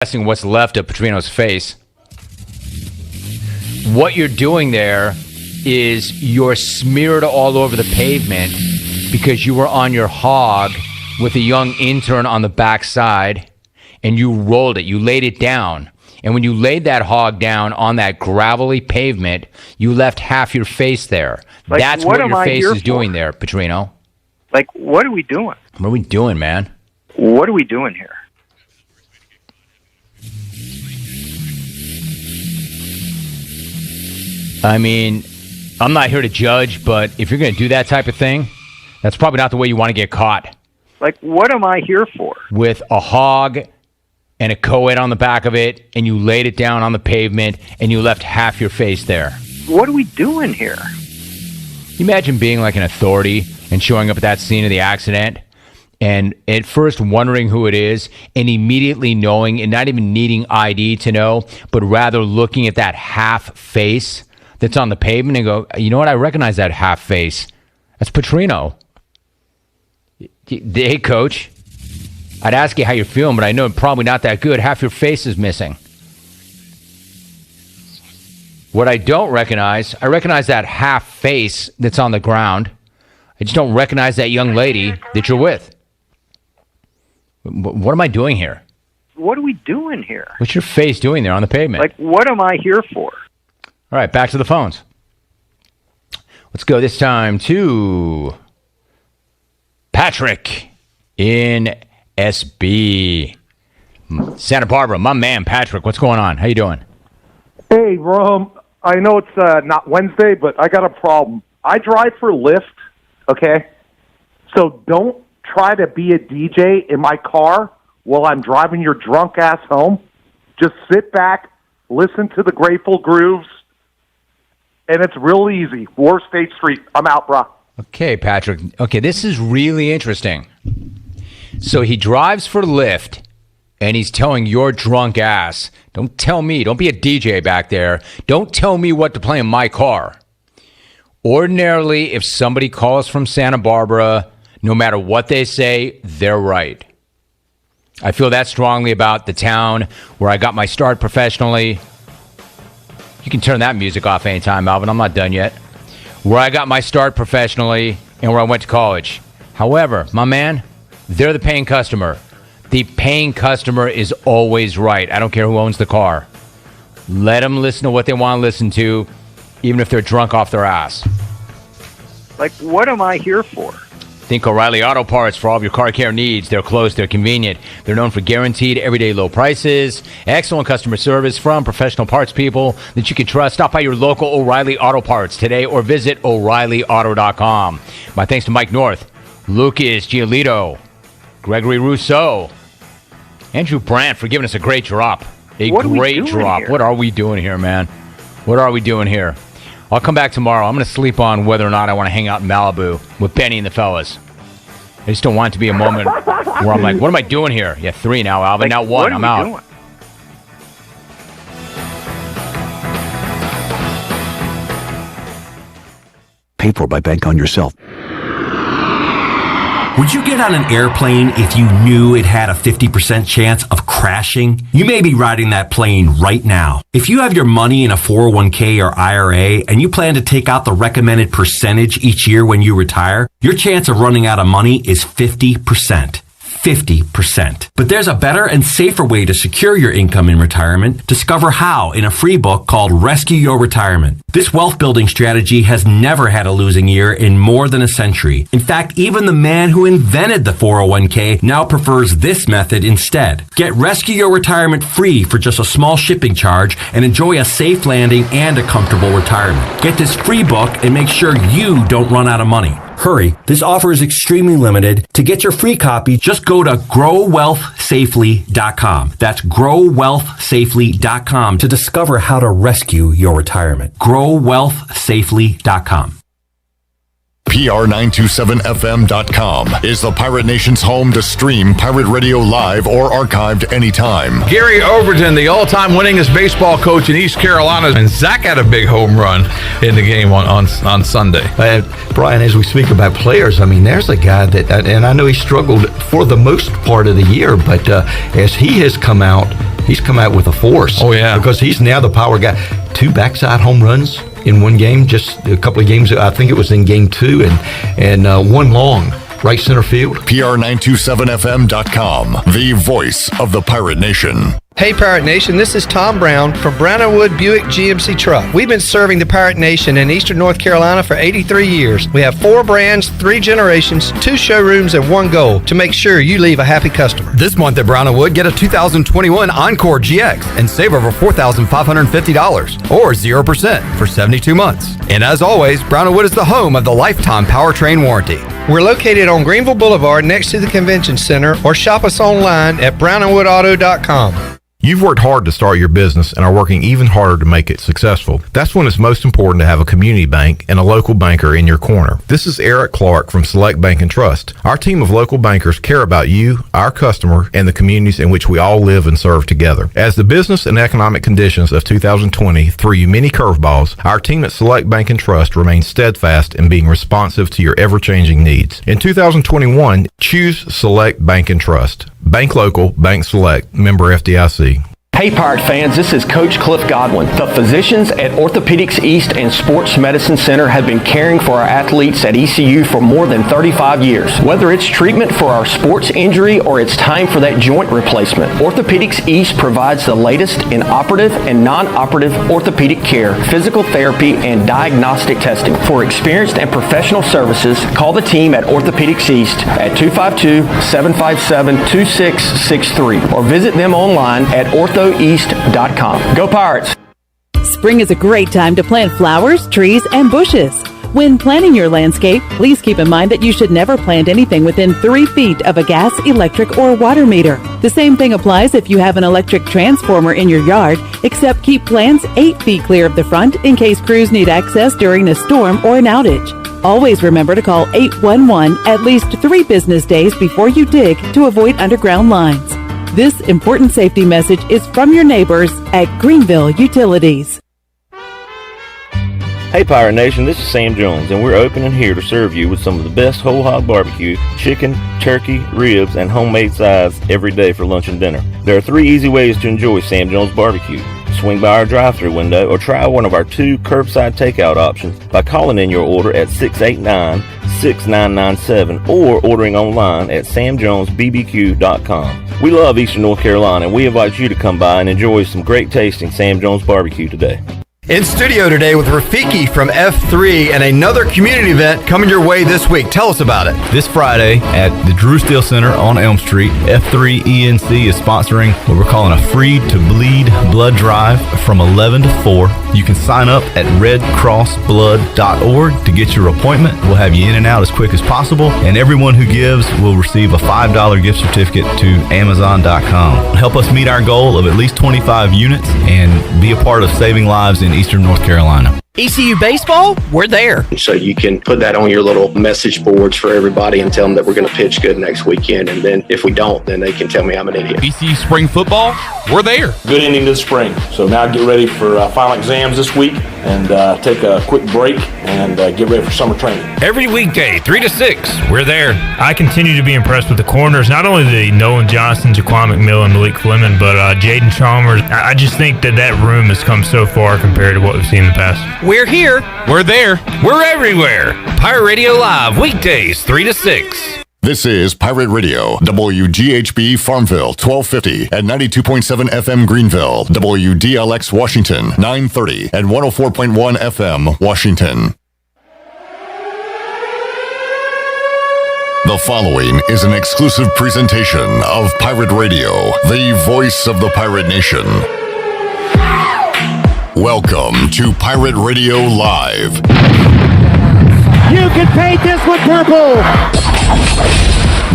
Guessing what's left of Petrino's face. What you're doing there is you're smeared all over the pavement because you were on your hog with a young intern on the backside and you rolled it. You laid it down. And when you laid that hog down on that gravelly pavement, you left half your face there. Like, that's what your face is doing there, Petrino. Like, what are we doing? What are we doing, man? What are we doing here? I mean, I'm not here to judge, but if you're going to do that type of thing, that's probably not the way you want to get caught. Like, what am I here for? With a hog and a co-ed on the back of it, and you laid it down on the pavement, and you left half your face there. What are we doing here? Imagine being like an authority and showing up at that scene of the accident, and at first wondering who it is, and immediately knowing, and not even needing ID to know, but rather looking at that half face that's on the pavement and go, you know what, I recognize that half face. That's Petrino. Hey, coach, I'd ask you how you're feeling, but I know probably not that good. Half your face is missing. What I don't recognize, I recognize that half face that's on the ground. I just don't recognize that young lady that you're with. What am I doing here? What are we doing here? What's your face doing there on the pavement? Like, what am I here for? All right, back to the phones. Let's go this time to Patrick in SB. Santa Barbara, my man, Patrick. What's going on? How you doing? Hey, I know it's not Wednesday, but I got a problem. I drive for Lyft, okay? So don't try to be a DJ in my car while I'm driving your drunk ass home. Just sit back, listen to the Grateful Grooves, and it's real easy. War State Street. I'm out, bro. Okay, Patrick. Okay, this is really interesting. So he drives for Lyft, and he's telling your drunk ass, don't tell me, don't be a DJ back there. Don't tell me what to play in my car. Ordinarily, if somebody calls from Santa Barbara, no matter what they say, they're right. I feel that strongly about the town where I got my start professionally. You can turn that music off anytime, Alvin. I'm not done yet. Where I got my start professionally and where I went to college. However, my man, they're the paying customer. The paying customer is always right. I don't care who owns the car. Let them listen to what they want to listen to, even if they're drunk off their ass. Like, what am I here for? Think O'Reilly Auto Parts for all of your car care needs. They're close, they're convenient. They're known for guaranteed everyday low prices, excellent customer service from professional parts people that you can trust. Stop by your local O'Reilly Auto Parts today or visit O'ReillyAuto.com. My thanks to Mike North, Lucas Giolito, Gregory Rousseau, Andrew Brandt for giving us a great drop. A great drop. Here? What are we doing here, man? What are we doing here? I'll come back tomorrow. I'm going to sleep on whether or not I want to hang out in Malibu with Benny and the fellas. I just don't want it to be a moment where I'm like, what am I doing here? Yeah, 3 now, Alvin. Like, now 1. I'm out. Doing? Paid for by Bank on Yourself. Would you get on an airplane if you knew it had a 50% chance of crashing? You may be riding that plane right now. If you have your money in a 401k or IRA and you plan to take out the recommended percentage each year when you retire, your chance of running out of money is 50%. 50%. But there's a better and safer way to secure your income in retirement. Discover how in a free book called Rescue Your Retirement. This wealth building strategy has never had a losing year in more than a century. In fact, even the man who invented the 401k now prefers this method instead. Get Rescue Your Retirement free for just a small shipping charge and enjoy a safe landing and a comfortable retirement. Get this free book and make sure you don't run out of money. Hurry, this offer is extremely limited. To get your free copy, just go to growwealthsafely.com. That's growwealthsafely.com to discover how to rescue your retirement. growwealthsafely.com. PR927FM.com is the Pirate Nation's home to stream Pirate Radio live or archived anytime. Gary Overton, the all-time winningest baseball coach in East Carolina, and Zach had a big home run in the game on Sunday. Brian, as we speak about players, I mean, there's a guy that, and I know he struggled for the most part of the year, but as he has come out he's come out with a force. Oh, yeah. Because he's now the power guy. 2 backside home runs in one game, just a couple of games. I think it was in game 2, and one long right center field. PR927FM.com, the voice of the Pirate Nation. Hey Pirate Nation, this is Tom Brown from Brown & Wood Buick GMC Truck. We've been serving the Pirate Nation in Eastern North Carolina for 83 years. We have 4 brands, 3 generations, 2 showrooms, and 1 goal to make sure you leave a happy customer. This month at Brown & Wood, get a 2021 Encore GX and save over $4,550 or 0% for 72 months. And as always, Brown & Wood is the home of the lifetime powertrain warranty. We're located on Greenville Boulevard next to the Convention Center, or shop us online at brownandwoodauto.com. You've worked hard to start your business and are working even harder to make it successful. That's when it's most important to have a community bank and a local banker in your corner. This is Eric Clark from Select Bank and Trust. Our team of local bankers care about you, our customer, and the communities in which we all live and serve together. As the business and economic conditions of 2020 threw you many curveballs, our team at Select Bank and Trust remains steadfast in being responsive to your ever-changing needs. In 2021, choose Select Bank and Trust. Bank local, bank select, member FDIC. Hey Pirate fans, this is Coach Cliff Godwin. The physicians at Orthopedics East and Sports Medicine Center have been caring for our athletes at ECU for more than 35 years. Whether it's treatment for our sports injury or it's time for that joint replacement, Orthopedics East provides the latest in operative and non-operative orthopedic care, physical therapy, and diagnostic testing. For experienced and professional services, call the team at Orthopedics East at 252-757-2663 or visit them online at orthoeast.com. Go Pirates! Spring is a great time to plant flowers, trees, and bushes. When planting your landscape, please keep in mind that you should never plant anything within 3 feet of a gas, electric, or water meter. The same thing applies if you have an electric transformer in your yard, except keep plants 8 feet clear of the front in case crews need access during a storm or an outage. Always remember to call 811 at least 3 business days before you dig to avoid underground lines. This important safety message is from your neighbors at Greenville Utilities. Hey Pirate Nation, this is Sam Jones, and we're open and here to serve you with some of the best whole hog barbecue, chicken, turkey, ribs, and homemade sides every day for lunch and dinner. There are 3 easy ways to enjoy Sam Jones barbecue. Swing by our drive-thru window or try one of our 2 curbside takeout options by calling in your order at 689-6997 or ordering online at samjonesbbq.com. We love Eastern North Carolina, and we invite you to come by and enjoy some great tasting Sam Jones barbecue today. In studio today with Rafiki from F3 and another community event coming your way this week. Tell us about it. This Friday at the Drew Steele Center on Elm Street, F3 ENC is sponsoring what we're calling a Free to Bleed blood drive from 11 to 4. You can sign up at redcrossblood.org to get your appointment. We'll have you in and out as quick as possible, and everyone who gives will receive a $5 gift certificate to Amazon.com. Help us meet our goal of at least 25 units and be a part of saving lives in Eastern North Carolina. ECU baseball, we're there. So you can put that on your little message boards for everybody and tell them that we're going to pitch good next weekend. And then if we don't, then they can tell me I'm an idiot. ECU spring football, we're there. Good ending to the spring. So now get ready for final exams this week and take a quick break and get ready for summer training. Every weekday, 3 to 6, we're there. I continue to be impressed with the corners, not only the Nolan Johnson, Jaquan McMillan, Malik Fleming, but Jaden Chalmers. I just think that room has come so far compared to what we've seen in the past. We're here. We're there. We're everywhere. Pirate Radio Live, weekdays, 3 to 6. This is Pirate Radio, WGHB Farmville, 1250 and 92.7 FM Greenville, WDLX Washington, 930 and 104.1 FM Washington. The following is an exclusive presentation of Pirate Radio, the voice of the Pirate Nation. Welcome to Pirate Radio Live. You can paint this one purple.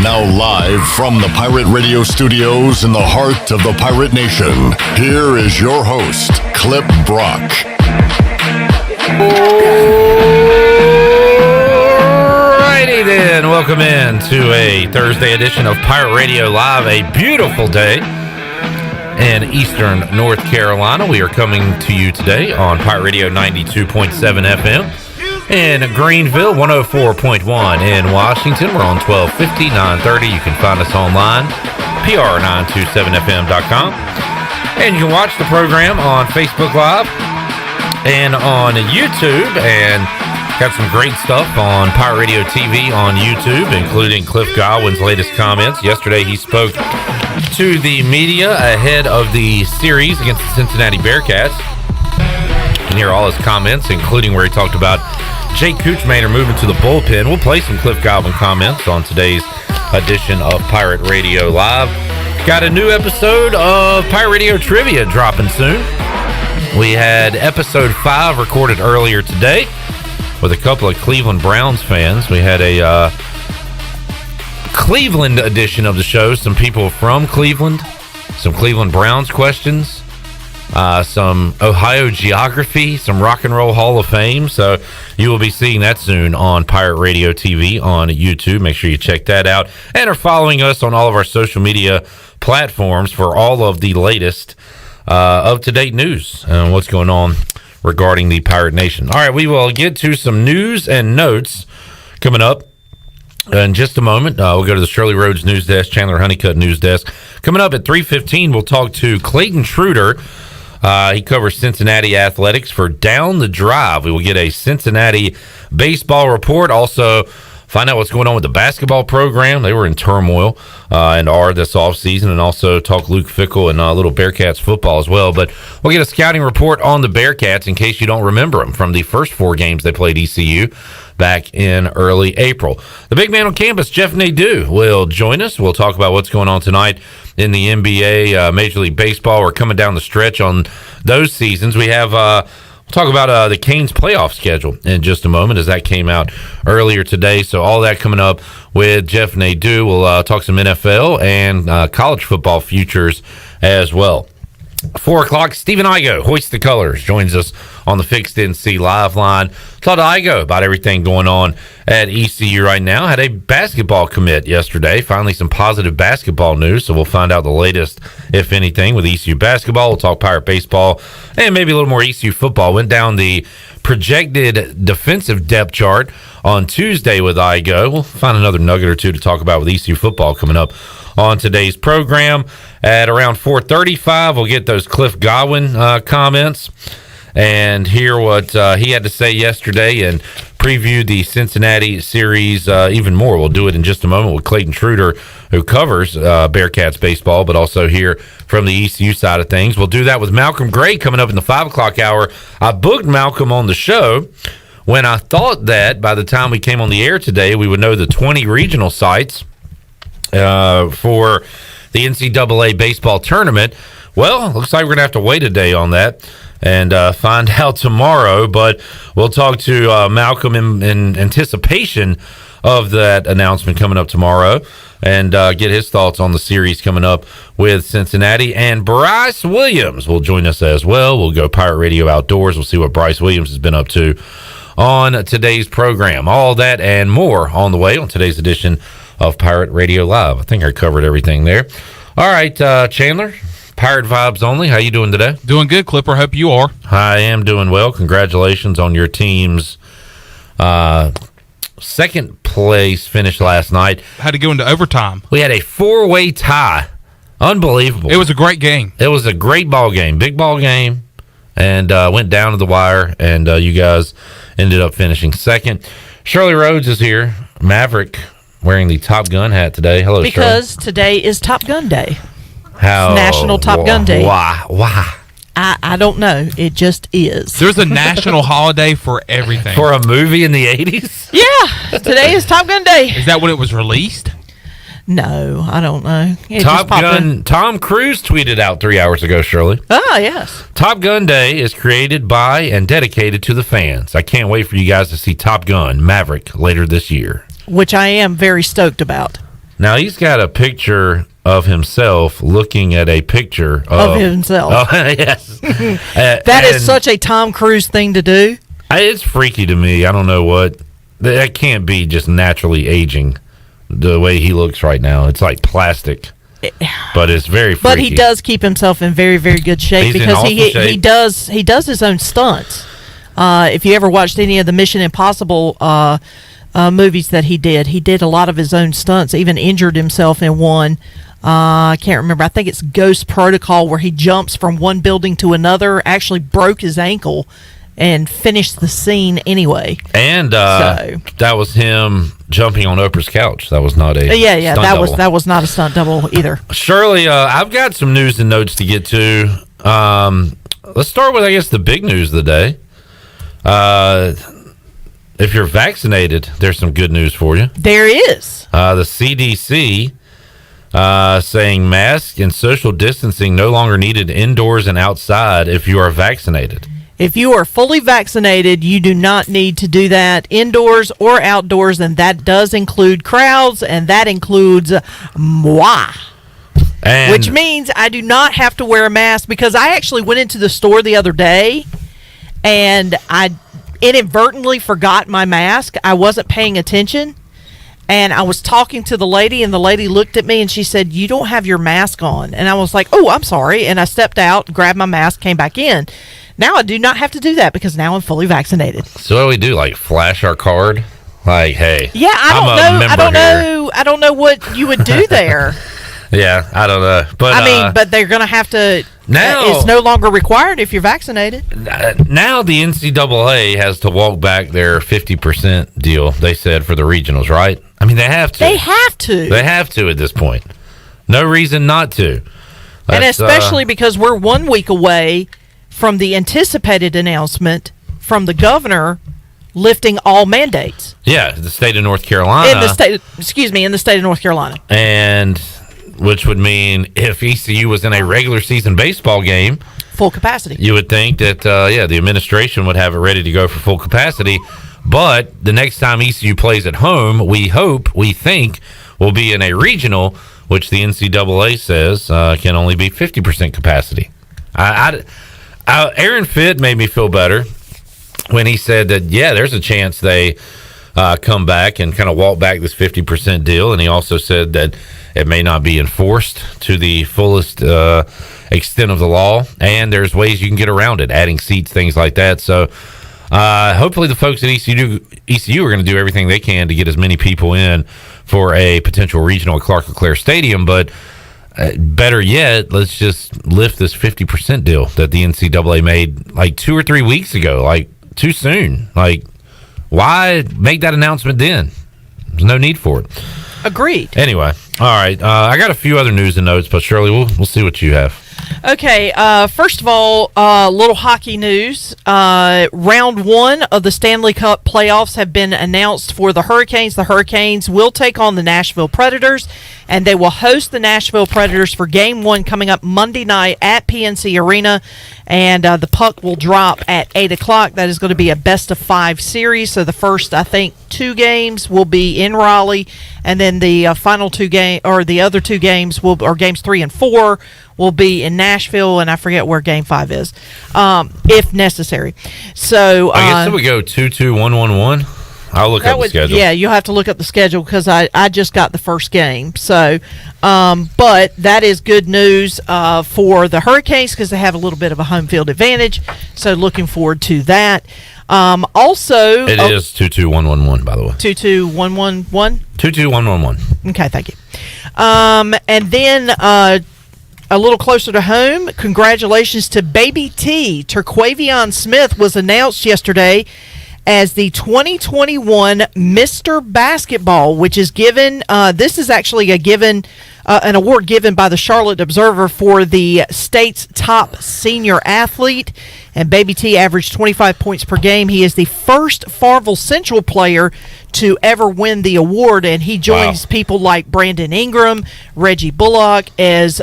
Now live from the Pirate Radio studios in the heart of the Pirate Nation, here is your host, Clip Brock. Alrighty then, welcome in to a Thursday edition of Pirate Radio Live, a beautiful day in Eastern North Carolina. We are coming to you today on Pirate Radio 92.7 FM in Greenville, 104.1 in Washington. We're on 1250, 930. You can find us online, PR927fm.com. And you can watch the program on Facebook Live and on YouTube, and got some great stuff on Pirate Radio TV on YouTube, including Cliff Godwin's latest comments. Yesterday he spoke to the media ahead of the series against the Cincinnati Bearcats. You can hear all his comments, including where he talked about Jake Kuchmaner moving to the bullpen. We'll play some Cliff Godwin comments on today's edition of Pirate Radio Live. Got a new episode of Pirate Radio Trivia dropping soon. We had episode 5 recorded earlier today with a couple of Cleveland Browns fans. We had a Cleveland edition of the show. Some people from Cleveland, some Cleveland Browns questions, some Ohio geography, some Rock and Roll Hall of Fame. So you will be seeing that soon on Pirate Radio TV on YouTube. Make sure you check that out and are following us on all of our social media platforms for all of the latest up-to-date news and what's going on regarding the Pirate Nation. All right, we will get to some news and notes coming up in just a moment. We'll go to the Shirley Rhodes News Desk, Chandler Honeycutt News Desk. Coming up at 3:15, we'll talk to Clayton Truder. He covers Cincinnati athletics for Down the Drive. We will get a Cincinnati baseball report. Also, find out what's going on with the basketball program. They were in turmoil and are this offseason, and also talk Luke Fickell and little Bearcats football as well. But we'll get a scouting report on the Bearcats in case you don't remember them from the first 4 games they played ECU back in early April. The big man on campus, Jeff Nadu, will join us. We'll talk about what's going on tonight in the NBA, Major League Baseball. We're coming down the stretch on those seasons. We have... We'll talk about the Canes playoff schedule in just a moment, as that came out earlier today. So all that coming up with Jeff Nadu. We'll talk some NFL and college football futures as well. 4 o'clock, Stephen Igoe, Hoist the Colors, joins us on the Fixed NC Live line. Talk to Igoe about everything going on at ECU right now. Had a basketball commit yesterday. Finally, some positive basketball news, so we'll find out the latest, if anything, with ECU basketball. We'll talk Pirate baseball and maybe a little more ECU football. Went down the projected defensive depth chart on Tuesday with Igoe. We'll find another nugget or two to talk about with ECU football coming up on today's program. At around 4:35, we'll get those Cliff Godwin comments and hear what he had to say yesterday and preview the Cincinnati series even more. We'll do it in just a moment with Clayton Truder, who covers Bearcats baseball, but also hear from the ECU side of things. We'll do that with Malcolm Gray coming up in the 5 o'clock hour. I booked Malcolm on the show when I thought that by the time we came on the air today, we would know the 20 regional sites for the NCAA baseball tournament. Well, looks like we're going to have to wait a day on that and find out tomorrow. But we'll talk to Malcolm in anticipation of that announcement coming up tomorrow and get his thoughts on the series coming up with Cincinnati. And Bryce Williams will join us as well. We'll go Pirate Radio Outdoors. We'll see what Bryce Williams has been up to on today's program. All that and more on the way on today's edition of Pirate Radio Live. I think I covered everything there. All right, Chandler, Pirate Vibes Only. How you doing today? Doing good, Clipper. Hope you are. I am doing well. Congratulations on your team's second place finish last night. Had to go into overtime. We had a 4-way tie. Unbelievable. It was a great game. It was a great ball game. Big ball game. And went down to the wire, and you guys ended up finishing second. Shirley Rhodes is here. Maverick, wearing the Top Gun hat today. Hello, because Shirley. Today is Top Gun Day. How? It's National Top Gun Day. Why? I don't know. It just is. There's a national holiday for everything. For a movie in the 80s? Yeah. Today is Top Gun Day. Is that when it was released? No, I don't know. Top Gun. Tom Cruise tweeted out 3 hours ago, Shirley. Ah, yes. Top Gun Day is created by and dedicated to the fans. I can't wait for you guys to see Top Gun Maverick later this year. Which I am very stoked about. Now, he's got a picture of himself looking at a picture of himself. Oh, yes. That is such a Tom Cruise thing to do. It's freaky to me. I don't know what. That can't be just naturally aging the way he looks right now. It's like plastic. But it's very freaky. But he does keep himself in very, very good shape. He's because in awesome he does his own stunts. If you ever watched any of the Mission Impossible movies that he did a lot of his own stunts, even injured himself in one I can't remember. I think it's Ghost Protocol, where he jumps from one building to another, actually broke his ankle and finished the scene anyway. And that was him jumping on Oprah's couch. That was not a stunt double. That was not a stunt double either. Shirley, I've got some news and notes to get to. Let's start with, I guess, the big news of the day. If you're vaccinated, there's some good news for you. There is. The CDC saying masks and social distancing no longer needed indoors and outside if you are vaccinated. If you are fully vaccinated, you do not need to do that indoors or outdoors, and that does include crowds, and that includes moi. Which means I do not have to wear a mask, because I actually went into the store the other day, and I inadvertently forgot my mask. I wasn't paying attention, and I was talking to the lady, and the lady looked at me, and she said, "You don't have your mask on." And I was like, "Oh, I'm sorry." And I stepped out, grabbed my mask, came back in. Now I do not have to do that because now I'm fully vaccinated. So what do we do? Like flash our card? Like, hey. Yeah, I don't know what you would do there. Yeah, I don't know. But but they're going to have to. Now it's no longer required if you're vaccinated. Now the NCAA has to walk back their 50% deal. They said for the regionals, right? I mean, they have to. They have to. They have to at this point. No reason not to. And especially because we're 1 week away from the anticipated announcement from the governor lifting all mandates. Yeah, the state of North Carolina. In the state of North Carolina. And which would mean if ECU was in a regular season baseball game, full capacity, you would think that the administration would have it ready to go for full capacity. But the next time ECU plays at home, we think will be in a regional, which the NCAA says can only be 50% capacity. Aaron Fitt made me feel better when he said that, there's a chance they come back and kind of walk back this 50% deal. And he also said that it may not be enforced to the fullest extent of the law. And there's ways you can get around it, adding seats, things like that. So hopefully the folks at ECU are going to do everything they can to get as many people in for a potential regional at Clark LeClaire Stadium. But better yet, let's just lift this 50% deal that the NCAA made like 2 or 3 weeks ago. Like, too soon. Like, why make that announcement then? There's no need for it. Agreed. Anyway, all right. I got a few other news and notes, but Shirley, we'll see what you have. Okay, first of all, little hockey news. Round 1 of the Stanley Cup playoffs have been announced for the Hurricanes. The Hurricanes will take on the Nashville Predators, and they will host the Nashville Predators for Game 1 coming up Monday night at PNC Arena, and the puck will drop at 8 o'clock. That is going to be a best-of-5 series, so the first, I think, 2 games will be in Raleigh, and then the final 2 games, or the other 2 games, or games 3 and 4, will be in Nashville, and I forget where Game 5 is, if necessary. So I guess it would go 2-2-1-1-1. I'll look up the schedule. Yeah, you'll have to look up the schedule because I just got the first game. So, but that is good news for the Hurricanes because they have a little bit of a home field advantage. So, looking forward to that. Also, it is 2-2-1-1-1, by the way. 2-2-1-1-1. 2-2-1-1-1. Okay, thank you. And then a little closer to home, congratulations to Baby T. Terquavion Smith was announced yesterday as the 2021 Mr. Basketball, which is given, this is actually an award given by the Charlotte Observer for the state's top senior athlete. And Baby T averaged 25 points per game. He is the first Farmville Central player to ever win the award, and he joins people like Brandon Ingram, Reggie Bullock as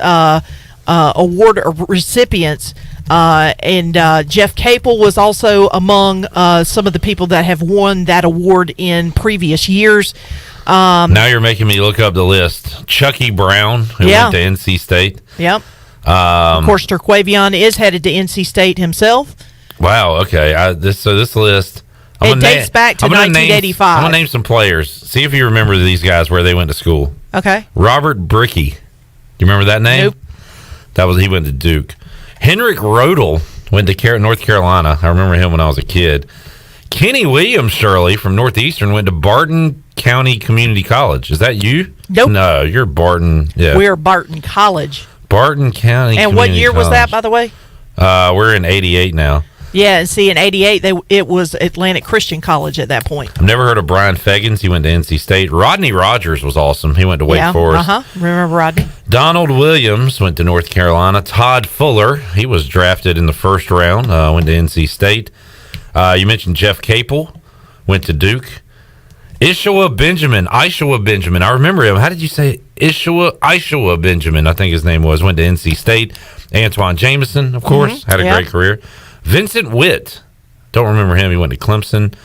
award recipients. And Jeff Capel was also among some of the people that have won that award in previous years. Now you're making me look up the list. Chucky Brown, who went to NC State. Yep. Of course, Terquavion is headed to NC State himself. Wow. Okay. This list. It dates back to 1985. I'm gonna name some players. See if you remember these guys where they went to school. Okay. Robert Brickey. Do you remember that name? Nope. He went to Duke. Henrik Rodel went to North Carolina. I remember him when I was a kid. Kenny Williams, Shirley, from Northeastern, went to Barton County Community College. Is that you? Nope. No, you're Barton. Yeah. We're Barton College. Barton County. And what Community year was that, College. by the way? We're in 88 now. Yeah, and see, in 88, it was Atlantic Christian College at that point. I've never heard of Brian Feggins. He went to NC State. Rodney Rogers was awesome. He went to Wake Forest. Remember Rodney? Donald Williams went to North Carolina. Todd Fuller, he was drafted in the first round, went to NC State. You mentioned Jeff Capel, went to Duke. Ishua Benjamin. I remember him. How did you say it? Ishua Benjamin, I think his name was, went to NC State. Antoine Jameson, of course, had a great career. Vincent Witt, don't remember him. He went to Clemson.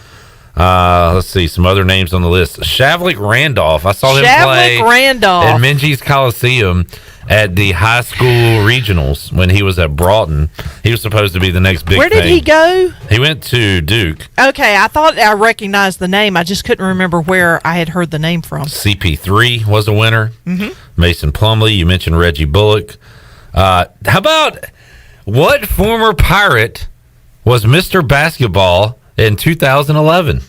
Let's see, some other names on the list. Shavlik Randolph. I saw him play at Minges Coliseum at the high school regionals when he was at Broughton. He was supposed to be the next big thing. Where did he go? He went to Duke. Okay, I thought I recognized the name. I just couldn't remember where I had heard the name from. CP3 was a winner. Mm-hmm. Mason Plumlee. You mentioned Reggie Bullock. How about what former Pirate was Mr. Basketball in 2011?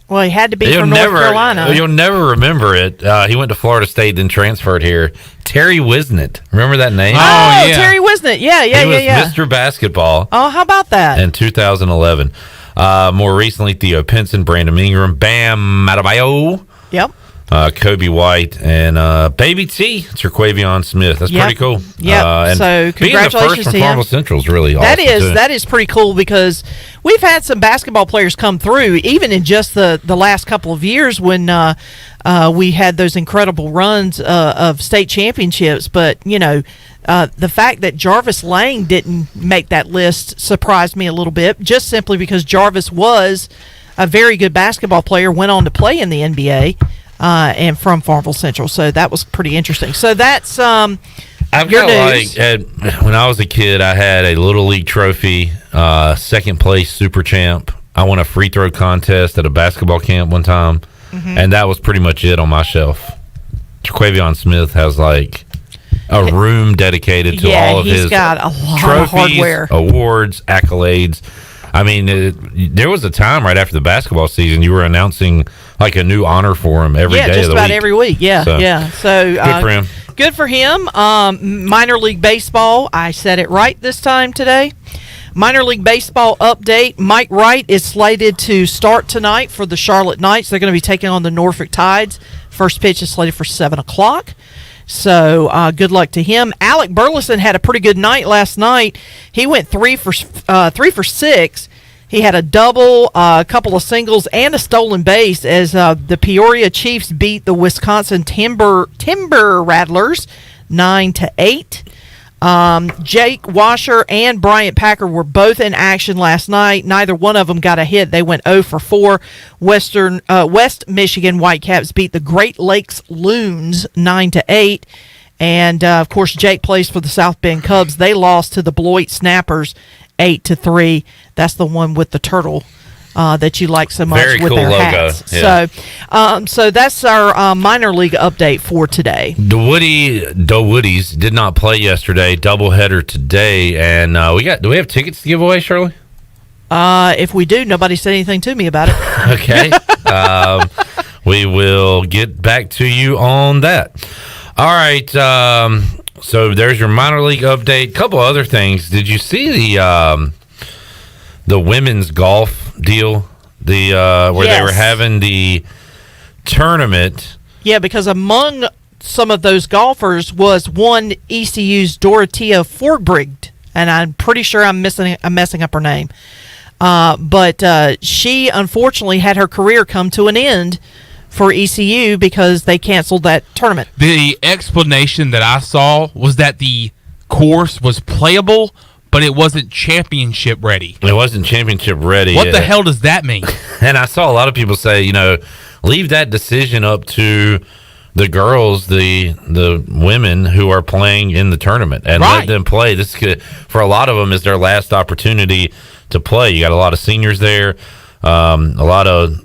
Well, he had to be from North Carolina. You'll never remember it. He went to Florida State, then transferred here. Terry Wisnett. Remember that name? Oh, yeah. Terry Wisnett. Yeah. He was Mr. Basketball. Oh, how about that? In 2011. More recently, Theo Pinson, Brandon Ingram, Bam Adebayo. Yep. Kobe White and Baby T, Terquavion Smith. That's pretty cool. Yeah. So congratulations being the first from Farmville Central is really awesome. That is pretty cool because we've had some basketball players come through, even in just the last couple of years when we had those incredible runs of state championships. But the fact that Jarvis Lang didn't make that list surprised me a little bit, just simply because Jarvis was a very good basketball player, went on to play in the NBA. And from Farmville Central, so that was pretty interesting. So that's I've your got news. when I was a kid, I had a Little League trophy, second place super champ. I won a free throw contest at a basketball camp one time, and that was pretty much it on my shelf. Terquavion Smith has like a room dedicated to all of his got a lot trophies, of hardware, awards, accolades. I mean, there was a time right after the basketball season you were announcing like a new honor for him every day of the week. Yeah, just about every week. Yeah. So good for him. Good for him. Minor League Baseball. I said it right this time today. Minor League Baseball update. Mike Wright is slated to start tonight for the Charlotte Knights. They're going to be taking on the Norfolk Tides. First pitch is slated for 7 o'clock. So good luck to him. Alec Burleson had a pretty good night last night. He went 3 for 6. He had a double, a couple of singles, and a stolen base as the Peoria Chiefs beat the Wisconsin Timber Rattlers 9-8. Jake Washer and Bryant Packer were both in action last night. Neither one of them got a hit. They went 0 for 4. West Michigan Whitecaps beat the Great Lakes Loons 9-8. And, of course, Jake plays for the South Bend Cubs. They lost to the Beloit Snappers 8-3. That's the one with the turtle that you like so much. Very with cool their logo. hats. Yeah. So that's our minor league update for today. The Woodies did not play yesterday. Doubleheader today, and do we have tickets to give away, Shirley? If we do, nobody said anything to me about it. Okay. We will get back to you on that. All right. So there's your minor league update. Couple other things. Did you see the women's golf deal? Where they were having the tournament. Yeah, because among some of those golfers was one ECU's Dorothea Forbrigd, and I'm pretty sure I'm messing up her name. But she unfortunately had her career come to an end for ECU because they canceled that tournament. The explanation that I saw was that the course was playable, but it wasn't championship ready. It wasn't championship ready. What the hell does that mean? And I saw a lot of people say, leave that decision up to the girls, the women who are playing in the tournament, and let them play. This could, for a lot of them, is their last opportunity to play. You got a lot of seniors there, a lot of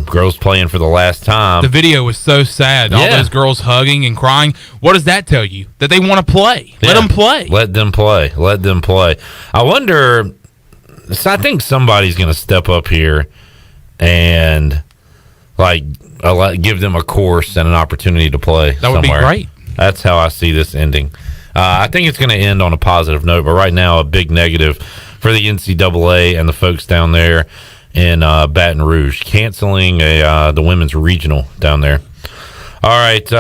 girls playing for the last time. The video was so sad. All those girls hugging and crying. What does that tell you? That they want to play. Yeah. Let them play. Let them play. Let them play. I wonder. So I think somebody's going to step up here and give them a course and an opportunity to play. That would be great. That's how I see this ending. I think it's going to end on a positive note, but right now a big negative for the NCAA and the folks down there in Baton Rouge, canceling the women's regional down there. All right,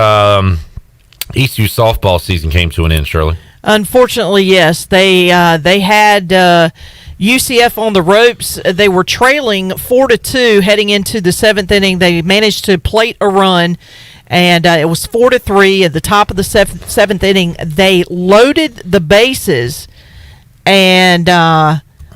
ECU softball season came to an end, Shirley. Unfortunately, yes. They had UCF on the ropes. They were trailing 4-2 heading into the seventh inning. They managed to plate a run, and it was 4-3 at the top of the seventh inning. They loaded the bases, and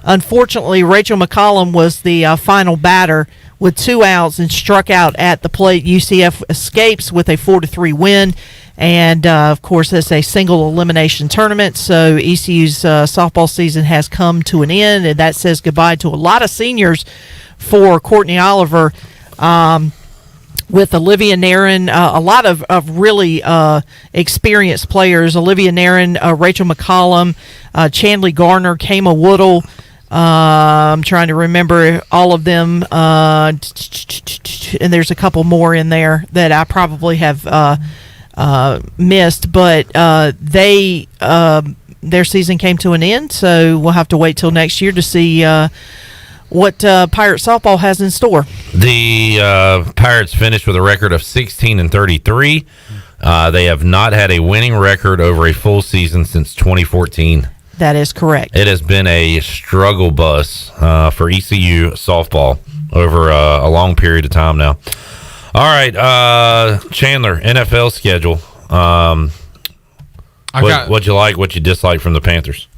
unfortunately, Rachel McCollum was the final batter with 2 outs and struck out at the plate. UCF escapes with a 4-3 win. And, of course, it's a single elimination tournament, so ECU's softball season has come to an end, and that says goodbye to a lot of seniors for Courtney Oliver, with Olivia Nairn, a lot of really experienced players. Olivia Nairn, Rachel McCollum, Chandley Garner, Kama Woodle. I'm trying to remember all of them, and there's a couple more in there that I probably have missed, but their season came to an end, so we'll have to wait till next year to see what Pirate softball has in store. The Pirates finished with a record of 16-33. They have not had a winning record over a full season since 2014. That is correct. It has been a struggle bus for ECU softball over a long period of time now. All right, Chandler, NFL schedule. What'd you like, what you dislike from the Panthers?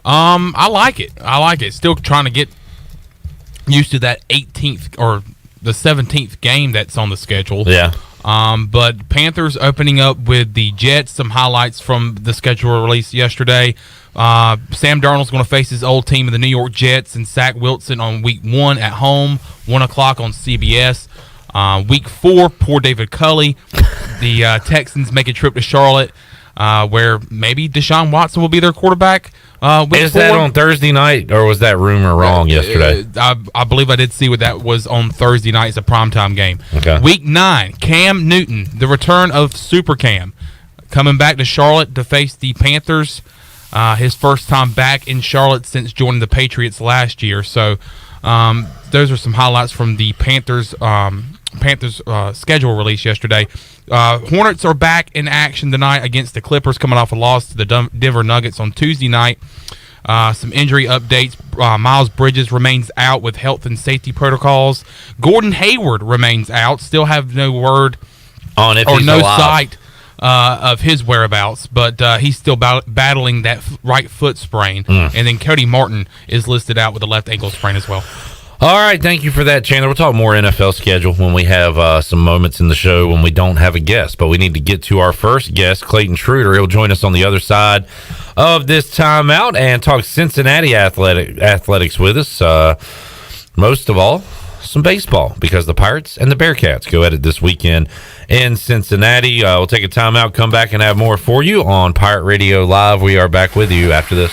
I like it. Still trying to get used to that 18th or the 17th game that's on the schedule. Yeah. But Panthers opening up with the Jets. Some highlights from the schedule released yesterday. Sam Darnold's going to face his old team of the New York Jets and Zach Wilson on week 1 at home, 1 o'clock on CBS. Week 4, poor David Culley. The Texans make a trip to Charlotte, where maybe Deshaun Watson will be their quarterback. Is that on Thursday night, or was that rumor wrong yesterday? I believe I did see what that was on Thursday night. It's a primetime game. Okay. Week 9, Cam Newton, the return of Super Cam, coming back to Charlotte to face the Panthers. His first time back in Charlotte since joining the Patriots last year. So those are some highlights from the Panthers schedule release yesterday. Hornets are back in action tonight against the Clippers, coming off a loss to the Denver Nuggets on Tuesday night. Some injury updates. Miles Bridges remains out with health and safety protocols. Gordon Hayward remains out. Still have no word on if or he's no alive. sight of his whereabouts, but he's still battling that right foot sprain. And then Cody Martin is listed out with a left ankle sprain as well. All right, thank you for that, Chandler. We'll talk more NFL schedule when we have some moments in the show when we don't have a guest. But we need to get to our first guest, Clayton Truder. He'll join us on the other side of this timeout and talk Cincinnati athletics with us. Most of all, some baseball, because the Pirates and the Bearcats go at it this weekend in Cincinnati. We'll take a timeout, come back, and have more for you on Pirate Radio Live. We are back with you after this.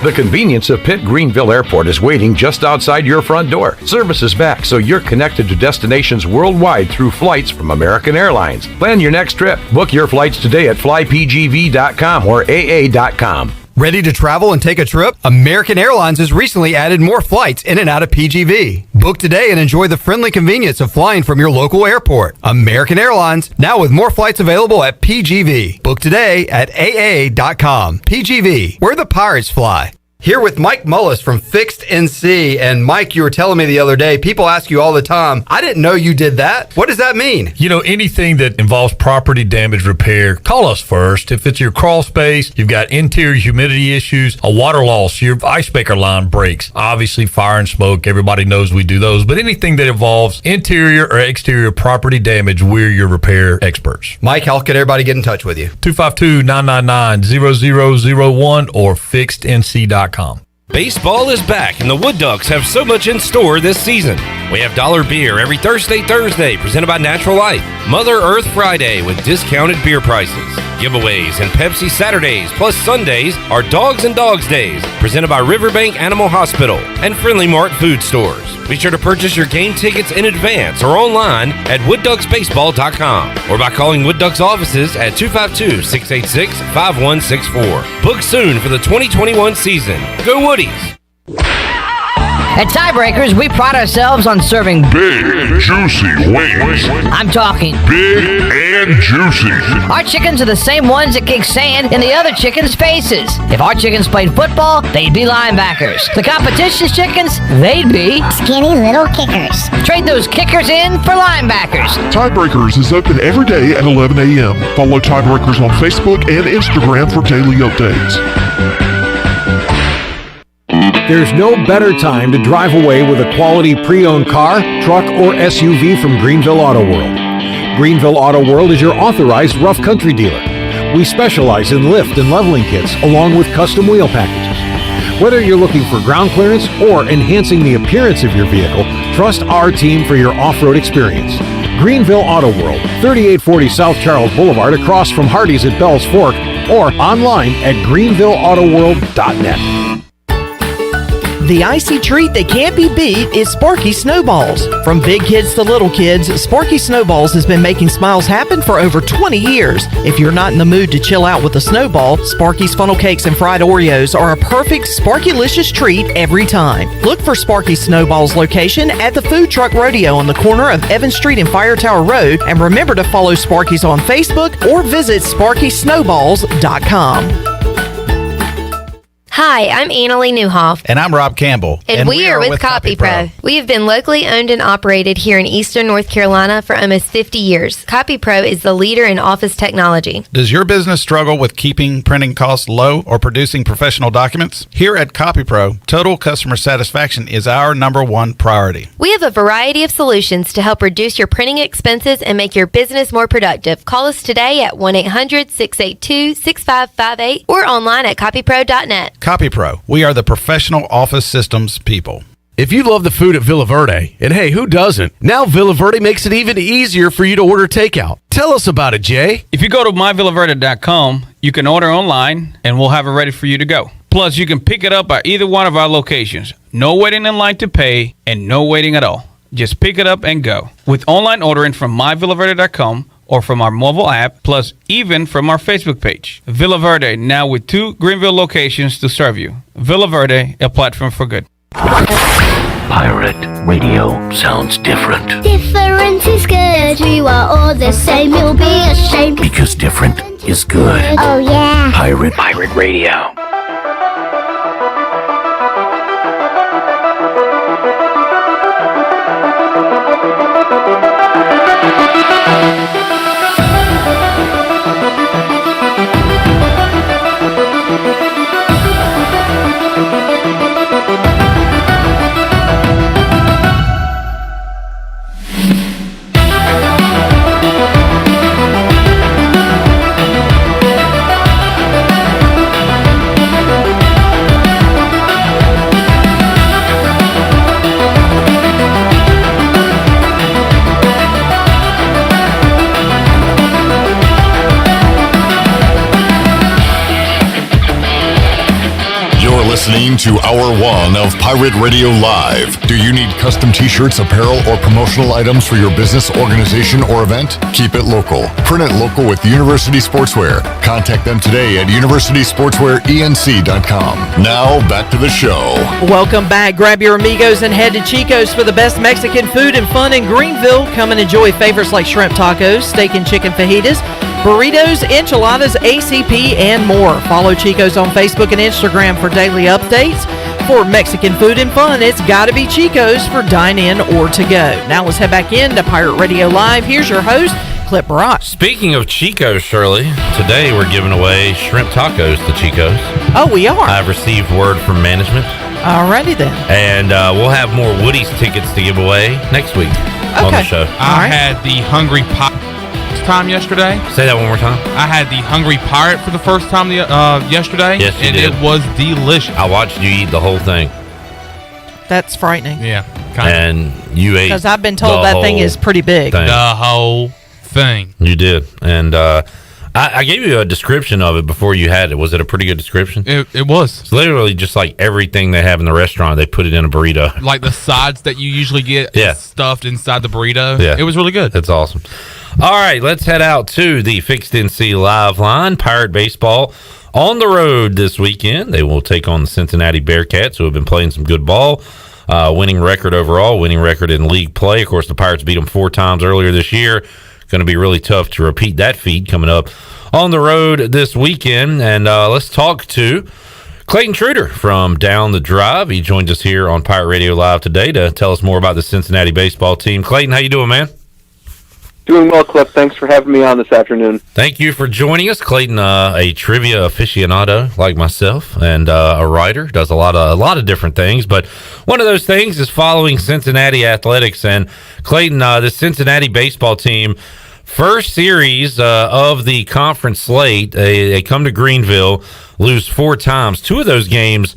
The convenience of Pitt Greenville Airport is waiting just outside your front door. Service is back, so you're connected to destinations worldwide through flights from American Airlines. Plan your next trip. Book your flights today at flypgv.com or aa.com. Ready to travel and take a trip? American Airlines has recently added more flights in and out of PGV. Book today and enjoy the friendly convenience of flying from your local airport. American Airlines, now with more flights available at PGV. Book today at aa.com. PGV, where the Pirates fly. Here with Mike Mullis from Fixed NC. And Mike, you were telling me the other day, people ask you all the time, I didn't know you did that. What does that mean? You know, anything that involves property damage repair, call us first. If it's your crawl space, you've got interior humidity issues, a water loss, your ice maker line breaks, obviously fire and smoke, everybody knows we do those. But anything that involves interior or exterior property damage, we're your repair experts. Mike, how can everybody get in touch with you? 252-999-0001 or fixednc.com. Baseball is back, and the Wood Ducks have so much in store this season. We have dollar beer every Thursday, presented by Natural Life. Mother Earth Friday with discounted beer prices. Giveaways and Pepsi Saturdays plus Sundays are Dogs and Dogs Days, presented by Riverbank Animal Hospital and Friendly Mart Food Stores. Be sure to purchase your game tickets in advance or online at woodducksbaseball.com or by calling Wood Ducks offices at 252-686-5164. Book soon for the 2021 season. Go Woodies! At Tiebreakers, we pride ourselves on serving big, juicy wings. I'm talking big and juicy. Our chickens are the same ones that kick sand in the other chickens' faces. If our chickens played football, they'd be linebackers. The competition's chickens, they'd be skinny little kickers. Trade those kickers in for linebackers. Tiebreakers is open every day at 11 a.m. Follow Tiebreakers on Facebook and Instagram for daily updates. There's no better time to drive away with a quality pre-owned car, truck, or SUV from Greenville Auto World. Greenville Auto World is your authorized rough country dealer. We specialize in lift and leveling kits along with custom wheel packages. Whether you're looking for ground clearance or enhancing the appearance of your vehicle, trust our team for your off-road experience. Greenville Auto World, 3840 South Charles Boulevard across from Hardee's at Bell's Fork, or online at greenvilleautoworld.net. The icy treat that can't be beat is Sparky Snowballs. From big kids to little kids, Sparky Snowballs has been making smiles happen for over 20 years. If you're not in the mood to chill out with a snowball, Sparky's funnel cakes and fried Oreos are a perfect Sparky-licious treat every time. Look for Sparky Snowballs location at the Food Truck Rodeo on the corner of Evans Street and Fire Tower Road, and remember to follow Sparky's on Facebook or visit SparkySnowballs.com. Hi, I'm Annalie Newhoff. And I'm Rob Campbell. And we are with CopyPro. We have been locally owned and operated here in Eastern North Carolina for almost 50 years. CopyPro is the leader in office technology. Does your business struggle with keeping printing costs low or producing professional documents? Here at CopyPro, total customer satisfaction is our #1 priority. We have a variety of solutions to help reduce your printing expenses and make your business more productive. Call us today at 1-800-682-6558 or online at copypro.net. CopyPro, we are the professional office systems people. If you love the food at Villa Verde, and hey, who doesn't? Now Villa Verde makes it even easier for you to order takeout. Tell us about it, Jay. If you go to myvillaverde.com, you can order online, and we'll have it ready for you to go. Plus, you can pick it up at either one of our locations. No waiting in line to pay, and no waiting at all. Just pick it up and go. With online ordering from myvillaverde.com, or from our mobile app, plus even from our Facebook page. Villa Verde, now with 2 Greenville locations to serve you. Villa Verde, a platform for good. Pirate radio sounds different. Different is good. We are all the same. You'll be ashamed. Because different is good. Oh, yeah. Pirate radio. Listening to Hour 1 of Pirate Radio Live. Do you need custom t-shirts, apparel, or promotional items for your business, organization, or event? Keep it local. Print it local with University Sportswear. Contact them today at universitysportswearenc.com. Now, back to the show. Welcome back. Grab your amigos and head to Chico's for the best Mexican food and fun in Greenville. Come and enjoy favorites like shrimp tacos, steak and chicken fajitas, burritos, enchiladas, ACP, and more. Follow Chico's on Facebook and Instagram for daily updates. For Mexican food and fun, it's got to be Chico's for dine-in or to-go. Now let's head back into Pirate Radio Live. Here's your host, Clip Brock. Speaking of Chico's, Shirley, today we're giving away shrimp tacos to Chico's. Oh, we are? I've received word from management. Alrighty then. And we'll have more Woody's tickets to give away next week on the show. I had the Hungry Pop time yesterday. Say that one more time. I had the Hungry Pirate for the first time yesterday. Yes, you and did. It was delicious. I watched you eat the whole thing. That's frightening. Yeah. And you ate Because I've been told that thing is pretty big. thing. The whole thing. You did. And I gave you a description of it before you had it. Was it a pretty good description? It was. It's literally just like everything they have in the restaurant, they put it in a burrito. Like the sides that you usually get Yeah. stuffed inside the burrito. Yeah. It was really good. That's awesome. All right, let's head out to the Fixed NC Live Line. Pirate baseball on the road this weekend. They will take on the Cincinnati Bearcats, who have been playing some good ball. Winning record overall, winning record in league play. Of course, the Pirates beat them 4 times earlier this year. Going to be really tough to repeat that feat coming up on the road this weekend. And let's talk to Clayton Truder from Down the Drive. He joins us here on Pirate Radio Live today to tell us more about the Cincinnati baseball team. Clayton, how you doing, man? Doing well, Cliff. Thanks for having me on this afternoon. Thank you for joining us. Clayton, a trivia aficionado like myself, and a writer, does a lot of different things. But one of those things is following Cincinnati athletics. And Clayton, the Cincinnati baseball team, first series of the conference slate, they come to Greenville, lose 4 times. 2 of those games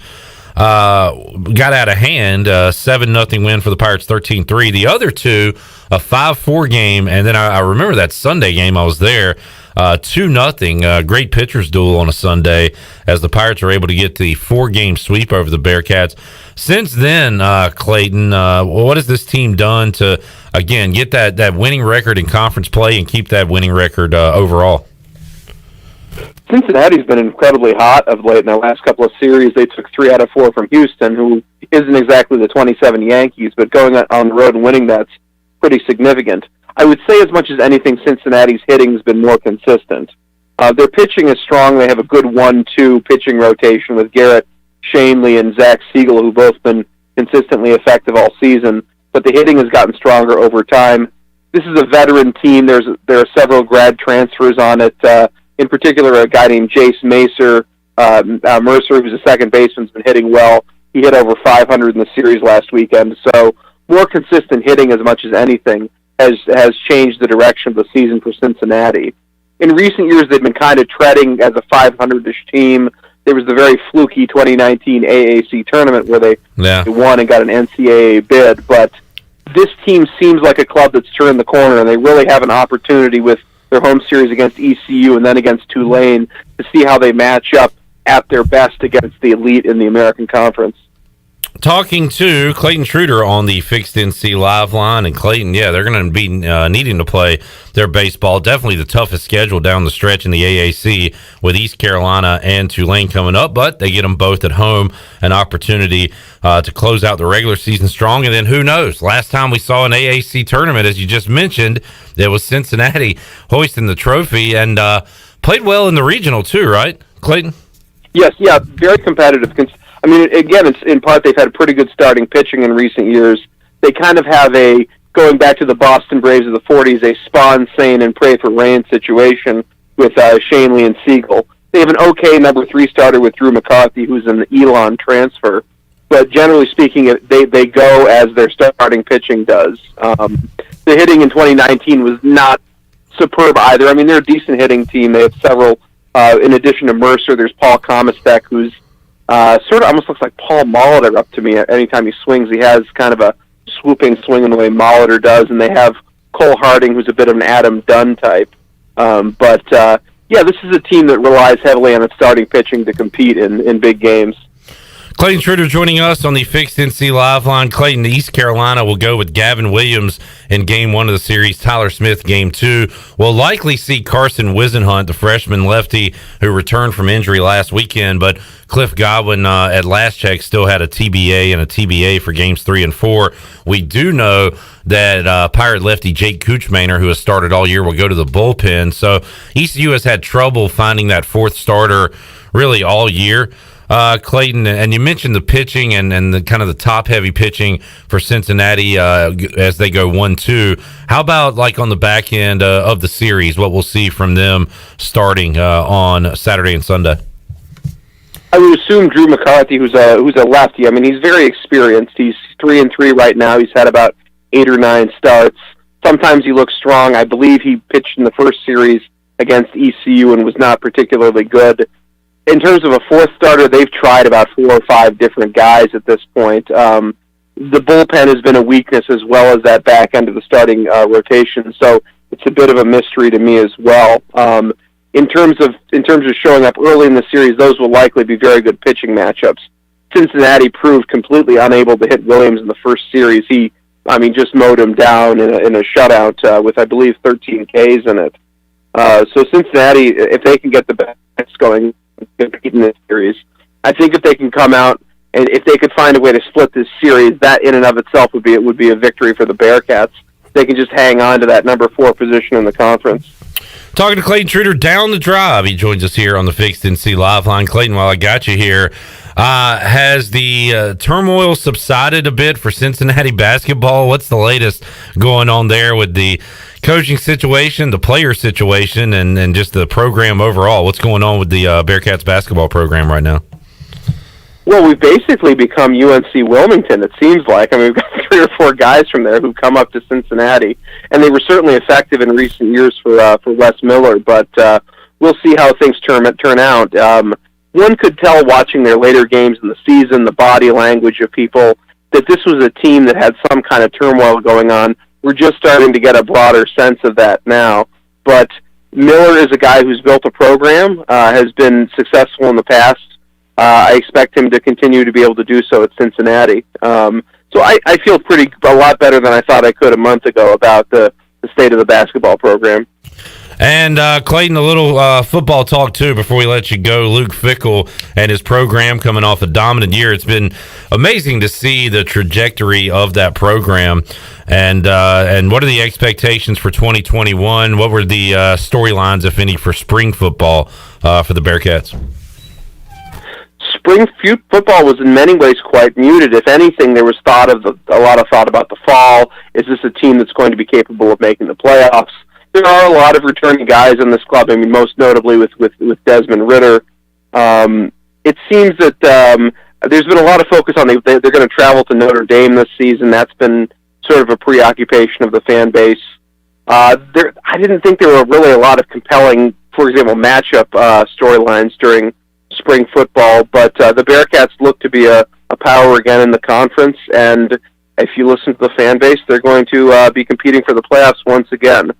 got out of hand, 7-0 win for the Pirates, 13-3. The other 2, a 5-4 game, and then I remember that Sunday game I was there, 2-0, great pitcher's duel on a Sunday as the Pirates are able to get the 4-game sweep over the Bearcats. Since then, Clayton, what has this team done to, again, get that winning record in conference play and keep that winning record overall? Cincinnati's been incredibly hot of late in their last couple of series. They took 3 out of 4 from Houston, who isn't exactly the 27 Yankees, but going on the road and winning that's pretty significant. I would say as much as anything, Cincinnati's hitting has been more consistent. Their pitching is strong. They have a good 1-2 pitching rotation with Garrett Shanley and Zach Siegel, who've both been consistently effective all season, but the hitting has gotten stronger over time. This is a veteran team. There are several grad transfers on it. In particular, a guy named Jace Mercer, who's a second baseman, has been hitting well. He hit over 500 in the series last weekend. So more consistent hitting as much as anything has changed the direction of the season for Cincinnati. In recent years, they've been kind of treading as a 500-ish team. There was the very fluky 2019 AAC tournament where they won and got an NCAA bid. But this team seems like a club that's turned the corner, and they really have an opportunity with their home series against ECU and then against Tulane to see how they match up at their best against the elite in the American Conference. Talking to Clayton Truder on the Fixed NC Live Line, and Clayton, they're going to be needing to play their baseball. Definitely the toughest schedule down the stretch in the AAC with East Carolina and Tulane coming up, but they get them both at home, an opportunity to close out the regular season strong. And then who knows? Last time we saw an AAC tournament, as you just mentioned, there was Cincinnati hoisting the trophy and played well in the regional too, right, Clayton? Yes, very competitive. I mean, again, it's in part they've had pretty good starting pitching in recent years. They kind of have going back to the Boston Braves of the 40s, a spawn, sane, and pray for rain situation with Shanley and Siegel. They have an okay number 3 starter with Drew McCarthy, who's an Elon transfer. But generally speaking, they go as their starting pitching does. The hitting in 2019 was not superb either. I mean, they're a decent hitting team. They have several. In addition to Mercer, there's Paul Komistek, who's sort of almost looks like Paul Molitor up to me. Anytime he swings, he has kind of a swooping swing in the way Molitor does, and they have Cole Harding, who's a bit of an Adam Dunn type. But this is a team that relies heavily on its starting pitching to compete in big games. Clayton Truder joining us on the Fixed NC Live Line. Clayton, East Carolina will go with Gavin Williams in Game 1 of the series. Tyler Smith, Game 2. We'll likely see Carson Wisenhunt, the freshman lefty who returned from injury last weekend, but Cliff Godwin, at last check, still had a TBA and a TBA for Games 3 and 4. We do know that Pirate lefty Jake Kuchmaner, who has started all year, will go to the bullpen. So ECU has had trouble finding that 4th starter really all year. Clayton, and you mentioned the pitching and the kind of the top-heavy pitching for Cincinnati as they go 1-2. How about like on the back end of the series, what we'll see from them starting on Saturday and Sunday? I would assume Drew McCarthy, who's a lefty. I mean, he's very experienced. He's 3-3 right now. He's had about 8 or 9 starts. Sometimes he looks strong. I believe he pitched in the first series against ECU and was not particularly good. In terms of a fourth starter, they've tried about 4 or 5 different guys at this point. The bullpen has been a weakness as well as that back end of the starting rotation, so it's a bit of a mystery to me as well. In terms of showing up early in the series, those will likely be very good pitching matchups. Cincinnati proved completely unable to hit Williams in the first series. He just mowed him down in a shutout with, I believe, 13 Ks in it. So Cincinnati, if they can get the bats going, compete in this series, I think if they can come out and if they could find a way to split this series, that in and of itself would be a victory for the Bearcats. They can just hang on to that number 4 position in the conference. Talking to Clayton Truder down the drive. He joins us here on the Fixed NC Live Line. Clayton, while I got you here, has the turmoil subsided a bit for Cincinnati basketball? What's the latest going on there with the coaching situation, the player situation, and just the program overall? What's going on with the Bearcats basketball program right now? Well, we've basically become UNC Wilmington, it seems like. I mean, we've got 3 or 4 guys from there who've come up to Cincinnati, and they were certainly effective in recent years for Wes Miller, but we'll see how things turn out. One could tell watching their later games in the season, the body language of people, that this was a team that had some kind of turmoil going on. We're just starting to get a broader sense of that now. But Miller is a guy who's built a program, has been successful in the past. I expect him to continue to be able to do so at Cincinnati. So I feel a lot better than I thought I could a month ago about the state of the basketball program. And Clayton, a little football talk too before we let you go. Luke Fickell and his program coming off a dominant year. It's been amazing to see the trajectory of that program. And what are the expectations for 2021? What were the storylines, if any, for spring football for the Bearcats? Spring football was in many ways quite muted. If anything, there was a lot of thought about the fall. Is this a team that's going to be capable of making the playoffs? There are a lot of returning guys in this club. I mean, most notably with Desmond Ritter. It seems that there's been a lot of focus on they're going to travel to Notre Dame this season. That's been sort of a preoccupation of the fan base. I didn't think there were really a lot of compelling, for example, matchup storylines during spring football, but the Bearcats look to be a power again in the conference, and if you listen to the fan base, they're going to be competing for the playoffs once again.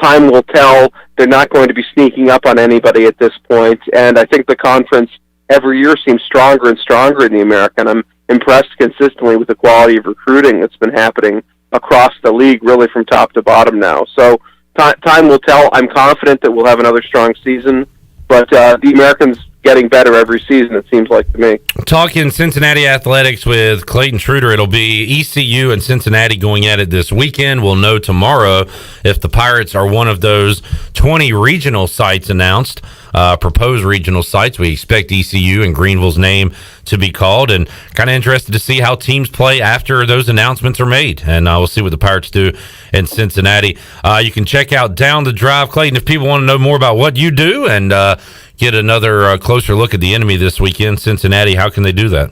Time will tell. They're not going to be sneaking up on anybody at this point, and I think the conference every year seems stronger and stronger in the American. I'm impressed consistently with the quality of recruiting that's been happening across the league, really from top to bottom now. So time will tell. I'm confident that we'll have another strong season, but the Americans getting better every season, it seems like to me. Talking Cincinnati athletics with Clayton Truder, it'll be ECU and Cincinnati going at it this weekend. We'll know tomorrow if the Pirates are one of those 20 regional sites announced, proposed regional sites. We expect ECU and Greenville's name to be called, and kind of interested to see how teams play after those announcements are made. And we'll see what the Pirates do in Cincinnati. You can check out Down the Drive, Clayton, if people want to know more about what you do and get another closer look at the enemy this weekend, Cincinnati. How can they do that?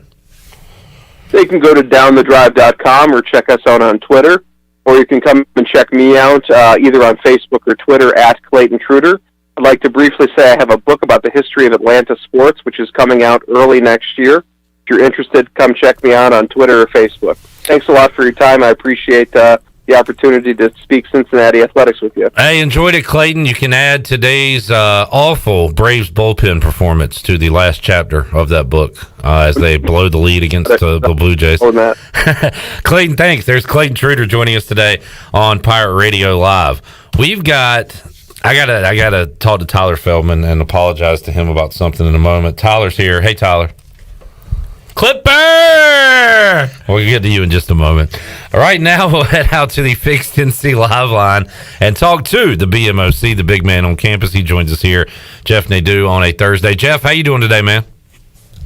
They can go to downthedrive.com or check us out on Twitter, or you can come and check me out either on Facebook or Twitter at Clayton Truder. I'd like to briefly say I have a book about the history of Atlanta sports, which is coming out early next year. If you're interested, come check me out on Twitter or Facebook. Thanks a lot for your time. I appreciate the opportunity to speak Cincinnati athletics with you. I enjoyed it, Clayton. You can add today's awful Braves bullpen performance to the last chapter of that book as they blow the lead against the Blue Jays. Clayton, thanks. There's Clayton Truder joining us today on Pirate Radio Live. We've got... I gotta talk to Tyler Feldman and apologize to him about something in a moment. Tyler's here. Hey, Tyler. Clipper! We'll get to you in just a moment. Right now, we'll head out to the Fixed NC Live Line and talk to the BMOC, the big man on campus. He joins us here, Jeff Nadu, on a Thursday. Jeff, how you doing today, man?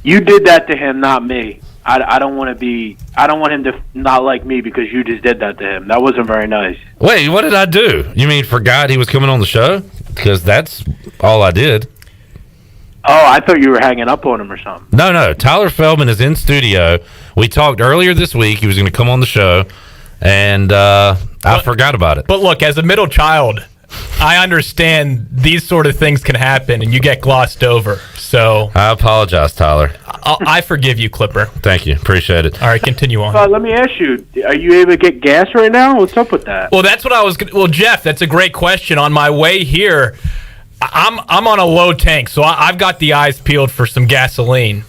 You did that to him, not me. I don't want him to not like me because you just did that to him. That wasn't very nice. Wait, what did I do? You mean forgot he was coming on the show? Because that's all I did. Oh, I thought you were hanging up on him or something. No. Tyler Feldman is in studio. We talked earlier this week. He was going to come on the show, and I forgot about it. But look, as a middle child, I understand these sort of things can happen and you get glossed over. So I apologize, Tyler. I forgive you, Clipper. Thank you. Appreciate it. All right, continue on. Let me ask you, are you able to get gas right now? What's up with that? Well, that's what I was – well, Jeff, that's a great question. On my way here, I'm on a low tank, so I've got the eyes peeled for some gasoline.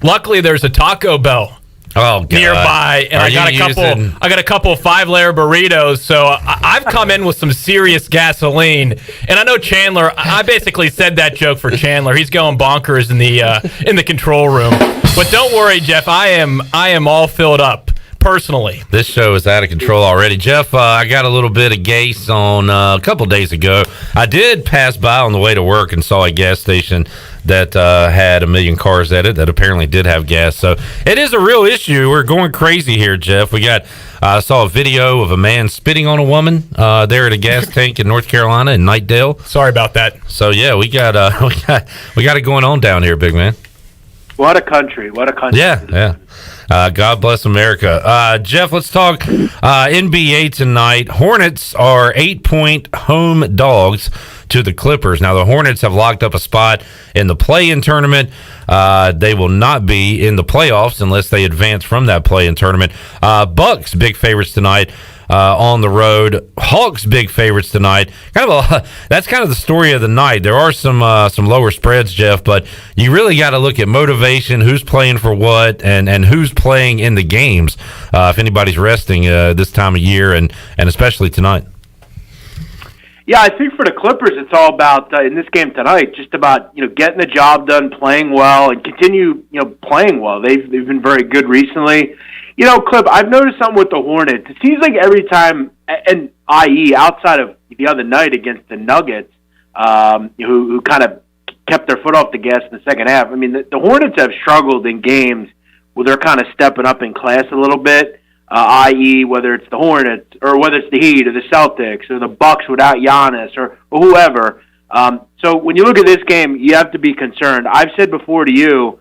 Luckily, there's a Taco Bell nearby, and I got a couple of 5-layer burritos. So I've come in with some serious gasoline, and I know Chandler. I basically said that joke for Chandler. He's going bonkers in the control room. But don't worry, Jeff. I am all filled up. Personally, this show is out of control already. Jeff, I got a little bit of gas on a couple days ago. I did pass by on the way to work and saw a gas station that had 1 million cars at it that apparently did have gas. So it is a real issue. We're going crazy here, Jeff. I saw a video of a man spitting on a woman there at a gas tank in North Carolina in Knightdale. Sorry about that. So yeah, we got it going on down here, big man. What a country! What a country! Yeah. God bless America. Jeff, let's talk NBA tonight. Hornets are 8-point home dogs to the Clippers. Now, the Hornets have locked up a spot in the play-in tournament. They will not be in the playoffs unless they advance from that play-in tournament. Bucks, big favorites tonight. On the road. Hawks big favorites tonight. That's kind of the story of the night. There are some lower spreads, Jeff, but you really got to look at motivation, who's playing for what, and who's playing in the games. If anybody's resting this time of year, and especially tonight. Yeah, I think for the Clippers, it's all about in this game tonight, just about getting the job done, playing well, and continue playing well. They've been very good recently. Clip, I've noticed something with the Hornets. It seems like every time, and i.e. outside of the other night against the Nuggets, who kind of kept their foot off the gas in the second half. I mean, the Hornets have struggled in games where they're kind of stepping up in class a little bit, i.e. whether it's the Hornets or whether it's the Heat or the Celtics or the Bucks without Giannis or whoever. So when you look at this game, you have to be concerned. I've said before to you,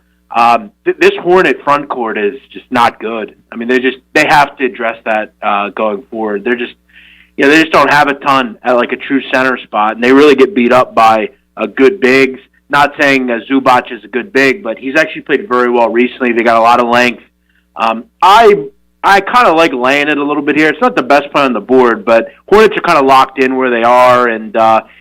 this Hornet front court is just not good. I mean, they have to address that going forward. They're just, they just don't have a ton at like a true center spot, and they really get beat up by good bigs. Not saying Zubac is a good big, but he's actually played very well recently. They got a lot of length. I kind of like laying it a little bit here. It's not the best play on the board, but Hornets are kind of locked in where they are, and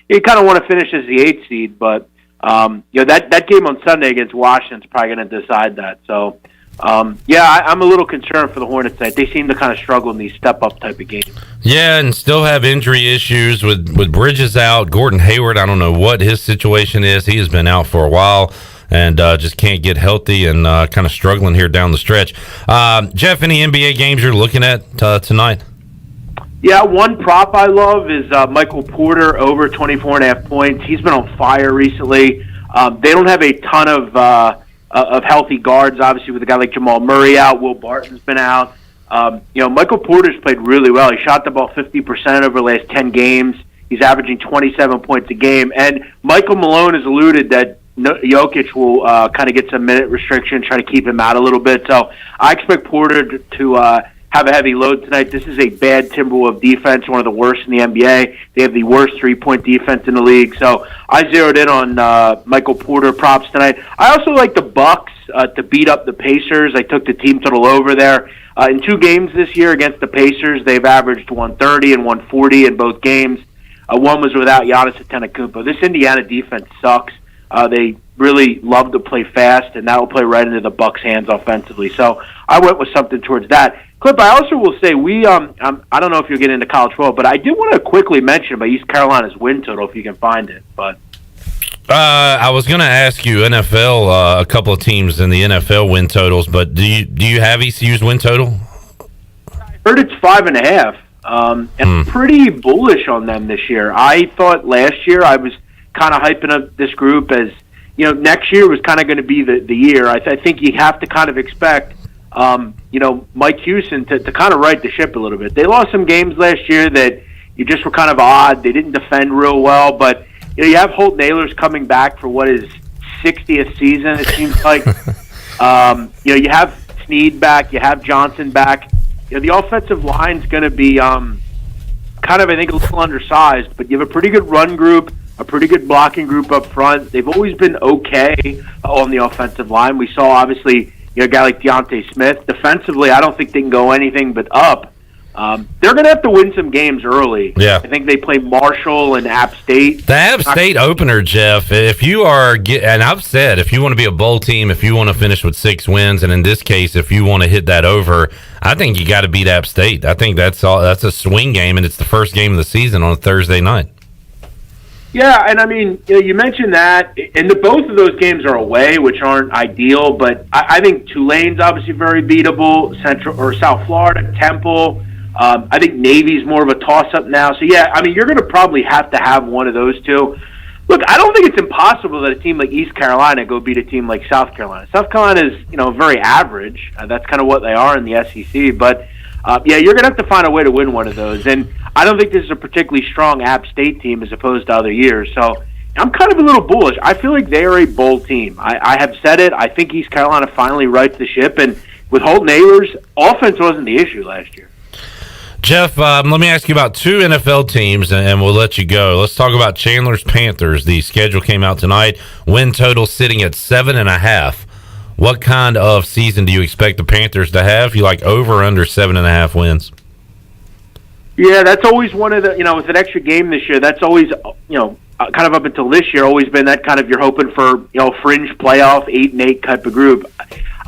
you kind of want to finish as the 8th seed, but that game on Sunday against Washington's probably going to decide that. So, I'm a little concerned for the Hornets tonight. They seem to kind of struggle in these step-up type of games. Yeah, and still have injury issues with Bridges out. Gordon Hayward, I don't know what his situation is. He has been out for a while and just can't get healthy and kind of struggling here down the stretch. Jeff, any NBA games you're looking at tonight? Yeah, one prop I love is Michael Porter over 24.5 points. He's been on fire recently. They don't have a ton of healthy guards, obviously, with a guy like Jamal Murray out. Will Barton's been out. Michael Porter's played really well. He shot the ball 50% over the last 10 games. He's averaging 27 points a game. And Michael Malone has alluded that Jokic will kind of get some minute restriction, try to keep him out a little bit. So I expect Porter to have a heavy load tonight. This is a bad Timberwolves defense, one of the worst in the NBA. They have the worst 3-point defense in the league. So I zeroed in on Michael Porter props tonight. I also like the Bucks to beat up the Pacers. I took the team total over there. In 2 games this year against the Pacers, they've averaged 130 and 140 in both games. One was without Giannis Antetokounmpo. This Indiana defense sucks. They really love to play fast, and that will play right into the Bucks' hands offensively. So I went with something towards that. Clip, I also will say I don't know if you'll get into college football, but I did want to quickly mention about East Carolina's win total if you can find it. But I was going to ask you NFL, a couple of teams in the NFL win totals, but do you have ECU's win total? I heard it's 5.5. And I'm pretty bullish on them this year. I thought last year I was kind of hyping up this group as, next year was kind of going to be the year. I think you have to kind of expect, Mike Houston to kind of right the ship a little bit. They lost some games last year that you just were kind of odd. They didn't defend real well, but you have Holt Naylor's coming back for what is 60th season, it seems like. You have Snead back, you have Johnson back. The offensive line's going to be kind of, I think, a little undersized, but you have a pretty good run group, a pretty good blocking group up front. They've always been okay on the offensive line. We saw, obviously, a guy like Deontay Smith. Defensively, I don't think they can go anything but up. They're going to have to win some games early. Yeah. I think they play Marshall and App State. The App State opener, Jeff, if you are, and I've said, if you want to be a bowl team, if you want to finish with 6 wins, and in this case, if you want to hit that over, I think you got to beat App State. I think that's a swing game, and it's the first game of the season on a Thursday night. Yeah, and I mean, you mentioned that, and both of those games are away, which aren't ideal, but I think Tulane's obviously very beatable, Central or South Florida, Temple. I think Navy's more of a toss-up now. So, yeah, I mean, you're going to probably have to have one of those two. Look, I don't think it's impossible that a team like East Carolina go beat a team like South Carolina. South Carolina is, very average. That's kind of what they are in the SEC. But, yeah, you're going to have to find a way to win one of those. And I don't think this is a particularly strong App State team as opposed to other years. So I'm kind of a little bullish. I feel like they are a bowl team. I have said it. I think East Carolina finally rights the ship. And with Holton Ahlers, offense wasn't the issue last year. Jeff, let me ask you about 2 NFL teams, and we'll let you go. Let's talk about Chandler's Panthers. The schedule came out tonight. Win total sitting at 7.5. What kind of season do you expect the Panthers to have? You like over or under 7.5 wins? Yeah, that's always one of the, with an extra game this year, that's always, kind of up until this year, always been that kind of, you're hoping for, fringe playoff, 8-8 type of group.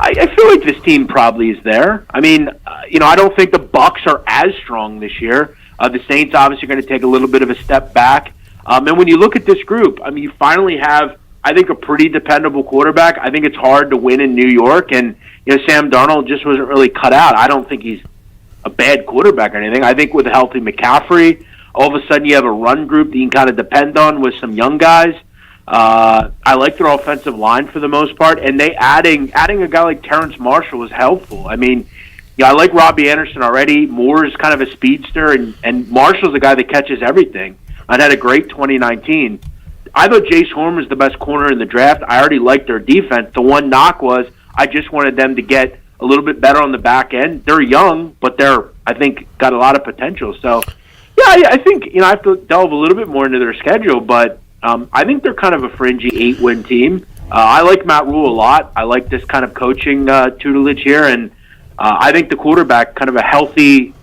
I feel like this team probably is there. I mean, I don't think the Bucs are as strong this year. The Saints obviously are going to take a little bit of a step back. And when you look at this group, I mean, you finally have, I think, a pretty dependable quarterback. I think it's hard to win in New York, and Sam Darnold just wasn't really cut out. I don't think he's a bad quarterback or anything. I think with a healthy McCaffrey, all of a sudden you have a run group that you can kind of depend on with some young guys. I like their offensive line for the most part, and they adding a guy like Terrence Marshall was helpful. I mean, I like Robbie Anderson already. Moore is kind of a speedster, and Marshall's a guy that catches everything. I'd had a great 2019. I thought Jace Horn was the best corner in the draft. I already liked their defense. The one knock was I just wanted them to get a little bit better on the back end. They're young, but they're, I think, got a lot of potential. So, yeah, I think, I have to delve a little bit more into their schedule, but I think they're kind of a fringy 8-win team. I like Matt Rule a lot. I like this kind of coaching tutelage here, and I think the quarterback, kind of a healthy,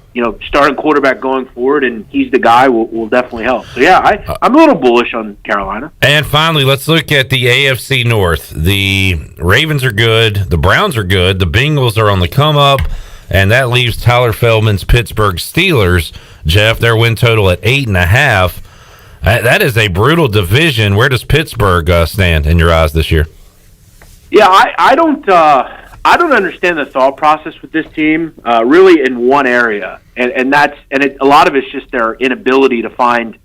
starting quarterback going forward, and he's the guy will definitely help. So, yeah, I'm a little bullish on Carolina. And finally, let's look at the AFC North. The Ravens are good. The Browns are good. The Bengals are on the come-up, and that leaves Tyler Feldman's Pittsburgh Steelers. Jeff, their win total at 8.5. That is a brutal division. Where does Pittsburgh stand in your eyes this year? Yeah, I don't understand the thought process with this team really in one area, and a lot of it's just their inability to find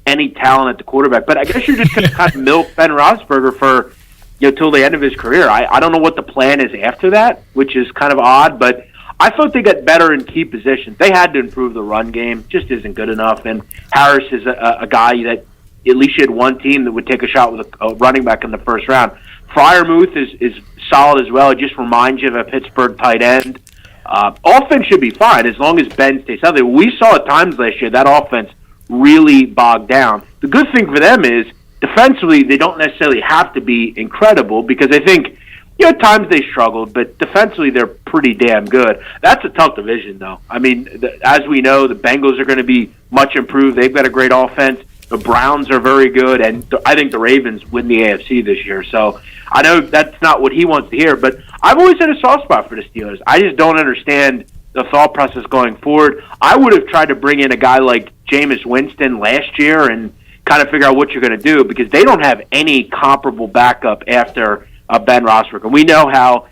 any talent at the quarterback. But I guess you're just going to kind of milk Ben Roethlisberger for till the end of his career. I don't know what the plan is after that, which is kind of odd, but I thought they got better in key positions. They had to improve the run game. Just isn't good enough. And Harris is a guy that at least you had one team that would take a shot with a running back in the first round. Freiermuth is solid as well. It just reminds you of a Pittsburgh tight end. Offense should be fine as long as Ben stays healthy. We saw at times last year that offense really bogged down. The good thing for them is defensively they don't necessarily have to be incredible because I think at times they struggled, but defensively they're pretty damn good. That's a tough division, though. I mean, as we know, the Bengals are going to be much improved. They've got a great offense. The Browns are very good, and I think the Ravens win the AFC this year. So I know that's not what he wants to hear, but I've always had a soft spot for the Steelers. I just don't understand the thought process going forward. I would have tried to bring in a guy like Jameis Winston last year and kind of figure out what you're going to do because they don't have any comparable backup after Ben Roethlisberger. We know how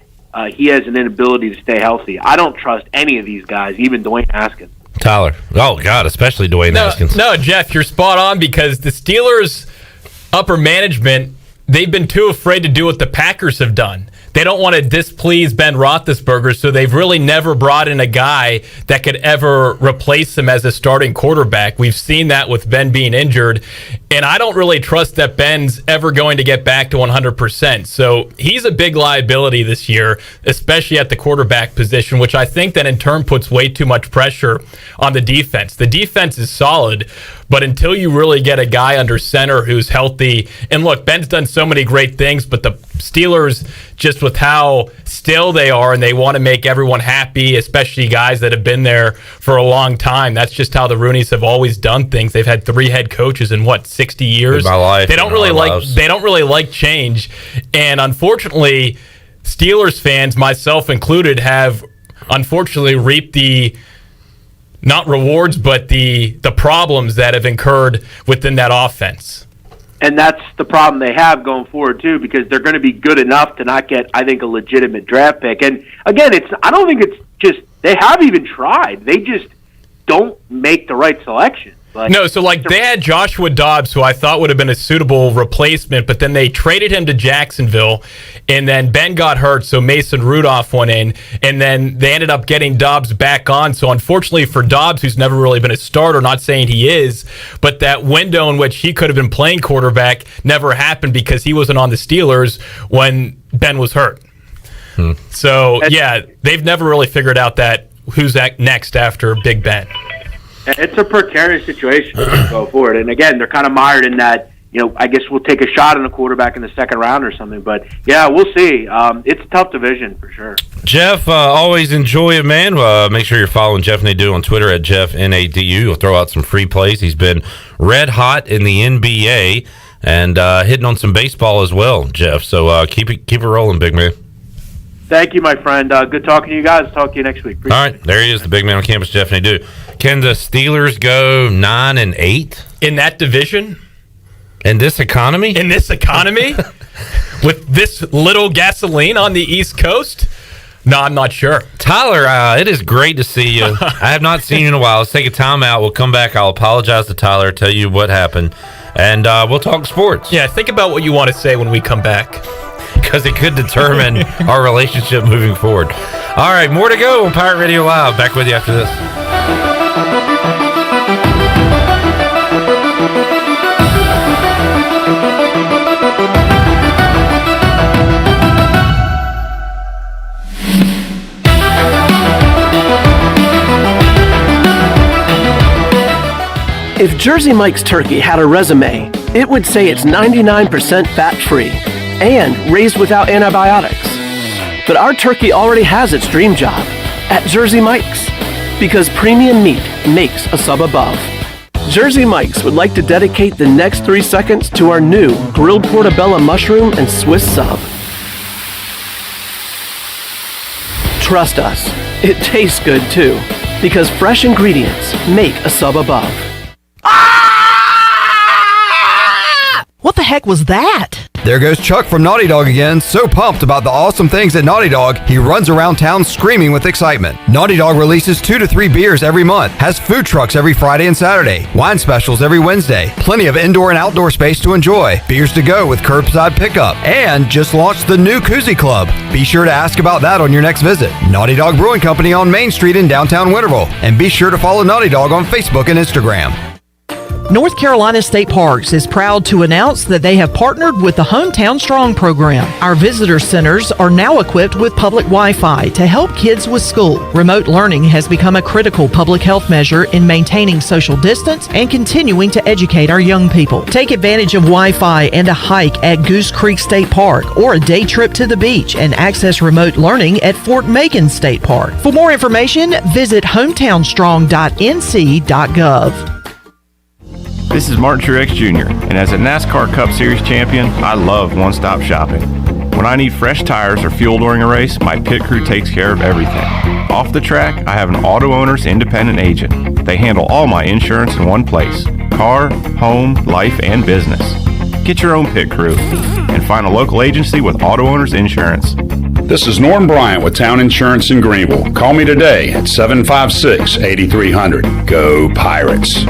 he has an inability to stay healthy. I don't trust any of these guys, even Dwayne Haskins. Tyler. Oh, God, especially Dwayne Haskins. No, Jeff, you're spot on because the Steelers' upper management they've been too afraid to do what the Packers have done. They don't want to displease Ben Roethlisberger, so they've really never brought in a guy that could ever replace him as a starting quarterback. We've seen that with Ben being injured, and I don't really trust that Ben's ever going to get back to 100%. So he's a big liability this year, especially at the quarterback position, which I think that in turn puts way too much pressure on the defense. The defense is solid, but until you really get a guy under center who's healthy, and look, Ben's done so many great things, but the Steelers, just with how still they are, and they want to make everyone happy, especially guys that have been there for a long time. That's just how the Rooneys have always done things. They've had 3 head coaches in 60 years. In my life, they don't really like change, and unfortunately, Steelers fans, myself included, have unfortunately reaped the not rewards, but the problems that have incurred within that offense. And that's the problem they have going forward, too, because they're going to be good enough to not get, I think, a legitimate draft pick. And, again, I don't think it's just – they have even tried. They just don't make the right selection. No, so they had Joshua Dobbs, who I thought would have been a suitable replacement, but then they traded him to Jacksonville, and then Ben got hurt, so Mason Rudolph went in, and then they ended up getting Dobbs back on. So unfortunately for Dobbs, who's never really been a starter, not saying he is, but that window in which he could have been playing quarterback never happened because he wasn't on the Steelers when Ben was hurt. So, yeah, they've never really figured out that who's next after Big Ben. It's a precarious situation to go forward. And, again, they're kind of mired in that, I guess we'll take a shot on a quarterback in the second round or something. But, yeah, we'll see. It's a tough division for sure. Jeff, always enjoy it, man. Make sure you're following Jeff Nadu on Twitter at Jeff Nadu. He'll throw out some free plays. He's been red hot in the NBA and hitting on some baseball as well, Jeff. So keep it rolling, big man. Thank you, my friend. Good talking to you guys. Talk to you next week. All right, there he is, the big man on campus, Jeff Nadu. Can the Steelers go 9-8 in that division? In this economy? In this economy? With this little gasoline on the East Coast? No, I'm not sure. Tyler, it is great to see you. I have not seen you in a while. Let's take a timeout. We'll come back. I'll apologize to Tyler, tell you what happened, and we'll talk sports. Yeah, think about what you want to say when we come back. Because it could determine our relationship moving forward. All right, more to go on Pirate Radio Live. Back with you after this. If Jersey Mike's turkey had a resume, it would say it's 99% fat-free and raised without antibiotics. But our turkey already has its dream job at Jersey Mike's because premium meat makes a sub above. Jersey Mike's would like to dedicate the next 3 seconds to our new grilled portobello mushroom and Swiss sub. Trust us, it tastes good too because fresh ingredients make a sub above. What the heck was that? There goes Chuck from Naughty Dog again, so pumped about the awesome things at Naughty Dog, he runs around town screaming with excitement. Naughty Dog releases 2 to 3 beers every month, has food trucks every Friday and Saturday, wine specials every Wednesday, plenty of indoor and outdoor space to enjoy, beers to go with curbside pickup, and just launched the new Koozie Club. Be sure to ask about that on your next visit. Naughty Dog Brewing Company on Main Street in downtown Winterville, and be sure to follow Naughty Dog on Facebook and Instagram. North Carolina State Parks is proud to announce that they have partnered with the Hometown Strong program. Our visitor centers are now equipped with public Wi-Fi to help kids with school. Remote learning has become a critical public health measure in maintaining social distance and continuing to educate our young people. Take advantage of Wi-Fi and a hike at Goose Creek State Park or a day trip to the beach and access remote learning at Fort Macon State Park. For more information, visit hometownstrong.nc.gov. This is Martin Truex Jr., and as a NASCAR Cup Series champion, I love one-stop shopping. When I need fresh tires or fuel during a race, my pit crew takes care of everything. Off the track, I have an Auto Owners Independent Agent. They handle all my insurance in one place: car, home, life, and business. Get your own pit crew and find a local agency with Auto Owners Insurance. This is Norm Bryant with Town Insurance in Greenville. Call me today at 756-8300. Go Pirates.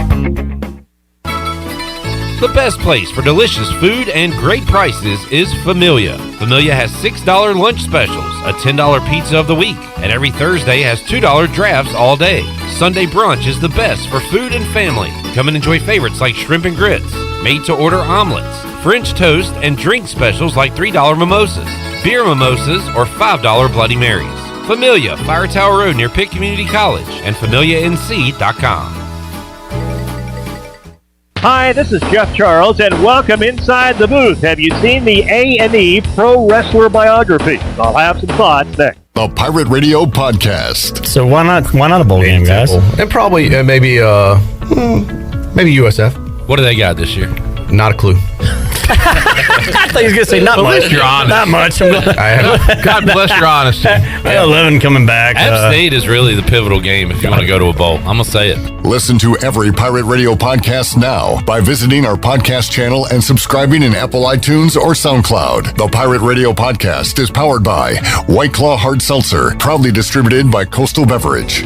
The best place for delicious food and great prices is Familia. Familia has $6 lunch specials, a $10 pizza of the week, and every Thursday has $2 drafts all day. Sunday brunch is the best for food and family. Come and enjoy favorites like shrimp and grits, made-to-order omelets, French toast, and drink specials like $3 mimosas, beer mimosas, or $5 Bloody Marys. Familia, Fire Tower Road near Pitt Community College, and FamiliaNC.com. Hi, this is Jeff Charles, and welcome inside the booth. Have you seen the A&E Pro Wrestler biography? I'll have some thoughts next. The Pirate Radio Podcast. So why not a bowl game, guys? And probably maybe USF. What do they got this year? Not a clue. I thought he was going to say not much. You're honest. Not much. God bless your honesty. 11 coming back. App State is really the pivotal game if you want to go to a bowl. I'm going to say it. Listen to every Pirate Radio podcast now by visiting our podcast channel and subscribing in Apple iTunes or SoundCloud. The Pirate Radio Podcast is powered by White Claw Hard Seltzer, proudly distributed by Coastal Beverage.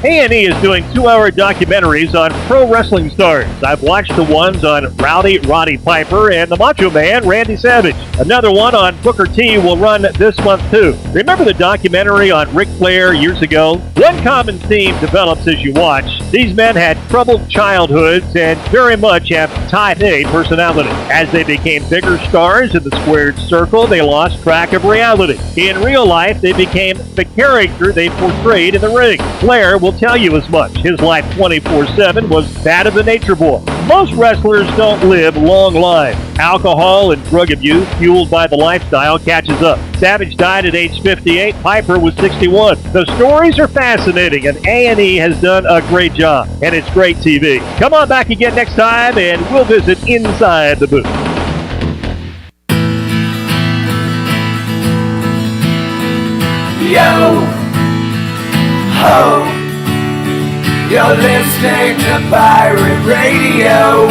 A&E is doing 2-hour documentaries on pro wrestling stars. I've watched the ones on Rowdy Roddy Piper and the Macho Man Randy Savage. Another one on Booker T will run this month too. Remember the documentary on Ric Flair years ago? One common theme develops as you watch. These men had troubled childhoods and very much have type A personality. As they became bigger stars in the squared circle, they lost track of reality. In real life, they became the character they portrayed in the ring. Flair will tell you as much. His life 24/7 was that of the nature boy. Most wrestlers don't live long lives. Alcohol and drug abuse fueled by the lifestyle catches up. Savage died at age 58. Piper was 61. The stories are fascinating, and A&E has done a great job, and it's great TV. Come on back again next time, and we'll visit inside the booth. Yo ho, you're listening to Pirate Radio.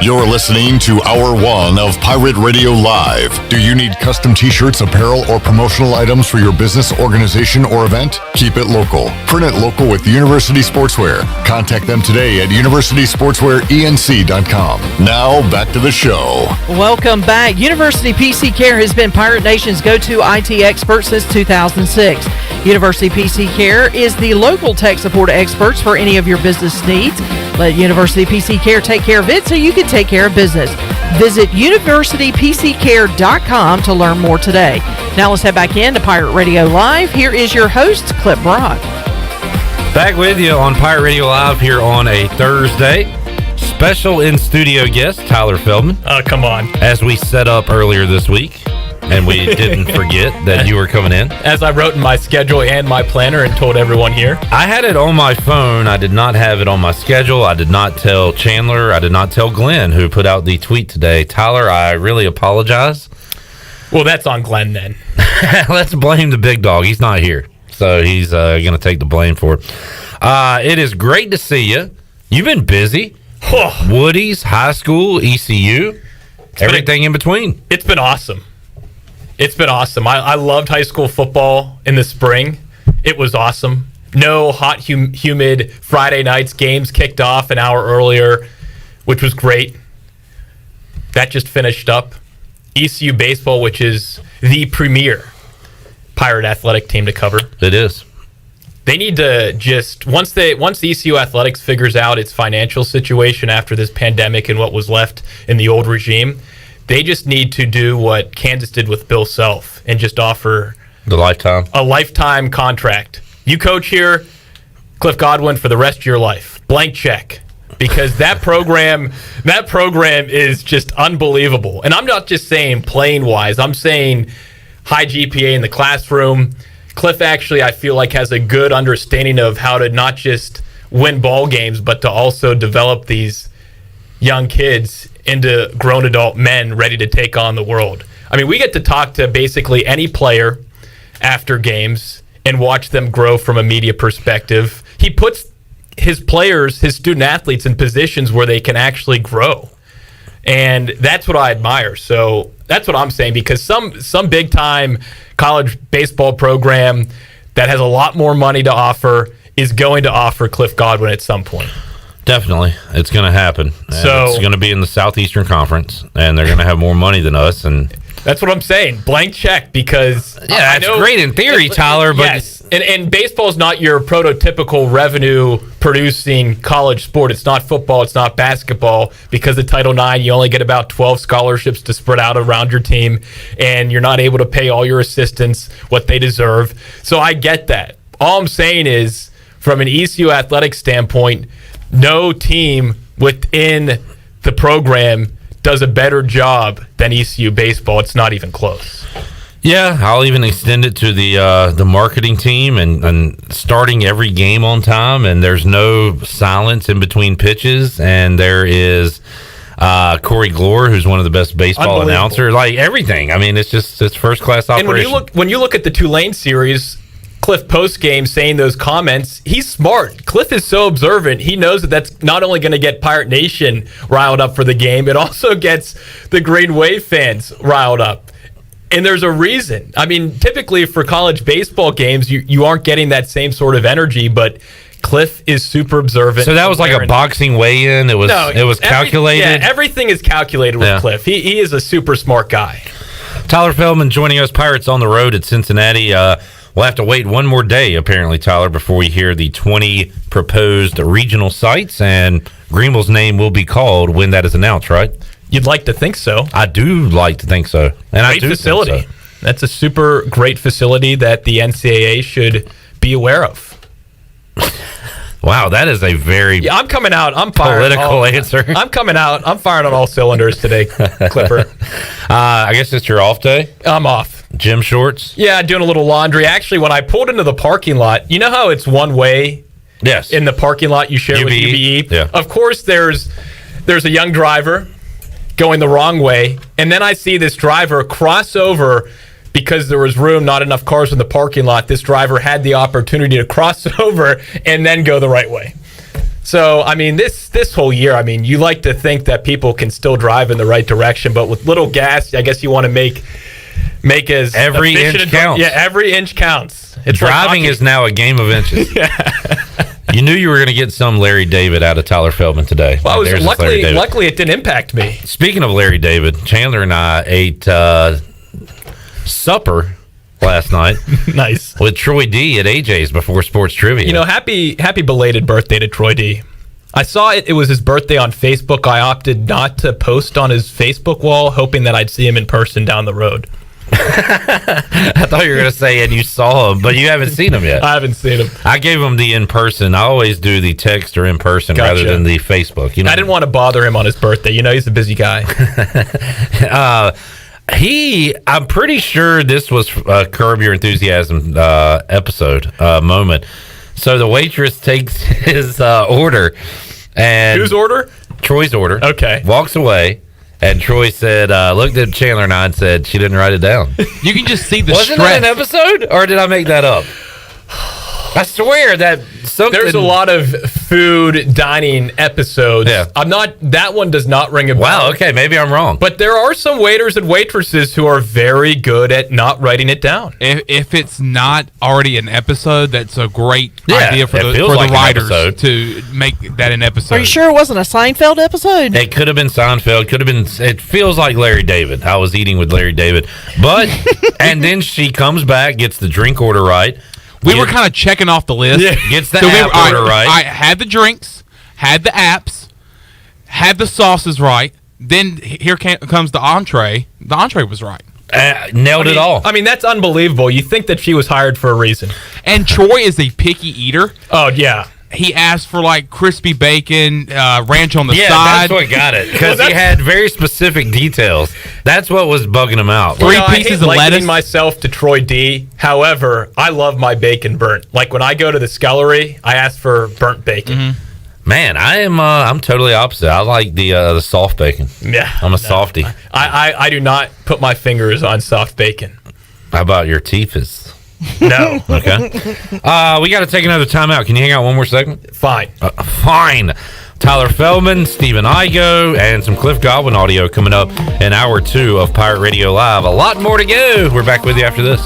You're listening to Hour 1 of Pirate Radio Live. Do you need custom t-shirts, apparel, or promotional items for your business, organization, or event? Keep it local. Print it local with University Sportswear. Contact them today at universitysportswearenc.com. Now, back to the show. Welcome back. University PC Care has been Pirate Nation's go-to IT expert since 2006. University PC Care is the local tech support experts for any of your business needs. Let University PC Care take care of it so you can take care of business. Visit universitypccare.com to learn more today. Now let's head back into Pirate Radio Live. Here is your host, Clip Brock. Back with you on Pirate Radio Live here on a Thursday. Special in-studio guest, Tyler Feldman. Oh, come on. As we set up earlier this week, and we didn't forget that you were coming in. As I wrote in my schedule and my planner and told everyone here. I had it on my phone. I did not have it on my schedule. I did not tell Chandler. I did not tell Glenn, who put out the tweet today. Tyler, I really apologize. Well, that's on Glenn then. Let's blame the big dog. He's not here. So he's going to take the blame for it. It is great to see you. You've been busy. Woody's, high school, ECU, everything in between. It's been awesome. It's been awesome. I loved high school football in the spring. It was awesome. No hot, humid Friday nights. Games kicked off an hour earlier, which was great. That just finished up. ECU baseball, which is the premier Pirate athletic team to cover. It is. They need to just once the ECU athletics figures out its financial situation after this pandemic and what was left in the old regime, they just need to do what Kansas did with Bill Self and just offer a lifetime contract. You coach here, Cliff Godwin, for the rest of your life. Blank check. Because that program is just unbelievable. And I'm not just saying playing wise. I'm saying high GPA in the classroom. Cliff actually, I feel like, has a good understanding of how to not just win ball games, but to also develop these young kids into grown adult men ready to take on the world. I mean, we get to talk to basically any player after games and watch them grow from a media perspective. his players, his student athletes, in positions where they can actually grow. And that's what I admire. So that's what I'm saying, because some big-time college baseball program that has a lot more money to offer is going to offer Cliff Godwin at some point. Definitely. It's going to happen. So it's going to be in the Southeastern Conference, and they're going to have more money than us. And that's what I'm saying. Blank check, because yeah, that's great in theory, Tyler. But yes, and baseball is not your prototypical revenue-producing college sport. It's not football. It's not basketball. Because of Title IX, you only get about 12 scholarships to spread out around your team, and you're not able to pay all your assistants what they deserve. So I get that. All I'm saying is, from an ECU athletic standpoint, no team within the program does a better job than ECU baseball. It's not even close. yeah, I'll even extend it to the marketing team and starting every game on time, and there's no silence in between pitches, and there is Corey Glore, who's one of the best baseball announcers. Like everything. I mean, it's first class operation. And when you look at the Tulane series, Cliff post-game saying those comments, he's smart. Cliff is so observant. He knows that that's not only going to get Pirate Nation riled up for the game, it also gets the Green Wave fans riled up. And there's a reason. I mean, typically for college baseball games, you aren't getting that same sort of energy, but Cliff is super observant. So that was like a boxing weigh-in? It was calculated? Everything is calculated with Cliff. He is a super smart guy. Tyler Feldman joining us, Pirates on the road at Cincinnati. We'll have to wait one more day, apparently, Tyler, before we hear the 20 proposed regional sites, and Greenville's name will be called when that is announced, right? You'd like to think so. I do like to think so. And great facility. Think so. That's a super great facility that the NCAA should be aware of. Wow, that is a very I'm coming out. I'm firing political answer. I'm coming out. I'm firing on all cylinders today, Clipper. I guess it's your off day? I'm off. Gym shorts? Yeah, doing a little laundry. Actually, when I pulled into the parking lot, you know how it's one way? Yes. In the parking lot you share with UBE? Yeah. Of course, there's a young driver going the wrong way, and then I see this driver cross over because there was room, not enough cars in the parking lot. This driver had the opportunity to cross over and then go the right way. So, I mean, this whole year, I mean, you like to think that people can still drive in the right direction, but with little gas, I guess you want to make as every inch counts. Yeah, every inch counts. Driving is now a game of inches. You knew you were going to get some Larry David out of Tyler Feldman today. Well, luckily it didn't impact me. Speaking of Larry David, Chandler and I ate supper last night. Nice. With Troy D at AJ's before sports trivia. You know, happy belated birthday to Troy D. I saw it was his birthday on Facebook. I opted not to post on his Facebook wall, hoping that I'd see him in person down the road. I thought you were going to say, and you saw him, but you haven't seen him yet. I haven't seen him. I gave him the in-person. I always do the text or in-person rather than the Facebook. You know? I didn't want to bother him on his birthday. You know, he's a busy guy. I'm pretty sure this was Curb Your Enthusiasm episode moment. So the waitress takes his order. And whose order? Troy's order. Okay. Walks away. And Troy said, looked at Chandler and I and said, she didn't write it down. You can just see the Wasn't stress. that an episode? Or did I make that up? I swear that something. There's a lot of food dining episodes. Yeah. That one does not ring a bell. Wow, okay, maybe I'm wrong. But there are some waiters and waitresses who are very good at not writing it down. If it's not already an episode, that's a great idea for the like writers to make that an episode. Are you sure it wasn't a Seinfeld episode? It could have been Seinfeld. Could have been. It feels like Larry David. I was eating with Larry David. But, and then she comes back, gets the drink order right. We were kind of checking off the list. Yeah. Gets the app order right. I had the drinks, had the apps, had the sauces right. Then here comes the entree. The entree was right. Nailed it all. I mean, that's unbelievable. You think that she was hired for a reason. And Troy is a picky eater. Oh, yeah. He asked for like crispy bacon, ranch on the side. Yeah, that's what got it. Because he had very specific details. That's what was bugging him out. Three pieces of lettuce. I hate likening myself to Troy D. However, I love my bacon burnt. Like when I go to the Scullery, I ask for burnt bacon. Mm-hmm. Man, I'm totally opposite. I like the soft bacon. Yeah, I'm a softie. I do not put my fingers on soft bacon. How about your teeth? No. Okay. We got to take another timeout. Can you hang out one more segment? Fine. Fine. Tyler Feldman, Stephen Igoe, and some Cliff Godwin audio coming up in hour 2 of Pirate Radio Live. A lot more to go. We're back with you after this.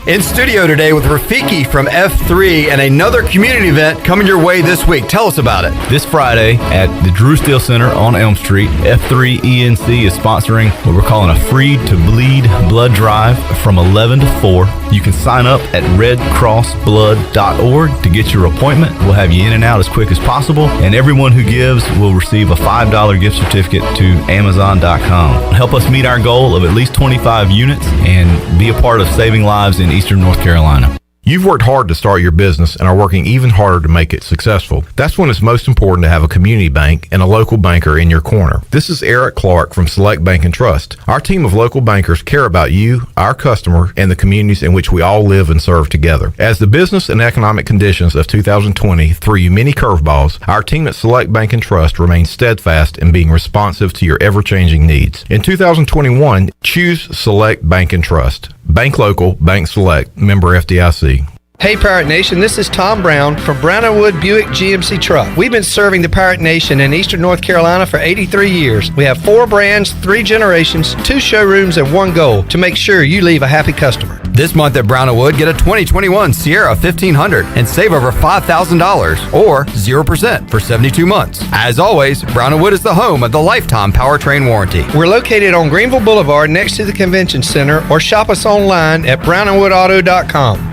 In studio today with Rafiki from F3 and another community event coming your way this week. Tell us about it. This Friday at the Drew Steele Center on Elm Street, F3 ENC is sponsoring what we're calling a Free to Bleed blood drive from 11 to 4. You can sign up at redcrossblood.org to get your appointment. We'll have you in and out as quick as possible, and everyone who gives will receive a $5 gift certificate to Amazon.com. Help us meet our goal of at least 25 units and be a part of saving lives in Eastern North Carolina. You've worked hard to start your business and are working even harder to make it successful. That's when it's most important to have a community bank and a local banker in your corner. This is Eric Clark from Select Bank and Trust. Our team of local bankers care about you, our customer, and the communities in which we all live and serve together. As the business and economic conditions of 2020 threw you many curveballs, our team at Select Bank and Trust remains steadfast in being responsive to your ever-changing needs. In 2021, choose Select Bank and Trust. Bank local, bank select, member FDIC. Hey Pirate Nation, this is Tom Brown from Brown & Wood Buick GMC Truck. We've been serving the Pirate Nation in Eastern North Carolina for 83 years. We have 4 brands, 3 generations, 2 showrooms, and 1 goal: to make sure you leave a happy customer. This month at Brown & Wood, get a 2021 Sierra 1500 and save over $5,000 or 0% for 72 months. As always, Brown & Wood is the home of the lifetime powertrain warranty. We're located on Greenville Boulevard next to the Convention Center, or shop us online at brownandwoodauto.com.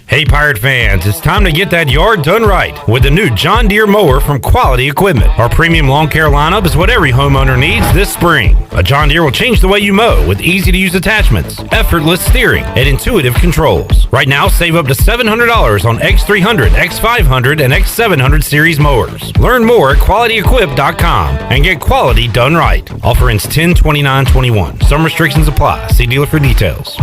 Hey Pirate fans, it's time to get that yard done right with the new John Deere mower from Quality Equipment. Our premium lawn care lineup is what every homeowner needs this spring. A John Deere will change the way you mow with easy-to-use attachments, effortless steering, and intuitive controls. Right now, save up to $700 on X300, X500, and X700 series mowers. Learn more at QualityEquip.com and get quality done right. Offer ends 10/29/21. Some restrictions apply. See dealer for details.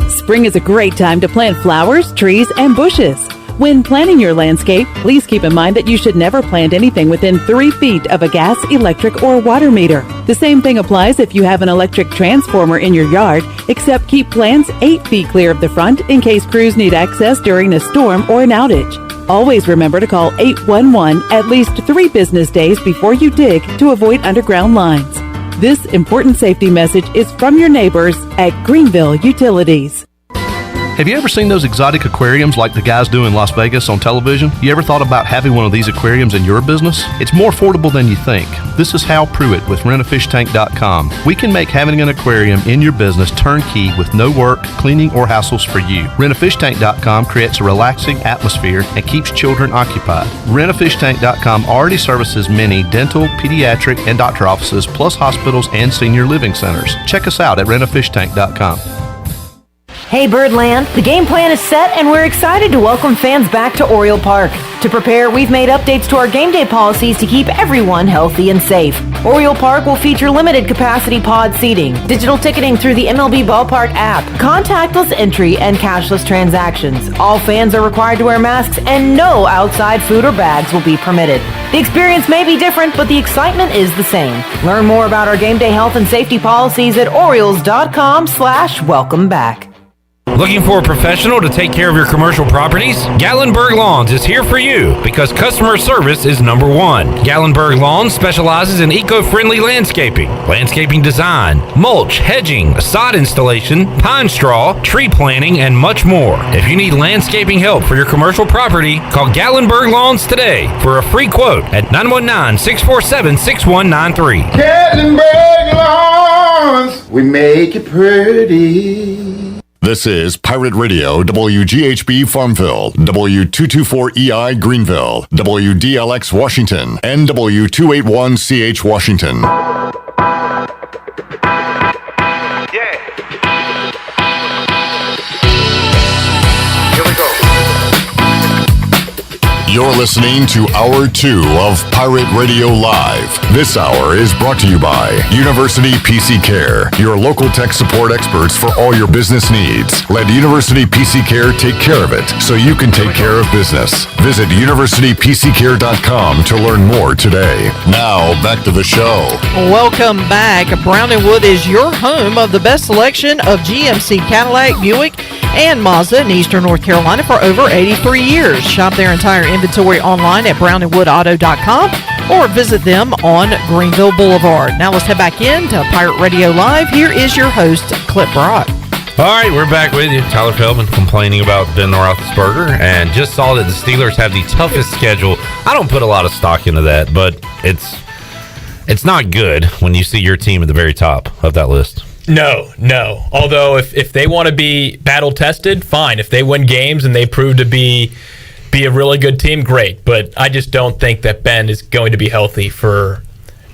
Spring is a great time to plant flowers, trees, and bushes. When planning your landscape, please keep in mind that you should never plant anything within 3 feet of a gas, electric, or water meter. The same thing applies if you have an electric transformer in your yard, except keep plants 8 feet clear of the front in case crews need access during a storm or an outage. Always remember to call 811 at least 3 business days before you dig to avoid underground lines. This important safety message is from your neighbors at Greenville Utilities. Have you ever seen those exotic aquariums like the guys do in Las Vegas on television? You ever thought about having one of these aquariums in your business? It's more affordable than you think. This is Hal Pruitt with rentafishtank.com. We can make having an aquarium in your business turnkey with no work, cleaning, or hassles for you. Rentafishtank.com creates a relaxing atmosphere and keeps children occupied. Rentafishtank.com already services many dental, pediatric, and doctor offices, plus hospitals and senior living centers. Check us out at rentafishtank.com. Hey Birdland, the game plan is set and we're excited to welcome fans back to Oriole Park. To prepare, we've made updates to our game day policies to keep everyone healthy and safe. Oriole Park will feature limited capacity pod seating, digital ticketing through the MLB Ballpark app, contactless entry, and cashless transactions. All fans are required to wear masks and no outside food or bags will be permitted. The experience may be different, but the excitement is the same. Learn more about our game day health and safety policies at Orioles.com/welcome back. Looking for a professional to take care of your commercial properties? Gatlinburg Lawns is here for you because customer service is number one. Gatlinburg Lawns specializes in eco-friendly landscaping, landscaping design, mulch, hedging, sod installation, pine straw, tree planting, and much more. If you need landscaping help for your commercial property, call Gatlinburg Lawns today for a free quote at 919-647-6193. Gatlinburg Lawns, we make it pretty. This is Pirate Radio, WGHB Farmville, W224EI Greenville, WDLX Washington, and W281CH Washington. You're listening to Hour 2 of Pirate Radio Live. This hour is brought to you by University PC Care, your local tech support experts for all your business needs. Let University PC Care take care of it so you can take care of business. Visit universitypccare.com to learn more today. Now, back to the show. Welcome back. Brown & Wood is your home of the best selection of GMC, Cadillac, Buick, and Mazda in Eastern North Carolina for over 83 years. Shop their entire inventory online at brownandwoodauto.com or visit them on Greenville Boulevard. Now let's head back in to Pirate Radio Live. Here is your host, Clip Brock. All right, we're back with you. Tyler Feldman complaining about Ben Roethlisberger, and just saw that the Steelers have the toughest schedule. I don't put a lot of stock into that, but it's not good when you see your team at the very top of that list. No. Although if they want to be battle tested, fine. If they win games and they prove to be a really good team, great. But I just don't think that Ben is going to be healthy for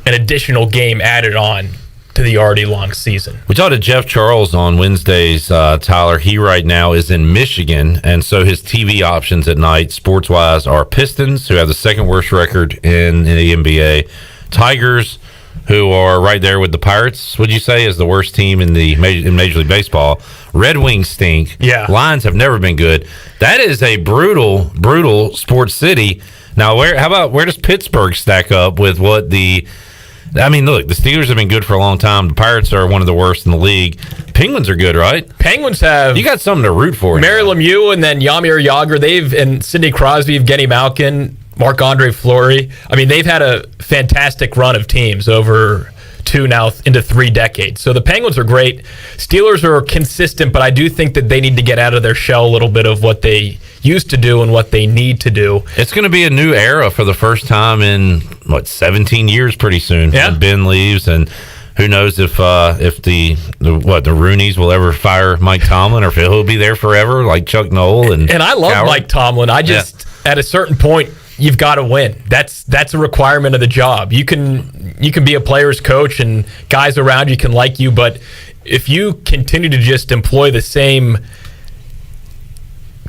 an additional game added on to the already long season. We talked to Jeff Charles on Wednesdays, Tyler. He right now is in Michigan, and so his TV options at night, sports-wise, are Pistons, who have the second worst record in the NBA, Tigers, who are right there with the Pirates, would you say, is the worst team in Major League Baseball. Red Wings stink. Yeah. Lions have never been good. That is a brutal sports city. Now, where does Pittsburgh stack up with what the... I mean, look, the Steelers have been good for a long time. The Pirates are one of the worst in the league. Penguins are good, right? Penguins have... You got something to root for. Mary Lemieux and then Jaromir Jagr. And Sidney Crosby, Evgeny Malkin, Marc-Andre Fleury. I mean, they've had a fantastic run of teams over 2 now into 3 decades. So the Penguins are great. Steelers are consistent, but I do think that they need to get out of their shell a little bit of what they used to do and what they need to do. It's going to be a new era for the first time in 17 years pretty soon. Yeah. When Ben leaves, and who knows if the Rooneys will ever fire Mike Tomlin, or if he'll be there forever like Chuck Noll and I love Coward. Mike Tomlin. I just at a certain point you've got to win. That's a requirement of the job. You can be a player's coach and guys around you can like you, but if you continue to just employ the same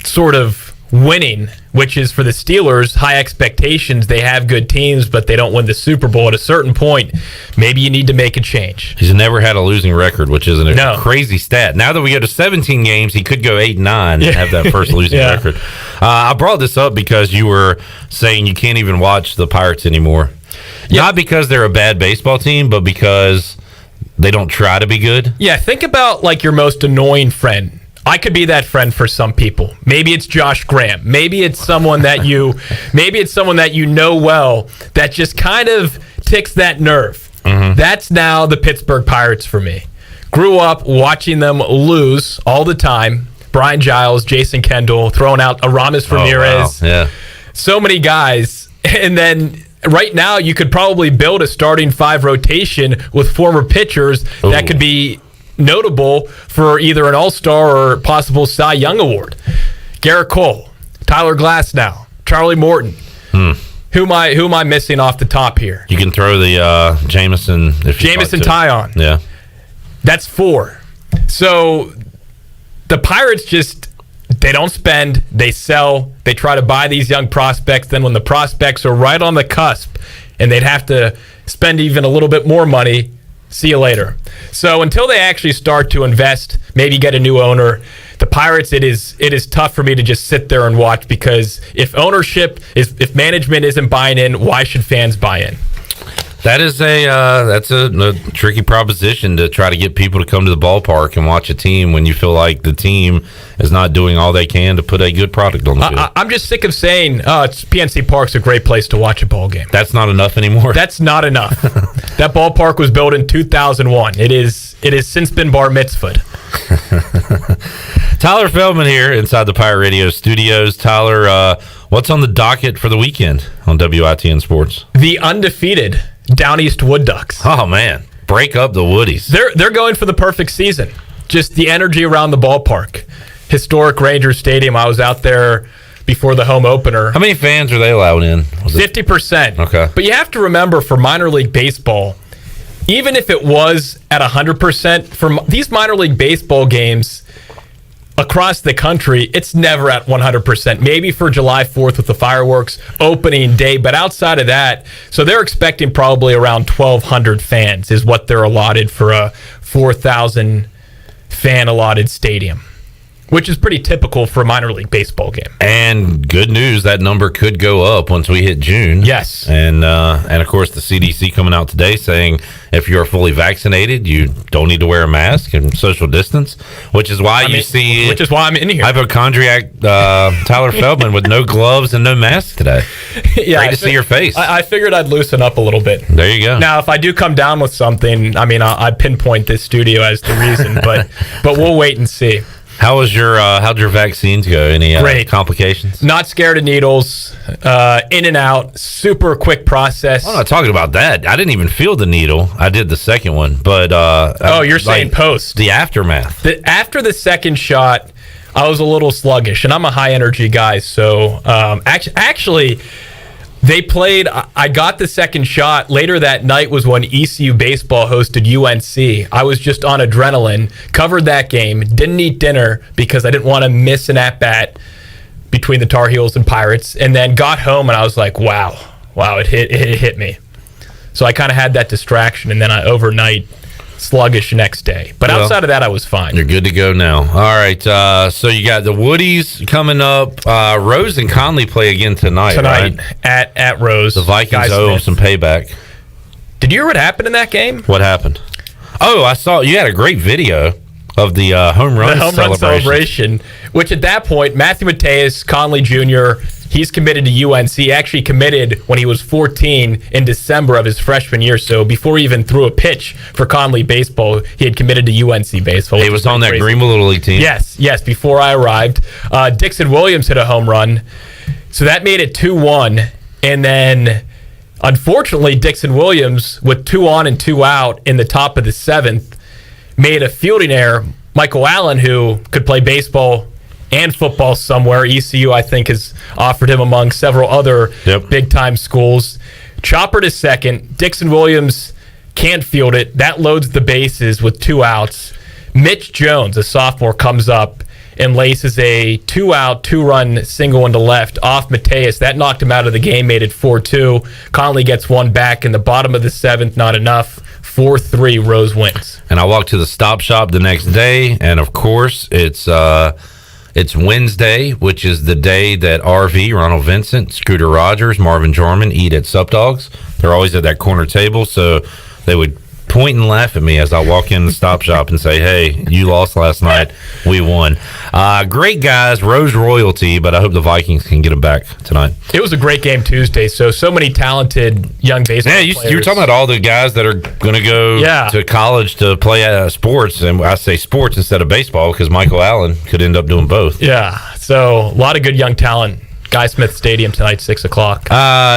sort of winning, which is for the Steelers, high expectations, they have good teams, but they don't win the Super Bowl. At a certain point, maybe you need to make a change. He's never had a losing record, which is a crazy stat. Now that we go to 17 games, he could go 8-9 and have that first losing record. I brought this up because you were saying you can't even watch the Pirates anymore. Not because they're a bad baseball team, but because they don't try to be good. Yeah, think about like your most annoying friend. I could be that friend for some people. Maybe it's Josh Graham. Maybe it's someone that you know well that just kind of ticks that nerve. Mm-hmm. That's now the Pittsburgh Pirates for me. Grew up watching them lose all the time. Brian Giles, Jason Kendall, throwing out Aramis Ramirez. Oh, wow. Yeah. So many guys. And then right now you could probably build a starting 5 rotation with former pitchers that could be notable for either an All-Star or possible Cy Young Award. Garrett Cole, Tyler Glasnow, Charlie Morton. Who am I missing off the top here? You can throw the Jamison Tyon. Yeah. That's 4. So the Pirates they don't spend, they sell, they try to buy these young prospects. Then when the prospects are right on the cusp and they'd have to spend even a little bit more money, see you later. So until they actually start to invest, maybe get a new owner, the Pirates, it is tough for me to just sit there and watch, because if management isn't buying in, why should fans buy in? That is that's a tricky proposition, to try to get people to come to the ballpark and watch a team when you feel like the team is not doing all they can to put a good product on the field. I'm just sick of saying PNC Park's a great place to watch a ball game. That's not enough anymore. That's not enough. That ballpark was built in 2001. It has since been bar mitzvahed. Tyler Feldman here inside the Pirate Radio studios. Tyler, what's on the docket for the weekend on WITN Sports? The undefeated Down East Wood Ducks. Oh, man. Break up the Woodies. They're going for the perfect season. Just the energy around the ballpark. Historic Rangers Stadium. I was out there before the home opener. How many fans are they allowed in? 50%. Okay. But you have to remember, for minor league baseball, even if it was at 100%, for these minor league baseball games, across the country, it's never at 100%. Maybe for July 4th with the fireworks opening day, but outside of that, so they're expecting probably around 1,200 fans is what they're allotted for a 4,000 fan allotted stadium, which is pretty typical for a minor league baseball game. And good news, that number could go up once we hit June. Yes. And of course, the CDC coming out today saying if you're fully vaccinated, you don't need to wear a mask and social distance, which is why which is why I'm in here. Hypochondriac Tyler Feldman with no gloves and no mask today. Yeah, Great to see your face. I figured I'd loosen up a little bit. There you go. Now, if I do come down with something, I mean, I'd pinpoint this studio as the reason, but we'll wait and see. How'd your vaccines go? Any complications? Not scared of needles. In and out. Super quick process. I'm not talking about that. I didn't even feel the needle. I did the second one, but you're saying post the aftermath. After the second shot, I was a little sluggish, and I'm a high energy guy. So actually. They played, I got the second shot. Later that night was when ECU baseball hosted UNC. I was just on adrenaline, covered that game, didn't eat dinner because I didn't want to miss an at-bat between the Tar Heels and Pirates, and then got home and I was like, wow, it hit me. So I kind of had that distraction, and then I overnight sluggish next day. But outside of that, I was fine. You're good to go now. All right. So you got the Woodies coming up. Rose and Conley play again tonight, right? at Rose. The Vikings owe them some payback. Did you hear what happened in that game? What happened? Oh, I saw you had a great video of the home run celebration, which at that point, Matthew Mateus, Conley Jr., he's committed to UNC. He actually committed when he was 14 in December of his freshman year. So before he even threw a pitch for Conley baseball, he had committed to UNC baseball. He was on that Greenville Little League team. Yes, before I arrived. Dixon Williams hit a home run. So that made it 2-1. And then, unfortunately, Dixon Williams, with 2 on and 2 out in the top of the 7th, made a fielding error. Michael Allen, who could play baseball and football somewhere. ECU, I think, has offered him among several other big-time schools. Chopper to second. Dixon Williams can't field it. That loads the bases with 2 outs. Mitch Jones, a sophomore, comes up and laces a 2-out, 2-run single into left off Mateus. That knocked him out of the game, made it 4-2. Conley gets 1 back in the bottom of the 7th, not enough. 4-3, Rose wins. And I walked to the Stop Shop the next day, and of course, it's Wednesday, which is the day that RV, Ronald Vincent, Scooter Rogers, Marvin Jorman eat at Sup Dogs. They're always at that corner table, so they would point and laugh at me as I walk in the Stop Shop and say, hey, you lost last night, we won. Great guys, Rose royalty, but I hope the Vikings can get them back tonight. It was a great game Tuesday, so many talented young baseball players. You were talking about all the guys that are going to go to college to play sports, and I say sports instead of baseball because Michael Allen could end up doing both. Yeah, so a lot of good young talent. Guy Smith Stadium tonight, 6 o'clock.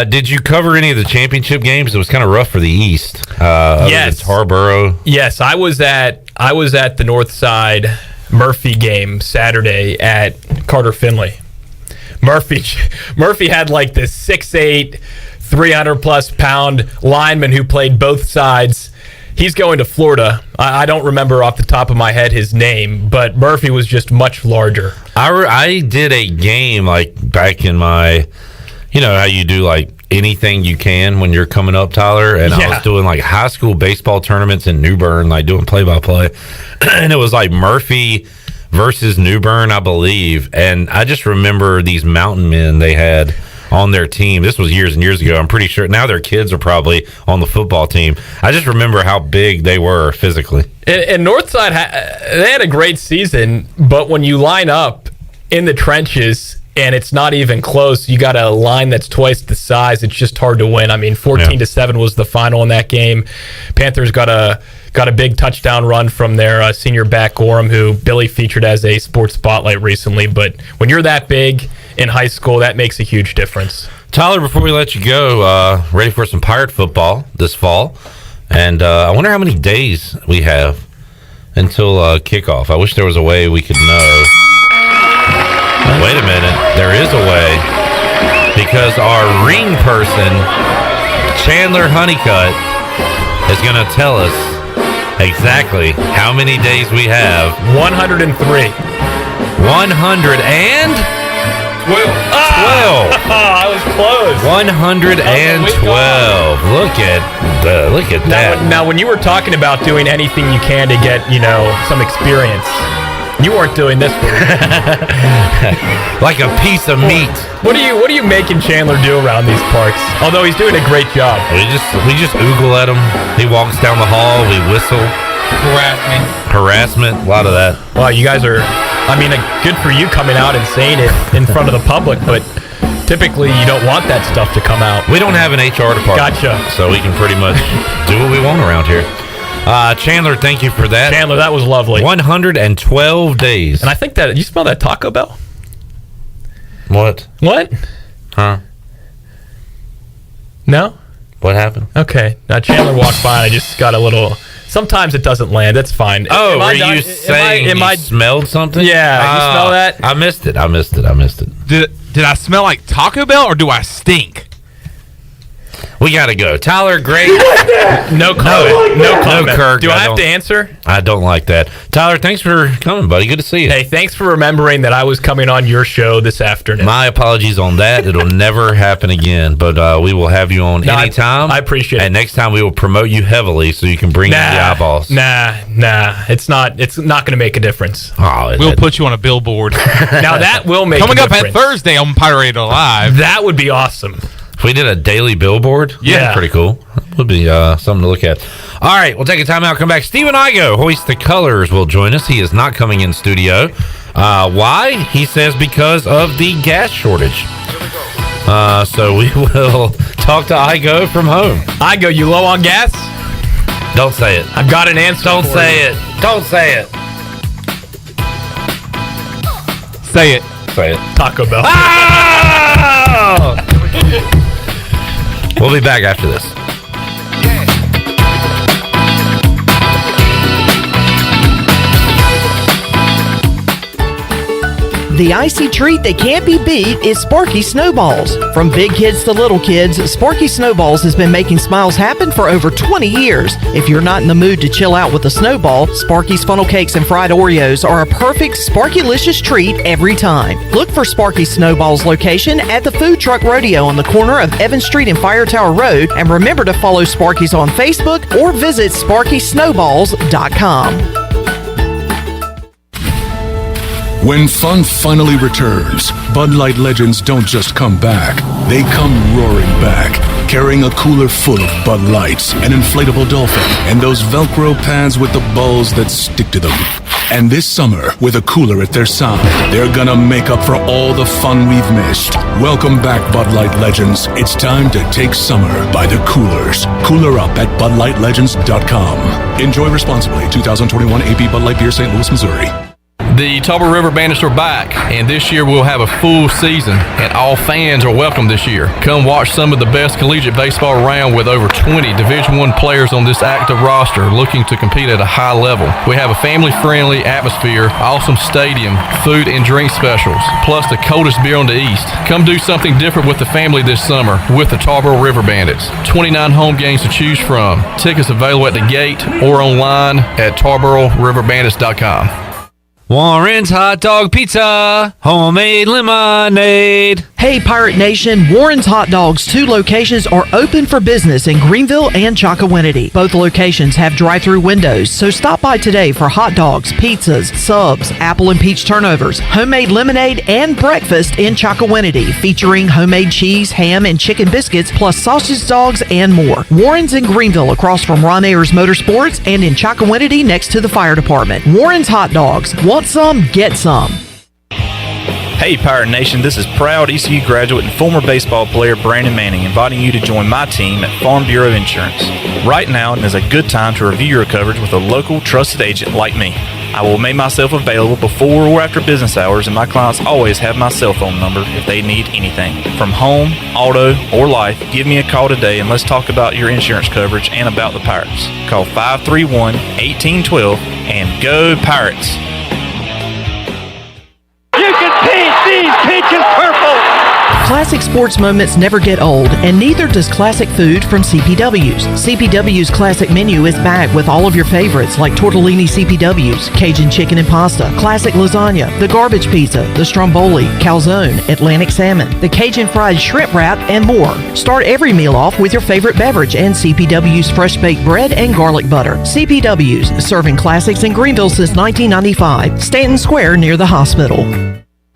Did you cover any of the championship games? It was kind of rough for the East. Yes, Tarboro. Yes, I was at the North Side Murphy game Saturday at Carter Finley. Murphy had like this 6'8", 300+ pound lineman who played both sides. He's going to Florida. I don't remember off the top of my head his name, but Murphy was just much larger. I did a game like back in my, you know how you do like anything you can when you're coming up, Tyler, and I was doing like high school baseball tournaments in New Bern, like doing play-by-play, and it was like Murphy versus New Bern, I believe, and I just remember these mountain men they had on their team. This was years and years ago. I'm pretty sure now their kids are probably on the football team. I just remember how big they were physically. And Northside, they had a great season, but when you line up in the trenches and it's not even close, you got a line that's twice the size, it's just hard to win. I mean, 14-7 was the final in that game. Panthers got a big touchdown run from their senior back Gorham, who Billy featured as a sports spotlight recently. But when you're that big in high school, that makes a huge difference. Tyler, before we let you go, ready for some Pirate football this fall. And I wonder how many days we have until kickoff. I wish there was a way we could know. Wait a minute. There is a way. Because our ring person, Chandler Honeycutt, is going to tell us exactly how many days we have. 103. 100 and 12. I was close. 112. Look at that. Now, when you were talking about doing anything you can to get, some experience, you weren't doing this for me. Like a piece of meat. What are you making Chandler do around these parks? Although he's doing a great job. We just oogle at him. He walks down the hall. We whistle. Harassment. A lot of that. Well, you guys are. Good for you coming out and saying it in front of the public, but typically you don't want that stuff to come out. We don't have an HR department. Gotcha. So we can pretty much do what we want around here. Chandler, thank you for that. Chandler, that was lovely. 112 days. And I think that you smell that Taco Bell. What? Huh? No? What happened? Okay. Now Chandler walked by and I just got a little. Sometimes it doesn't land. That's fine. Oh, were you saying you smelled something? Yeah, you smell that? I missed it. Did I smell like Taco Bell or do I stink? We got to go. Tyler, great. No comment. No comment. Kirk. Do I have to answer? I don't like that. Tyler, thanks for coming, buddy. Good to see you. Hey, thanks for remembering that I was coming on your show this afternoon. My apologies on that. It'll never happen again, but we will have you on anytime. I appreciate it. And next time we will promote you heavily so you can bring in the eyeballs. Nah. It's not going to make a difference. We'll put you on a billboard. Now that will make Coming a up difference. at Thursday on Pirate Radio Live. That would be awesome. If we did a daily billboard, yeah, pretty cool. That would be something to look at. All right, we'll take a time out, come back. Stephen Igoe, Hoist the Colors, will join us. He is not coming in studio. Why? He says because of the gas shortage. So we will talk to Igoe from home. Igoe, you low on gas? Don't say it. I've got an answer. Don't say it. Don't say it. Say it. Say it. Taco Bell. Oh! We'll be back after this. The icy treat that can't be beat is Sparky Snowballs. From big kids to little kids, Sparky Snowballs has been making smiles happen for over 20 years. If you're not in the mood to chill out with a snowball, Sparky's funnel cakes and fried Oreos are a perfect Sparky-licious treat every time. Look for Sparky Snowballs location at the Food Truck Rodeo on the corner of Evans Street and Fire Tower Road, and remember to follow Sparky's on Facebook or visit SparkySnowballs.com. When fun finally returns, Bud Light legends don't just come back. They come roaring back, carrying a cooler full of Bud Lights, an inflatable dolphin, and those Velcro pads with the balls that stick to them. And this summer, with a cooler at their side, they're gonna make up for all the fun we've missed. Welcome back, Bud Light legends. It's time to take summer by the coolers. Cooler up at BudLightLegends.com. Enjoy responsibly. 2021 AP Bud Light Beer, St. Louis, Missouri. The Tarboro River Bandits are back, and this year we'll have a full season, and all fans are welcome this year. Come watch some of the best collegiate baseball around with over 20 Division I players on this active roster looking to compete at a high level. We have a family-friendly atmosphere, awesome stadium, food and drink specials, plus the coldest beer on the East. Come do something different with the family this summer with the Tarboro River Bandits. 29 home games to choose from. Tickets available at the gate or online at TarboroRiverBandits.com. Warren's Hot Dog Pizza, homemade lemonade. Hey, Pirate Nation, Warren's Hot Dogs, 2 locations are open for business in Greenville and Chocowinity. Both locations have drive-through windows, so stop by today for hot dogs, pizzas, subs, apple and peach turnovers, homemade lemonade, and breakfast in Chocowinity, featuring homemade cheese, ham, and chicken biscuits, plus sausage dogs and more. Warren's in Greenville, across from Ron Ayers Motorsports, and in Chocowinity next to the fire department. Warren's Hot Dogs. Want some? Get some. Hey Pirate Nation, this is proud ECU graduate and former baseball player Brandon Manning inviting you to join my team at Farm Bureau Insurance. Right now is a good time to review your coverage with a local trusted agent like me. I will make myself available before or after business hours, and my clients always have my cell phone number if they need anything. From home, auto, or life, give me a call today and let's talk about your insurance coverage and about the Pirates. Call 531-1812 and go Pirates! You can paint these peaches purple! Classic sports moments never get old, and neither does classic food from CPW's. CPW's classic menu is back with all of your favorites like tortellini CPW's, Cajun chicken and pasta, classic lasagna, the garbage pizza, the stromboli, calzone, Atlantic salmon, the Cajun fried shrimp wrap, and more. Start every meal off with your favorite beverage and CPW's fresh baked bread and garlic butter. CPW's, serving classics in Greenville since 1995. Stanton Square near the hospital.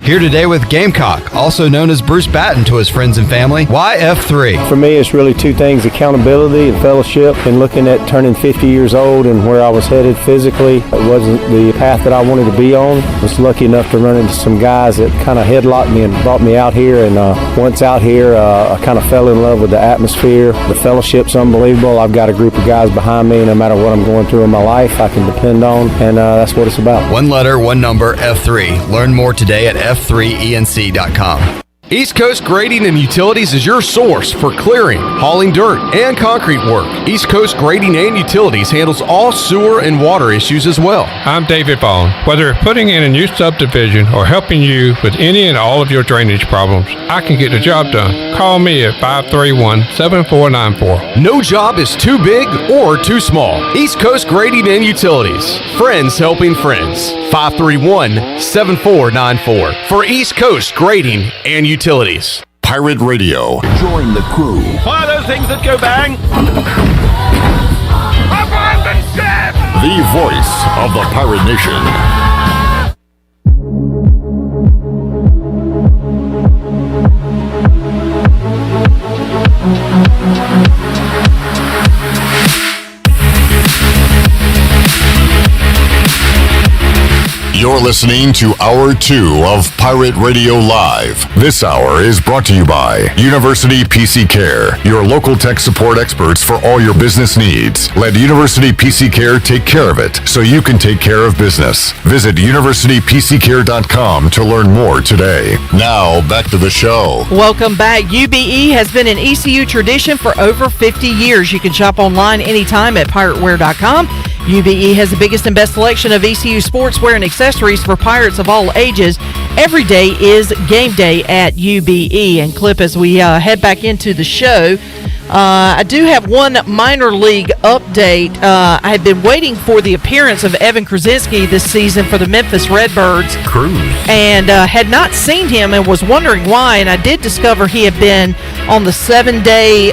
Here today with Gamecock, also known as Bruce Batten to his friends and family. Why F3? For me, it's really two things: accountability and fellowship. And looking at turning 50 years old and where I was headed physically, it wasn't the path that I wanted to be on. I was lucky enough to run into some guys that kind of headlocked me and brought me out here. And once out here, I kind of fell in love with the atmosphere. The fellowship's unbelievable. I've got a group of guys behind me. No matter what I'm going through in my life, I can depend on. And that's what it's about. One letter, one number, F3. Learn more today at f3enc.com. East Coast Grading and Utilities is your source for clearing, hauling dirt, and concrete work. East Coast Grading and Utilities handles all sewer and water issues as well. I'm David Vaughn. Whether putting in a new subdivision or helping you with any and all of your drainage problems, I can get the job done. Call me at 531-7494. No job is too big or too small. East Coast Grading and Utilities. Friends helping friends. 531-7494 for East Coast Grading and Utilities. Pirate Radio. Join the crew. Fire those things that go bang. Abandon ship! The voice of the Pirate Nation. You're listening to Hour 2 of Pirate Radio Live. This hour is brought to you by University PC Care, your local tech support experts for all your business needs. Let University PC Care take care of it so you can take care of business. Visit universitypccare.com to learn more today. Now, back to the show. Welcome back. UBE has been an ECU tradition for over 50 years. You can shop online anytime at pirateware.com. UBE has the biggest and best selection of ECU sportswear and accessories for pirates of all ages. Every day is game day at UBE. And Clip, as we head back into the show, I do have one minor league update. I had been waiting for the appearance of Evan Krasinski this season for the Memphis Redbirds. And had not seen him and was wondering why. And I did discover he had been on the 7-day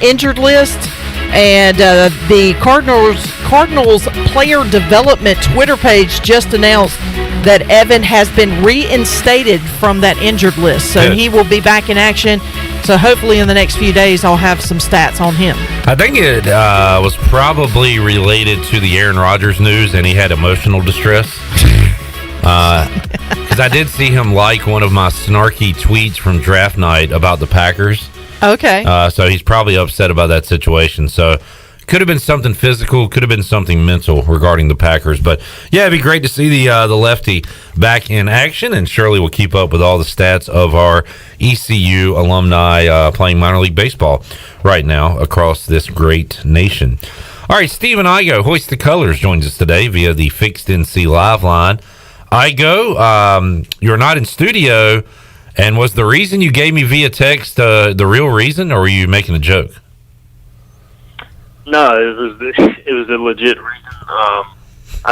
injured list. And the Cardinals player development Twitter page just announced that Evan has been reinstated from that injured list. So he will be back in action. So hopefully in the next few days I'll have some stats on him. I think it was probably related to the Aaron Rodgers news, and he had emotional distress. Because I did see him like one of my snarky tweets from draft night about the Packers. Okay. So he's probably upset about that situation. So could have been something physical, could have been something mental regarding the Packers. But yeah, it'd be great to see the lefty back in action, and surely we'll keep up with all the stats of our ECU alumni playing minor league baseball right now across this great nation. All right, Stephen Igoe, Hoist the Colors, joins us today via the Fixed NC Live line. Igoe, you're not in studio. And was the reason you gave me via text the real reason, or were you making a joke? No, it was a legit reason. I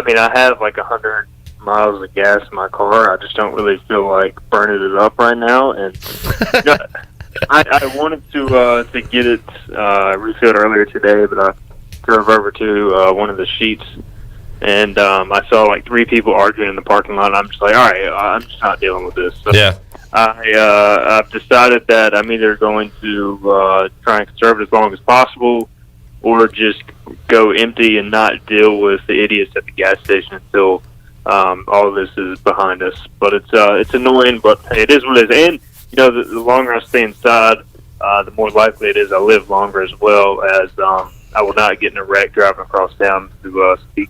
mean, I have like 100 miles of gas in my car. I just don't really feel like burning it up right now. And you know, I wanted to get it refilled earlier today, but I drove over to one of the sheets, and I saw like 3 people arguing in the parking lot. And I'm just like, all right, I'm just not dealing with this. So yeah. I've decided that I'm either going to try and conserve it as long as possible, or just go empty and not deal with the idiots at the gas station until all of this is behind us. But it's annoying, but it is what it is. And you know, the longer I stay inside, the more likely it is I live longer, as well as I will not get in a wreck driving across town to speak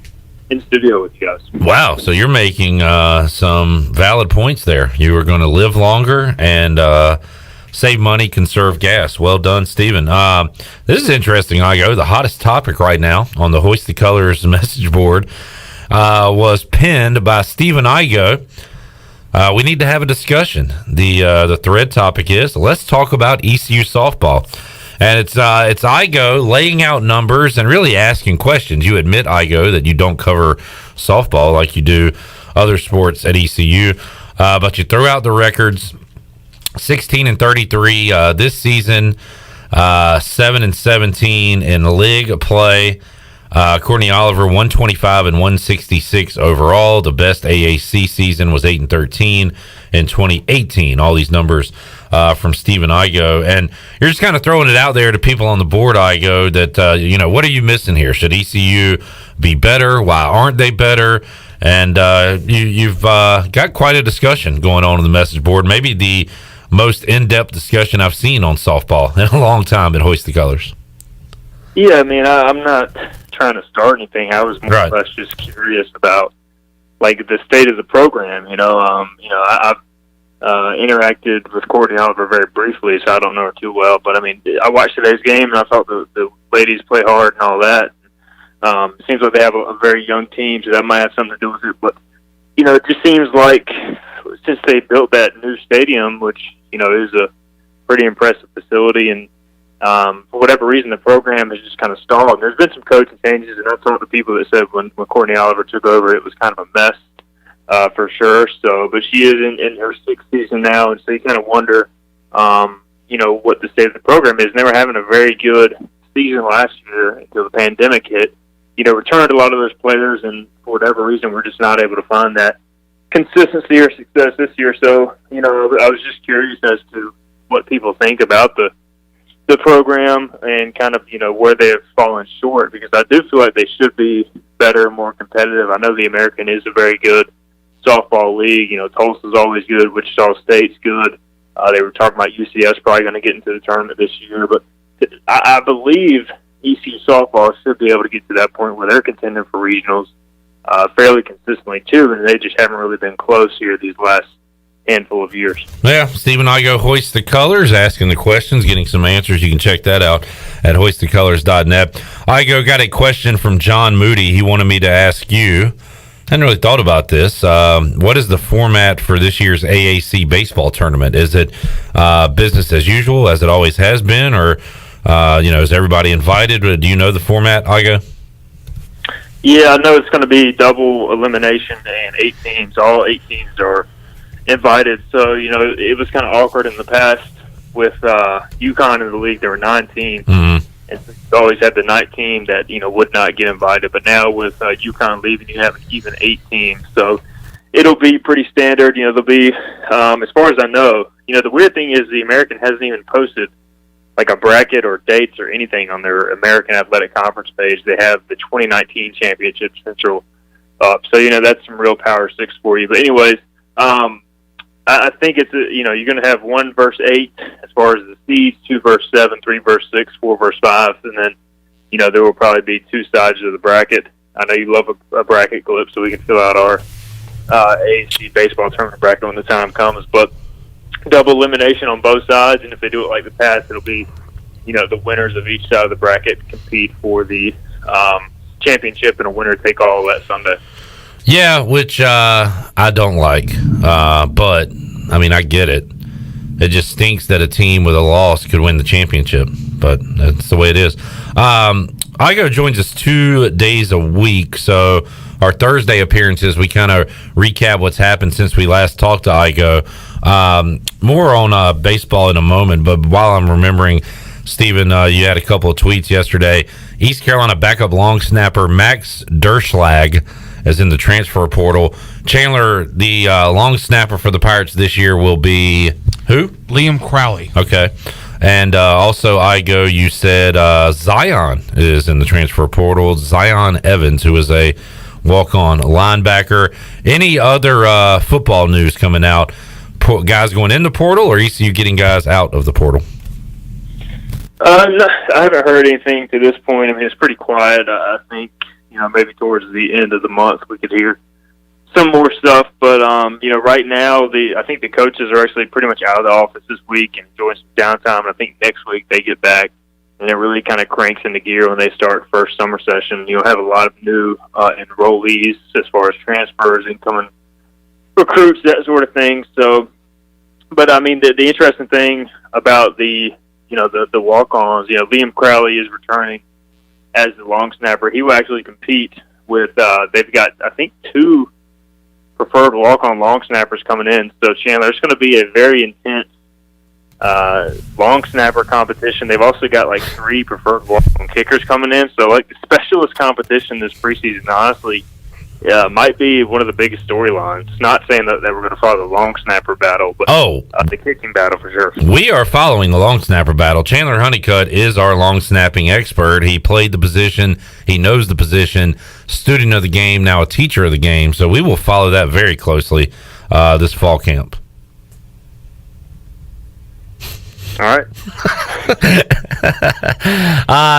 in studio with you guys. Wow, so you're making some valid points there. You are going to live longer and save money, conserve gas. Well done, Stephen. This is interesting, Igoe. The hottest topic right now on the Hoist the Colors message board was pinned by Stephen Igoe. we need to have a discussion. The thread topic is, let's talk about ECU softball. And it's Igoe laying out numbers and really asking questions. You admit, Igoe, that you don't cover softball like you do other sports at ECU, but you throw out the records: 16-33 this season, 7-17 in league play. Courtney Oliver 125 and 166 overall. The best AAC season was 8-13 in 2018. All these numbers from Stephen Igoe, and you're just kind of throwing it out there to people on the board, Igoe, that what are you missing here? Should ECU be better? Why aren't they better? And you've got quite a discussion going on the message board. Maybe the most in-depth discussion I've seen on softball in a long time at Hoist the Colors. Yeah, I mean, I'm not trying to start anything. I was more or less just curious about like the state of the program. I've interacted with Courtney Oliver very briefly, so I don't know her too well. But I mean, I watched today's game and I thought the ladies play hard and all that. It seems like they have a very young team, so that might have something to do with it. But it just seems like since they built that new stadium, which is a pretty impressive facility, and for whatever reason, the program has just kind of stalled. There's been some coaching changes, and I talked to people that said when Courtney Oliver took over, it was kind of a mess for sure. So, but she is in her sixth season now, and so you kind of wonder, what the state of the program is. And they were having a very good season last year until the pandemic hit. Returned a lot of those players, and for whatever reason, we're just not able to find that consistency or success this year. So, I was just curious as to what people think about the program and kind of, where they have fallen short, because I do feel like they should be better, more competitive. I know the American is a very good softball league. Tulsa's always good. Wichita State's good. They were talking about UCS probably going to get into the tournament this year, but I believe ECU softball should be able to get to that point where they're contending for regionals fairly consistently too, and they just haven't really been close here these last handful of years. Yeah, Stephen Igoe, Hoist the Colors, asking the questions, getting some answers. You can check that out at hoistthecolors.net. Igoe, got a question from John Moody. He wanted me to ask you, I hadn't really thought about this. What is the format for this year's AAC baseball tournament? Is it business as usual, as it always has been, or is everybody invited? Do you know the format, Igoe? Yeah, I know it's going to be double elimination and 8 teams. All 8 teams are invited. So, it was kind of awkward in the past with UConn in the league. There were 9 teams. Mm-hmm. And you always had the 9th team that, would not get invited. But now with UConn leaving, you have an even 8 teams. So it'll be pretty standard. There'll be, as far as I know, the weird thing is the American hasn't even posted like a bracket or dates or anything on their American Athletic Conference page. They have the 2019 Championship Central up. So, that's some real Power 6 for you. But anyways, I think it's, you're going to have 1 versus 8 as far as the seeds, 2 versus 7, 3 versus 6, 4 versus 5, and then, there will probably be 2 sides of the bracket. I know you love a bracket clip, so we can fill out our AAC baseball tournament bracket when the time comes, but double elimination on both sides, and if they do it like the past, it'll be, the winners of each side of the bracket compete for the championship, and a winner take all that Sunday. Yeah, which I don't like, but I mean, I get it. It just stinks that a team with a loss could win the championship, but that's the way it is. Igoe joins us 2 days a week, so our Thursday appearances, we kind of recap what's happened since we last talked to Igoe. More on baseball in a moment, but while I'm remembering, Stephen, you had a couple of tweets yesterday. East Carolina backup long snapper Max Derschlag is in the transfer portal. Chandler, the long snapper for the Pirates this year will be who? Liam Crowley. Okay. And also, Igoe, you said Zion is in the transfer portal. Zion Evans, who is a walk-on linebacker. Any other football news coming out? Guys going in the portal, or ECU getting guys out of the portal? No, I haven't heard anything to this point. I mean, it's pretty quiet. I think, maybe towards the end of the month we could hear some more stuff. But, right now, I think the coaches are actually pretty much out of the office this week and enjoying some downtime. And I think next week they get back, and it really kind of cranks into gear when they start first summer session. You'll have a lot of new enrollees as far as transfers, incoming recruits, that sort of thing. So, but I mean, the interesting thing about the walk-ons, Liam Crowley is returning as the long snapper. He will actually compete with, they've got, I think, 2 preferred walk-on long snappers coming in. So, Chandler, it's going to be a very intense long snapper competition. They've also got like 3 preferred walk-on kickers coming in. So, like, the specialist competition this preseason, honestly, might be one of the biggest storylines. Not saying that we're going to follow the long snapper battle, but the kicking battle for sure. We are following the long snapper battle. Chandler Honeycutt is our long snapping expert. He played the position. He knows the position. Student of the game, now a teacher of the game. So we will follow that very closely this fall camp. All right.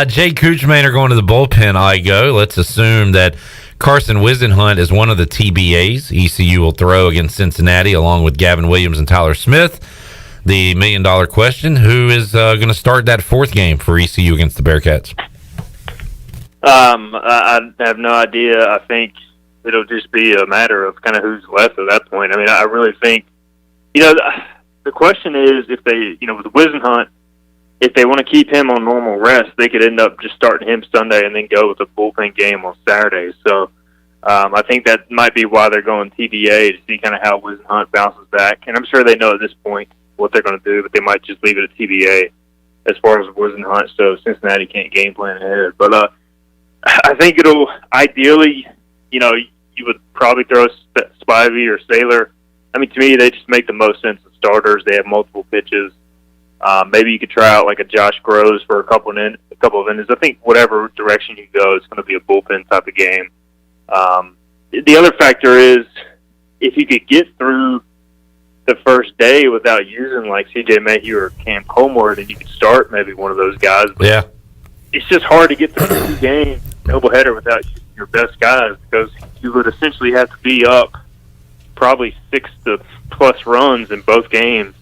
Jay Kuchman going to the bullpen, Igoe. Let's assume that Carson Wisenhunt is one of the TBAs ECU will throw against Cincinnati along with Gavin Williams and Tyler Smith. The $1 million question, who is going to start that 4th game for ECU against the Bearcats? I have no idea. I think it'll just be a matter of kind of who's left at that point. I mean, I really think, the question is if they, with Wisenhunt, if they want to keep him on normal rest, they could end up just starting him Sunday and then go with a bullpen game on Saturday. So I think that might be why they're going TBA, to see kind of how Wisenhunt bounces back. And I'm sure they know at this point what they're going to do, but they might just leave it at TBA as far as Wisenhunt, so Cincinnati can't game plan ahead. But I think it'll ideally, you would probably throw Spivey or Saylor. I mean, to me, they just make the most sense of starters. They have multiple pitches. Maybe you could try out like a Josh Groves for a couple of innings. I think whatever direction you go, it's going to be a bullpen type of game. The other factor is if you could get through the first day without using like C.J. Mayhew or Cam Colmore, then you could start maybe one of those guys. But yeah, it's just hard to get through 2 games, doubleheader, without using your best guys, because you would essentially have to be up probably 6+ runs in both games.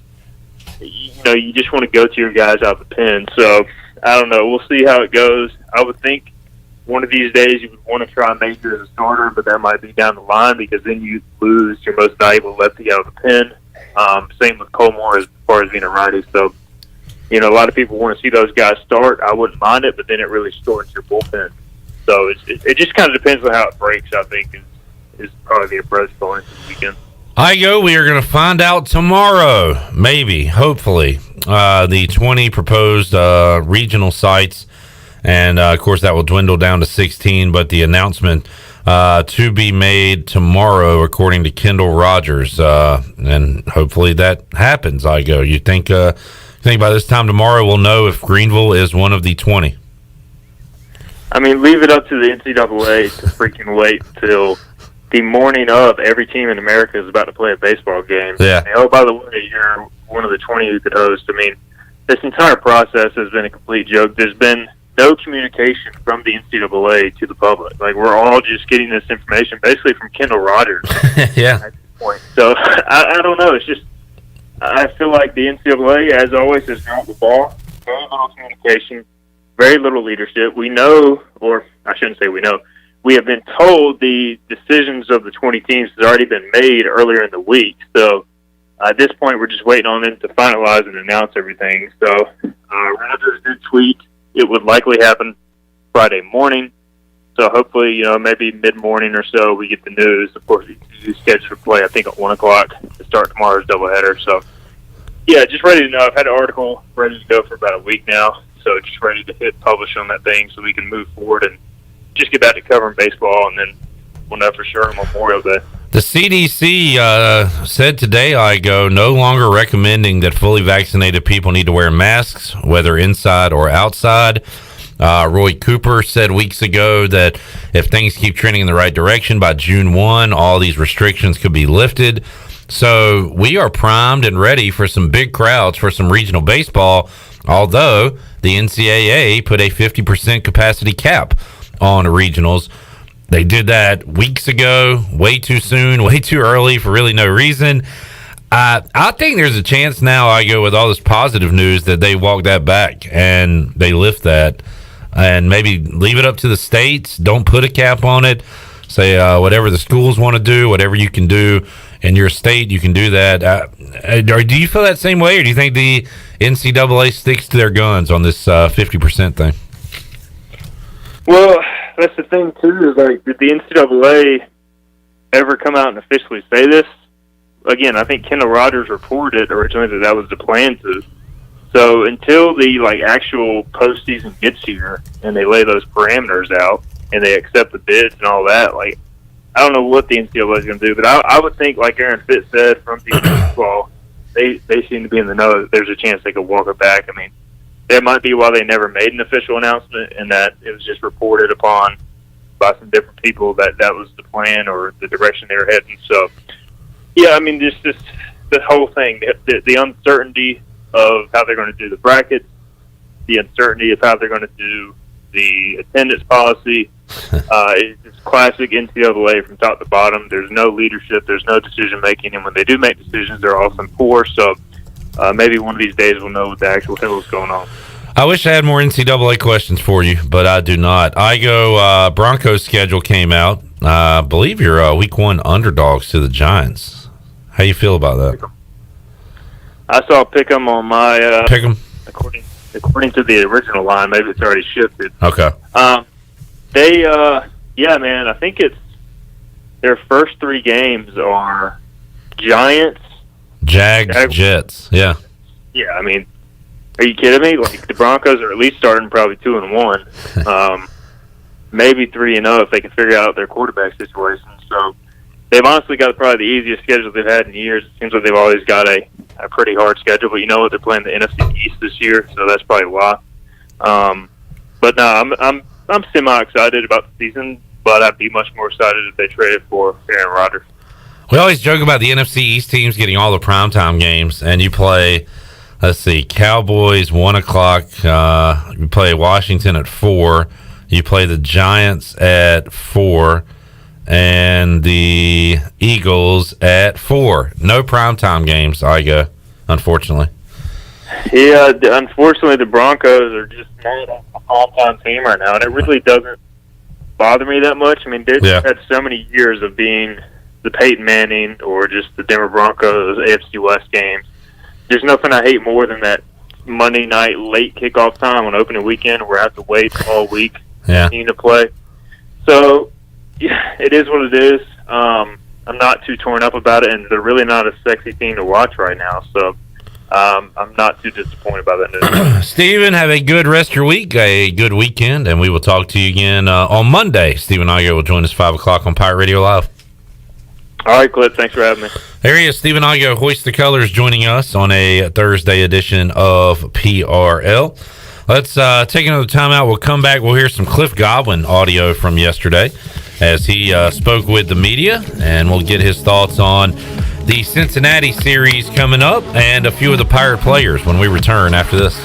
You just want to go to your guys out of the pen. So, I don't know. We'll see how it goes. I would think one of these days you would want to try Major as a starter, but that might be down the line because then you lose your most valuable lefty out of the pen. Same with Colmore as far as being a righty. So, a lot of people want to see those guys start. I wouldn't mind it, but then it really shortens your bullpen. So, it just kind of depends on how it breaks, I think, is probably the approach going into the weekend. Igoe, we are going to find out tomorrow, maybe, hopefully, the 20 proposed regional sites. And, of course, that will dwindle down to 16. But the announcement to be made tomorrow, according to Kendall Rogers. And hopefully that happens, Igoe. You think by this time tomorrow we'll know if Greenville is one of the 20? I mean, leave it up to the NCAA to freaking wait until the morning of every team in America is about to play a baseball game. Yeah. And, oh, by the way, you're one of the 20 who could host. I mean, this entire process has been a complete joke. There's been no communication from the NCAA to the public. Like, we're all just getting this information basically from Kendall Rogers. Yeah. At this point. So, I don't know. It's just, I feel like the NCAA, as always, has dropped the ball. Very little communication, very little leadership. We know, or I shouldn't say we know, we have been told the decisions of the 20 teams has already been made earlier in the week. So at this point, we're just waiting on them to finalize and announce everything. So Rogers did tweet it would likely happen Friday morning. So hopefully, maybe mid-morning or so, we get the news. Of course, it's scheduled to play, I think, at 1 o'clock to start tomorrow's doubleheader. So, yeah, just ready to know. I've had an article ready to go for about a week now. So just ready to hit publish on that thing so we can move forward and just get back to covering baseball, and then we'll know for sure on Memorial Day. The CDC said today, Igoe, no longer recommending that fully vaccinated people need to wear masks, whether inside or outside. Roy Cooper said weeks ago that if things keep trending in the right direction, by June 1, all these restrictions could be lifted. So we are primed and ready for some big crowds for some regional baseball, although the NCAA put a 50% capacity cap on regionals. They did that weeks ago, way too soon, way too early for really no reason. I think there's a chance now, Igoe, with all this positive news, that they walk that back and they lift that and maybe leave it up to the states. Don't put a cap on it. say whatever the schools want to do, whatever you can do in your state, you can do that. Or do you feel that same way, or do you think the NCAA sticks to their guns on this 50% thing? Well, that's the thing, too, is like, did the NCAA ever come out and officially say this? Again, I think Kendall Rogers reported originally that was the plan to. So until the actual postseason gets here and they lay those parameters out and they accept the bids and all that, I don't know what the NCAA is going to do, but I would think, like Aaron Fitz said from the baseball, they seem to be in the know that there's a chance they could walk it back. I mean, that might be why they never made an official announcement and that it was just reported upon by some different people that was the plan or the direction they were heading. So, yeah, I mean, just the whole thing, the uncertainty of how they're going to do the brackets, the uncertainty of how they're going to do the attendance policy. It's classic NCAA from top to bottom. There's no leadership. There's no decision-making. And when they do make decisions, they're often poor. So maybe one of these days we'll know what the actual hell is going on. I wish I had more NCAA questions for you, but I do not. Igoe Broncos schedule came out. I believe you're week 1 underdogs to the Giants. How you feel about that? I saw Pick'em on my Pick'em. According to the original line, maybe it's already shifted. Okay. Yeah, man, I think it's their first 3 games are Giants, Jags, Jets. Yeah. Yeah, I mean, are you kidding me? The Broncos are at least starting probably 2-1, maybe 3-0 if they can figure out their quarterback situation. So they've honestly got probably the easiest schedule they've had in years. It seems like they've always got a pretty hard schedule, but you know what? They're playing the NFC East this year, so that's probably why. But no, I'm semi-excited about the season, but I'd be much more excited if they traded for Aaron Rodgers. We always joke about the NFC East teams getting all the primetime games, and you play, let's see, Cowboys 1 o'clock. You play Washington at 4. You play the Giants at 4. And the Eagles at 4. No primetime games, Igoe, unfortunately. Yeah, unfortunately, the Broncos are just not a primetime team right now, and it really doesn't bother me that much. I mean, they've had so many years of being the Peyton Manning or just the Denver Broncos AFC West games. There's nothing I hate more than that Monday night late kickoff time on opening weekend where I have to wait all week to play. So, yeah, it is what it is. I'm not too torn up about it, and they're really not a sexy team to watch right now. So I'm not too disappointed by that news. Stephen, have a good rest of your week, a good weekend, and we will talk to you again on Monday. Stephen Igoe will join us 5 o'clock on Pirate Radio Live. All right, Clip, thanks for having me. There he is, Stephen Igoe, Hoist the Colors, joining us on a Thursday edition of PRL. Let's take another timeout. We'll come back. We'll hear some Cliff Godwin audio from yesterday as he spoke with the media, and we'll get his thoughts on the Cincinnati series coming up and a few of the Pirate players when we return after this.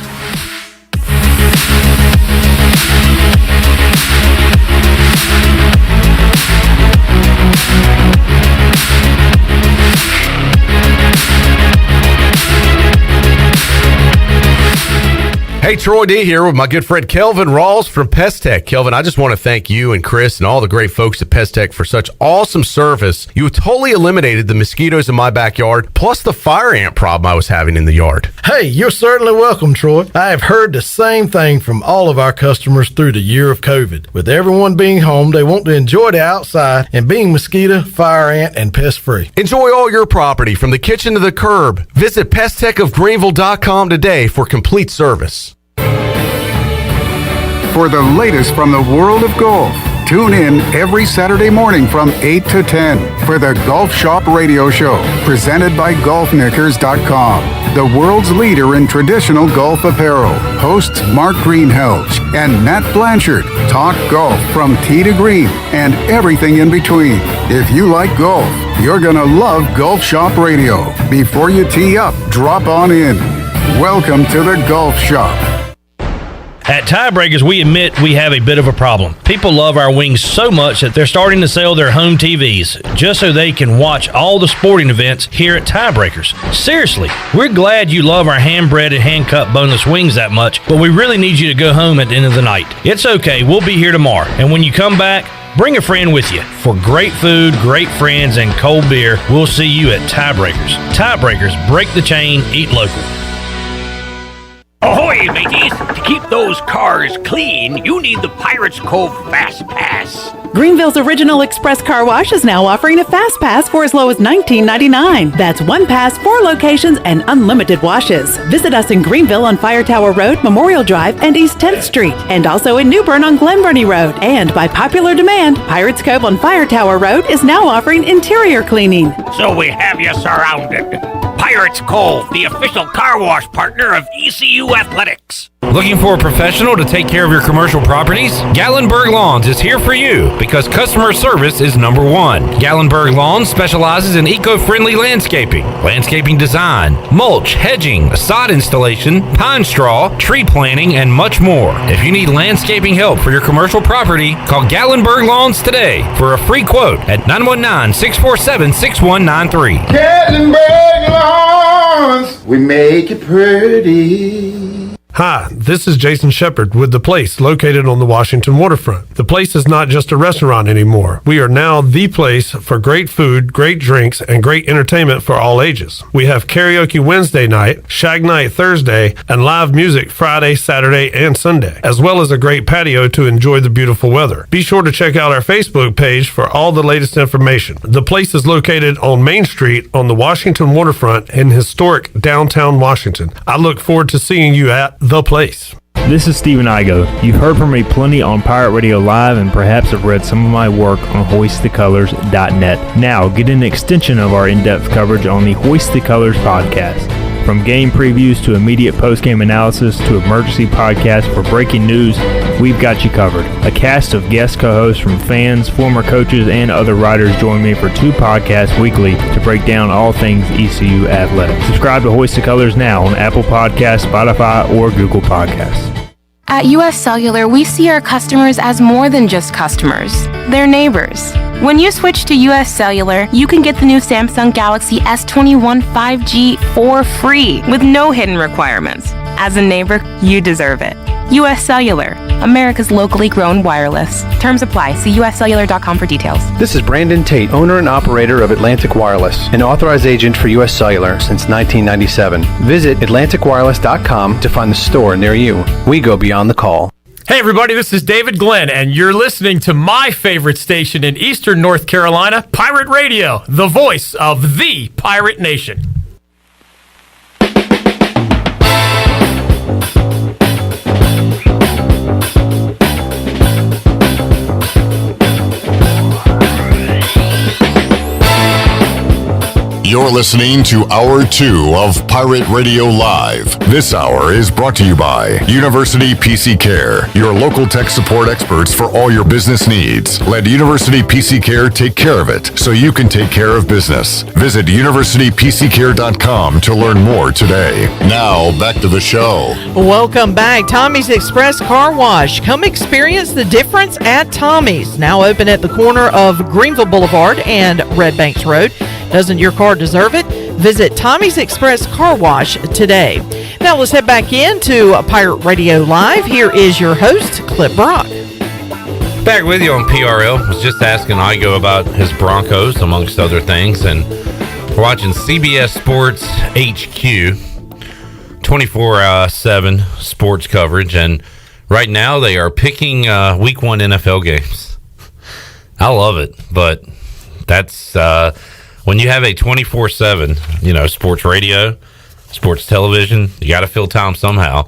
Hey, Troy D here with my good friend Kelvin Rawls from Pest Tech. Kelvin, I just want to thank you and Chris and all the great folks at Pest Tech for such awesome service. You totally eliminated the mosquitoes in my backyard, plus the fire ant problem I was having in the yard. Hey, you're certainly welcome, Troy. I have heard the same thing from all of our customers through the year of COVID. With everyone being home, they want to enjoy the outside and being mosquito, fire ant, and pest-free. Enjoy all your property from the kitchen to the curb. Visit pesttechofgreenville.com today for complete service. For the latest from the world of golf, tune in every Saturday morning from 8 to 10 for the Golf Shop Radio Show, presented by GolfKnickers.com, the world's leader in traditional golf apparel. Hosts Mark Greenhelge and Matt Blanchard talk golf from tee to green and everything in between. If you like golf, you're going to love Golf Shop Radio. Before you tee up, drop on in. Welcome to the Golf Shop. At Tiebreakers, we admit we have a bit of a problem. People love our wings so much that they're starting to sell their home TVs just so they can watch all the sporting events here at Tiebreakers. Seriously, we're glad you love our hand-breaded, hand-cut boneless wings that much, but we really need you to go home at the end of the night. It's okay, we'll be here tomorrow. And when you come back, Bring a friend with you. For great food, great friends, and cold beer, we'll see you at Tiebreakers. Tiebreakers, break the chain, eat local. Ahoy, mateys! To keep those cars clean, you need the Pirates Cove Fast Pass. Greenville's original express car wash is now offering a fast pass for as low as $19.99. That's one pass, 4 locations, and unlimited washes. Visit us in Greenville on Fire Tower Road, Memorial Drive, and East 10th Street, and also in New Bern on Glen Burnie Road. And by popular demand, Pirates Cove on Fire Tower Road is now offering interior cleaning. So we have you surrounded. Pirates Cove, the official car wash partner of ECU Athletics. Looking for a professional to take care of your commercial properties? Gallenberg Lawns is here for you because customer service is number one. Gallenberg Lawns specializes in eco-friendly landscaping design, mulch, hedging, sod installation, pine straw, tree planting, and much more. If you need landscaping help for your commercial property, call Gallenberg Lawns today for a free quote at 919-647-6193. Gatlinburg Lawns, we make it pretty. Hi, this is Jason Shepard with The Place, located on the Washington waterfront. The Place is not just a restaurant anymore. We are now the place for great food, great drinks, and great entertainment for all ages. We have karaoke Wednesday night, shag night Thursday, and live music Friday, Saturday, and Sunday, as well as a great patio to enjoy the beautiful weather. Be sure to check out our Facebook page for all the latest information. The Place is located on Main Street on the Washington waterfront in historic downtown Washington. I look forward to seeing you at The Place. This is Stephen Igoe. You've heard from me plenty on Pirate Radio Live and perhaps have read some of my work on HoistTheColors.net. Now get an extension of our in-depth coverage on the Hoist the Colors podcast. From game previews to immediate post-game analysis to emergency podcasts for breaking news, we've got you covered. A cast of guest co-hosts from fans, former coaches, and other writers join me for 2 podcasts weekly to break down all things ECU athletics. Subscribe to Hoist the Colors now on Apple Podcasts, Spotify, or Google Podcasts. At U.S. Cellular, we see our customers as more than just customers. They're neighbors. When you switch to U.S. Cellular, you can get the new Samsung Galaxy S21 5G for free with no hidden requirements. As a neighbor, you deserve it. U.S. Cellular, America's locally grown wireless. Terms apply. See uscellular.com for details. This is Brandon Tate, owner and operator of Atlantic Wireless, an authorized agent for U.S. Cellular since 1997. Visit atlanticwireless.com to find the store near you. We go beyond the call. Hey everybody, this is David Glenn, and you're listening to my favorite station in Eastern North Carolina, Pirate Radio, the voice of the Pirate Nation. You're listening to Hour 2 of Pirate Radio Live. This hour is brought to you by University PC Care, your local tech support experts for all your business needs. Let University PC Care take care of it so you can take care of business. Visit universitypccare.com to learn more today. Now, back to the show. Welcome back. Tommy's Express Car Wash. Come experience the difference at Tommy's. Now open at the corner of Greenville Boulevard and Red Banks Road. Doesn't your car deserve it? Visit Tommy's Express Car Wash today. Now let's head back into Pirate Radio Live. Here is your host, Clip Brock. Back with you on PRL. Was just asking Igoe about his Broncos, amongst other things, and we're watching CBS Sports HQ, 24/7 sports coverage, and right now they are picking Week 1 NFL games. I love it, but that's when you have a 24/7, sports radio, sports television, you got to fill time somehow.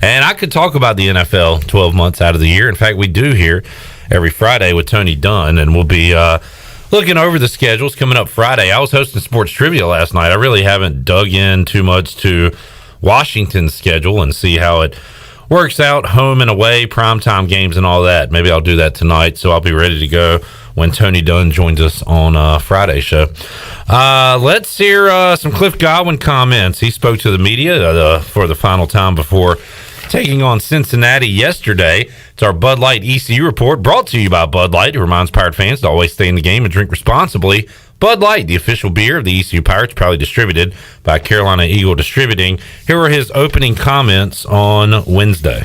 And I could talk about the NFL 12 months out of the year. In fact, we do here every Friday with Tony Dunn, and we'll be looking over the schedules coming up Friday. I was hosting Sports Trivia last night. I really haven't dug in too much to Washington's schedule and see how it works out, home and away, primetime games and all that. Maybe I'll do that tonight, so I'll be ready to go when Tony Dunn joins us on Friday's show. Let's hear some Cliff Godwin comments. He spoke to the media for the final time before taking on Cincinnati yesterday. It's our Bud Light ECU report, brought to you by Bud Light, who reminds Pirate fans to always stay in the game and drink responsibly. Bud Light, the official beer of the ECU Pirates, proudly distributed by Carolina Eagle Distributing. Here are his opening comments on Wednesday.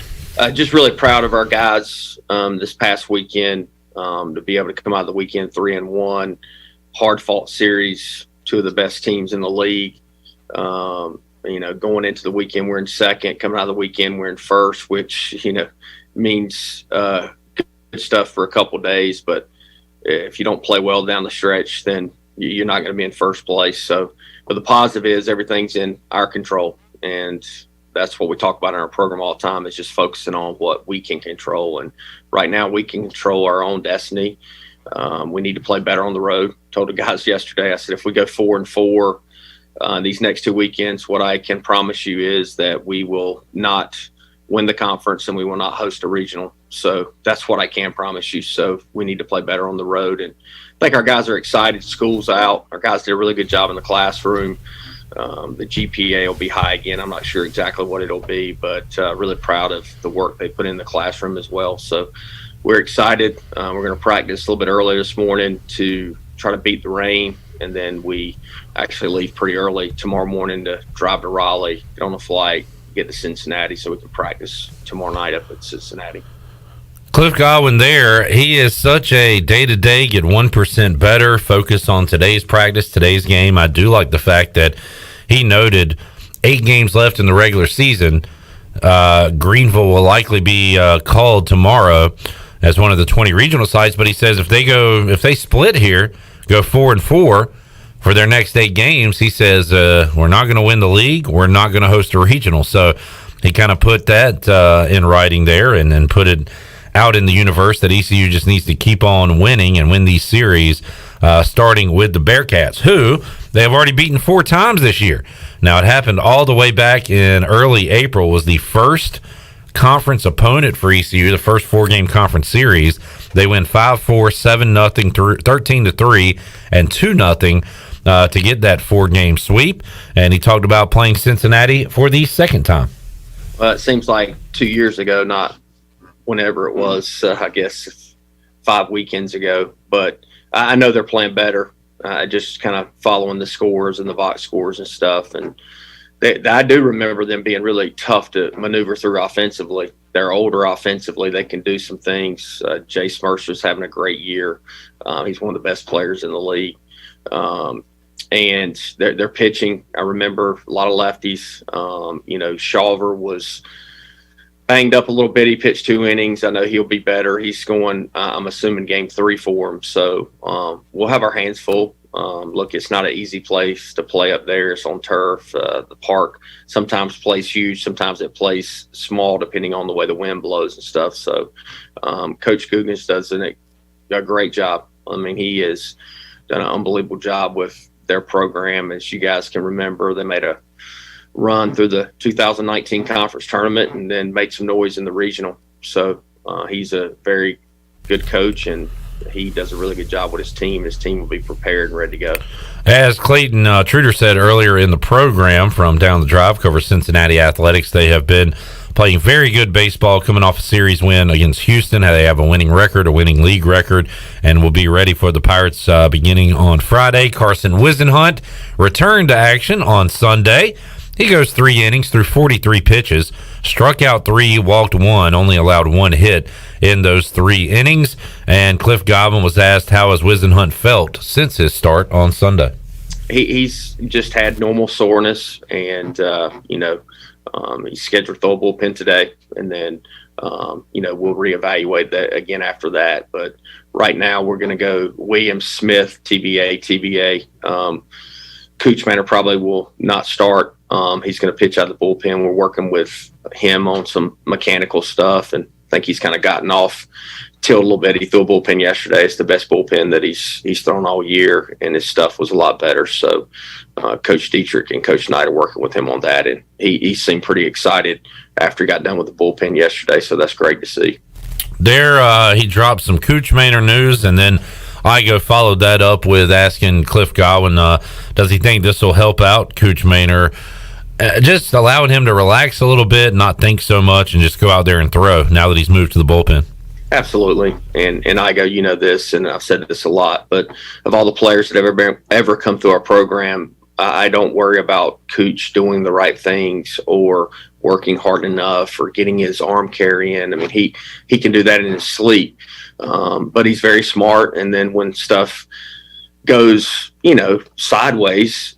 Just really proud of our guys this past weekend. to be able to come out of the weekend 3-1, hard-fought series, two of the best teams in the league. Going into the weekend, we're in second. Coming out of the weekend, we're in first, which, means good stuff for a couple days. But if you don't play well down the stretch, then you're not going to be in first place. So, but the positive is everything's in our control. And that's what we talk about in our program all the time, is just focusing on what we can control. And right now we can control our own destiny. We need to play better on the road. Told the guys yesterday, I said, if we go 4-4 these next 2 weekends, what I can promise you is that we will not win the conference and we will not host a regional. So that's what I can promise you. So we need to play better on the road. And I think our guys are excited. School's out. Our guys did a really good job in the classroom. The GPA will be high again. I'm not sure exactly what it'll be, but really proud of the work they put in the classroom as well. So we're excited. We're going to practice a little bit early this morning to try to beat the rain. And then we actually leave pretty early tomorrow morning to drive to Raleigh, get on a flight, get to Cincinnati so we can practice tomorrow night up at Cincinnati. Cliff Godwin there, he is such a day-to-day, get 1% better, focus on today's practice, today's game. I do like the fact that he noted 8 games left in the regular season. Greenville will likely be called tomorrow as one of the 20 regional sites, but he says if they split here, go 4-4 for their next 8 games, he says we're not going to win the league, we're not going to host a regional. So he kind of put that in writing there and then put it out in the universe that ECU just needs to keep on winning and win these series, starting with the Bearcats, who they have already beaten 4 times this year. Now, it happened all the way back in early April, was the first conference opponent for ECU, the first 4-game conference series. They win 5-4, 7-0, 13-3, and 2-0 to get that 4-game sweep. And he talked about playing Cincinnati for the second time. Well, it seems like 2 years ago, not whenever it was, I guess 5 weekends ago. But I know they're playing better. Just kind of following the scores and the box scores and stuff. And I do remember them being really tough to maneuver through offensively. They're older offensively. They can do some things. Jace Mercer's having a great year. He's one of the best players in the league. And they're pitching. I remember a lot of lefties. Shawver was banged up a little bit. He pitched 2 innings. I know he'll be better. He's going, I'm assuming, game 3 for him. So we'll have our hands full. Look, it's not an easy place to play up there. It's on turf. The park sometimes plays huge. Sometimes it plays small, depending on the way the wind blows and stuff. So Coach Googans does a great job. I mean, he has done an unbelievable job with their program. As you guys can remember, they made a run through the 2019 conference tournament and then made some noise in the regional. So he's a very good coach, and he does a really good job with his team. His team will be prepared and ready to go. As Clayton Truder said earlier in the program from Down the Drive, covers Cincinnati athletics, they have been playing very good baseball, coming off a series win against Houston. They have a winning record, a winning league record, and will be ready for the Pirates beginning on Friday. Carson Wisenhunt returned to action on Sunday. He goes 3 innings through 43 pitches, struck out 3, walked 1, only allowed 1 hit in those 3 innings. And Cliff Godwin was asked how has Wisenhunt felt since his start on Sunday. He's just had normal soreness, and he's scheduled to throw a bullpen today, and then we'll reevaluate that again after that. But right now we're going to go William Smith, TBA. Cooch Manor probably will not start. He's going to pitch out of the bullpen. We're working with him on some mechanical stuff, and I think he's kind of gotten off tilt a little bit. He threw a bullpen yesterday. It's the best bullpen that he's thrown all year, and his stuff was a lot better. So Coach Dietrich and Coach Knight are working with him on that, and he seemed pretty excited after he got done with the bullpen yesterday, so that's great to see. There, he dropped some Cooch Manor news, and then Igoe followed that up with asking Cliff Godwin, does he think this will help out Cooch Manor, just allowing him to relax a little bit, not think so much, and just go out there and throw now that he's moved to the bullpen? Absolutely. And Igoe, you know this, and I've said this a lot, but of all the players that have ever come through our program, I don't worry about Cooch doing the right things or working hard enough or getting his arm carry in. I mean, he can do that in his sleep, but he's very smart. And then when stuff goes, sideways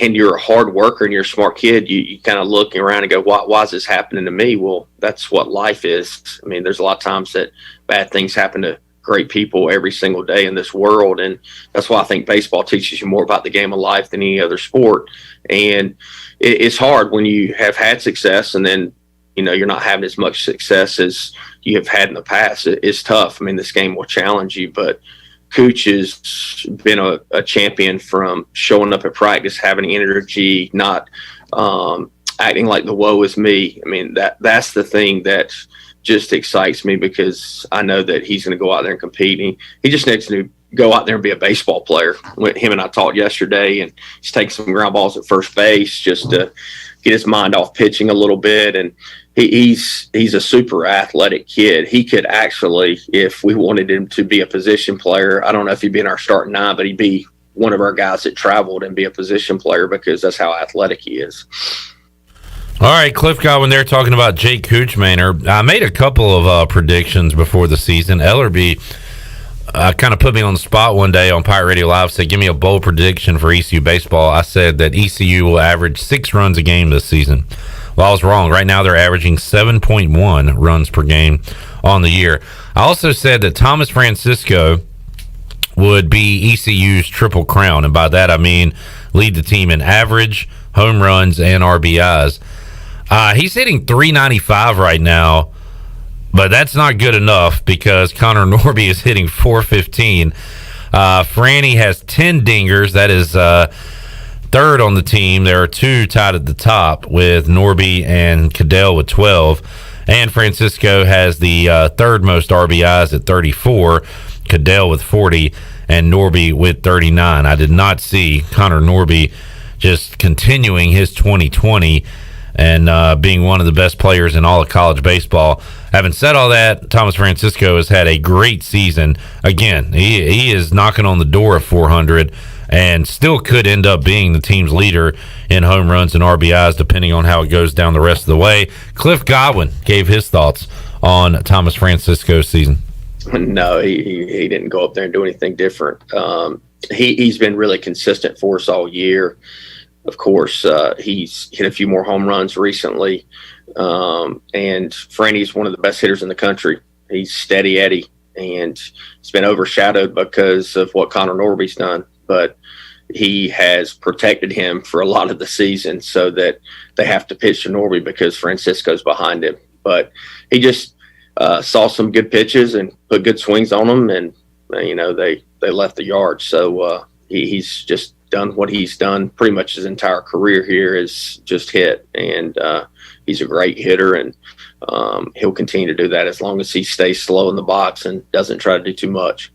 and you're a hard worker and you're a smart kid, you kind of look around and go, why is this happening to me? Well, that's what life is. I mean, there's a lot of times that bad things happen to great people every single day in this world. And that's why I think baseball teaches you more about the game of life than any other sport. And it's hard when you have had success and then, you're not having as much success as you have had in the past. It's tough. I mean, this game will challenge you, but Cooch has been a champion from showing up at practice, having energy, not acting like the woe is me. I mean, that's the thing that just excites me, because I know that he's going to go out there and compete. And he just needs to go out there and be a baseball player. Him and I talked yesterday, and he's taking some ground balls at first base just to get his mind off pitching a little bit. And he's a super athletic kid. He could actually, if we wanted him to be a position player, I don't know if he'd be in our starting nine, but he'd be one of our guys that traveled and be a position player, because that's how athletic he is. All right, Cliff Godwin there talking about Jake Coochmaner. I made a couple of predictions before the season. Ellerby kind of put me on the spot one day on Pirate Radio Live, said, give me a bold prediction for ECU baseball. I said that ECU will average 6 runs a game this season. Well, I was wrong. Right now they're averaging 7.1 runs per game on the year. I also said that Thomas Francisco would be ECU's triple crown, and by that I mean lead the team in average, home runs, and RBIs. He's hitting .395 right now, but that's not good enough because Connor Norby is hitting .415. Franny has 10 dingers. That is third on the team. There are 2 tied at the top with Norby and Cadell with 12. And Francisco has the third most RBIs at 34, Cadell with 40, and Norby with 39. I did not see Connor Norby just continuing his 2020 and being one of the best players in all of college baseball. Having said all that, Thomas Francisco has had a great season. Again, he is knocking on the door of 400 and still could end up being the team's leader in home runs and RBIs, depending on how it goes down the rest of the way. Cliff Godwin gave his thoughts on Thomas Francisco's season. No, he didn't go up there and do anything different. He's been really consistent for us all year. Of course, he's hit a few more home runs recently. And Franny's one of the best hitters in the country. He's steady Eddie, and it's been overshadowed because of what Connor Norby's done. But he has protected him for a lot of the season so that they have to pitch to Norby because Francisco's behind him. But he just saw some good pitches and put good swings on them, and they left the yard. So he's just done what he's done pretty much his entire career here, is just hit. And he's a great hitter, and he'll continue to do that as long as he stays slow in the box and doesn't try to do too much.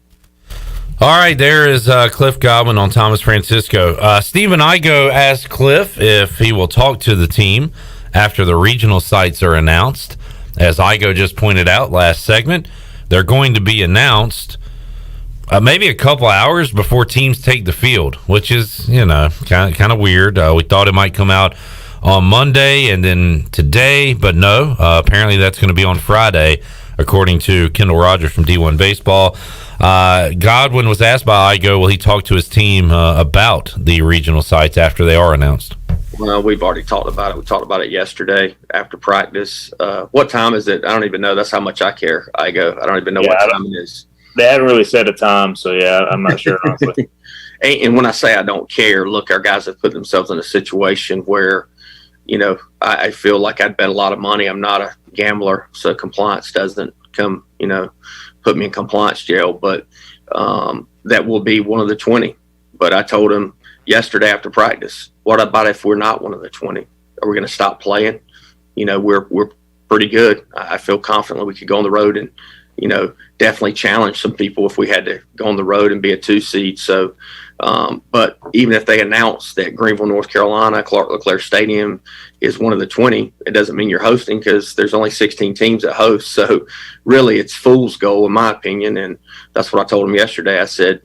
All right, there is Cliff Godwin on Thomas Francisco. Stephen Igoe asked Cliff if he will talk to the team after the regional sites are announced. As Igoe just pointed out last segment, they're going to be announced maybe a couple hours before teams take the field, which is, kind of weird. We thought it might come out on Monday and then today, but no, apparently that's going to be on Friday, according to Kendall Rogers from D1 Baseball. Godwin was asked by Igoe, will he talk to his team about the regional sites after they are announced? Well, we've already talked about it. We talked about it yesterday after practice. What time is it? I don't even know. That's how much I care, Igoe. I don't even know what time it is. They haven't really set a time, so yeah, I'm not sure, honestly. And when I say I don't care, look, our guys have put themselves in a situation where, I feel like I'd bet a lot of money. I'm not a gambler, so compliance doesn't come, put me in compliance jail. But that will be one of the 20. But I told him yesterday after practice, what about if we're not one of the 20? Are we going to stop playing? We're pretty good. I feel confident we could go on the road and, definitely challenge some people if we had to go on the road and be a 2 seed. So, but even if they announce that Greenville, North Carolina, Clark LeClaire Stadium is one of the 20, it doesn't mean you're hosting, because there's only 16 teams that host. So really it's fool's goal, in my opinion. And that's what I told them yesterday. I said,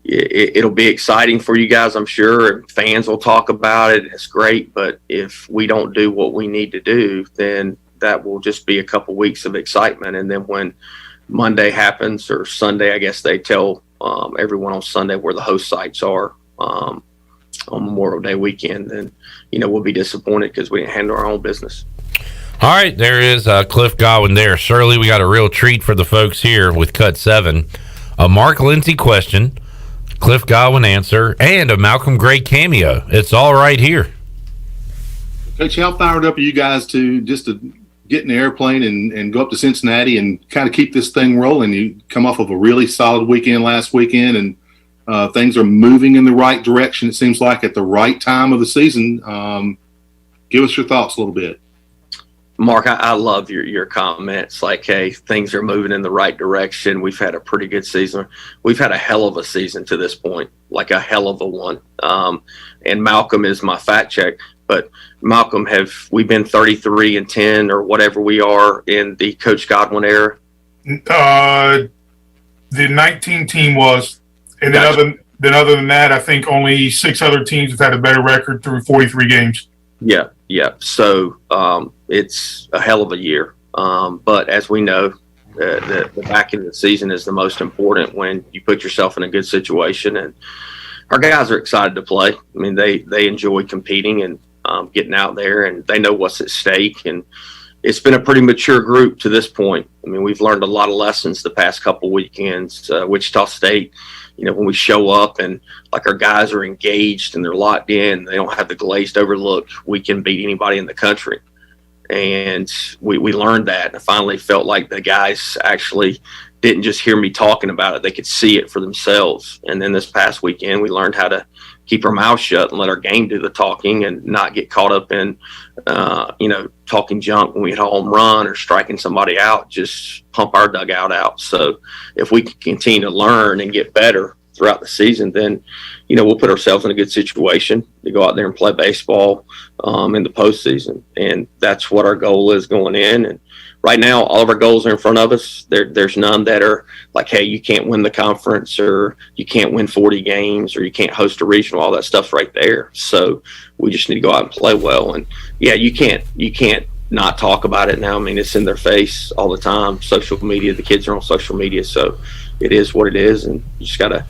it'll be exciting for you guys, I'm sure, and fans will talk about it. It's great, but if we don't do what we need to do, then that will just be a couple weeks of excitement. And then when Monday happens, or Sunday, I guess they tell everyone on Sunday where the host sites are on Memorial Day weekend, then we'll be disappointed because we didn't handle our own business. All right, there is Cliff Godwin there. Shirley, we got a real treat for the folks here with Cut 7. A Mark Lindsay question, Cliff Godwin answer, and a Malcolm Gray cameo. It's all right here. Coach, how fired up are you guys to get in the airplane and go up to Cincinnati and kind of keep this thing rolling? You come off of a really solid weekend last weekend, and things are moving in the right direction, it seems like, at the right time of the season. Give us your thoughts a little bit. Mark, I love your comments. Like, hey, things are moving in the right direction. We've had a pretty good season. We've had a hell of a season to this point, like a hell of a one. And Malcolm is my fact check. But Malcolm, have we been 33-10 or whatever we are in the Coach Godwin era? The 19 team was, and then other than that, I think only 6 other teams have had a better record through 43 games. Yeah. So it's a hell of a year. But as we know, the back end of the season is the most important when you put yourself in a good situation. And our guys are excited to play. I mean, they enjoy competing and getting out there, and they know what's at stake. And it's been a pretty mature group to this point. I mean, we've learned a lot of lessons the past couple weekends. Wichita State, when we show up and like our guys are engaged and they're locked in, they don't have the glazed over look, we can beat anybody in the country. And we learned that. And I finally felt like the guys actually didn't just hear me talking about it. They could see it for themselves. And then this past weekend, we learned how to keep our mouths shut and let our game do the talking and not get caught up in, talking junk when we hit a home run or striking somebody out, just pump our dugout out. So if we can continue to learn and get better throughout the season, then, we'll put ourselves in a good situation to go out there and play baseball in the postseason. And that's what our goal is going in. And right now, all of our goals are in front of us. There's none that are like, hey, you can't win the conference, or you can't win 40 games, or you can't host a regional. All that stuff's right there. So we just need to go out and play well. And yeah, you can't not talk about it now. I mean, it's in their face all the time. Social media, the kids are on social media, so it is what it is, and you just got to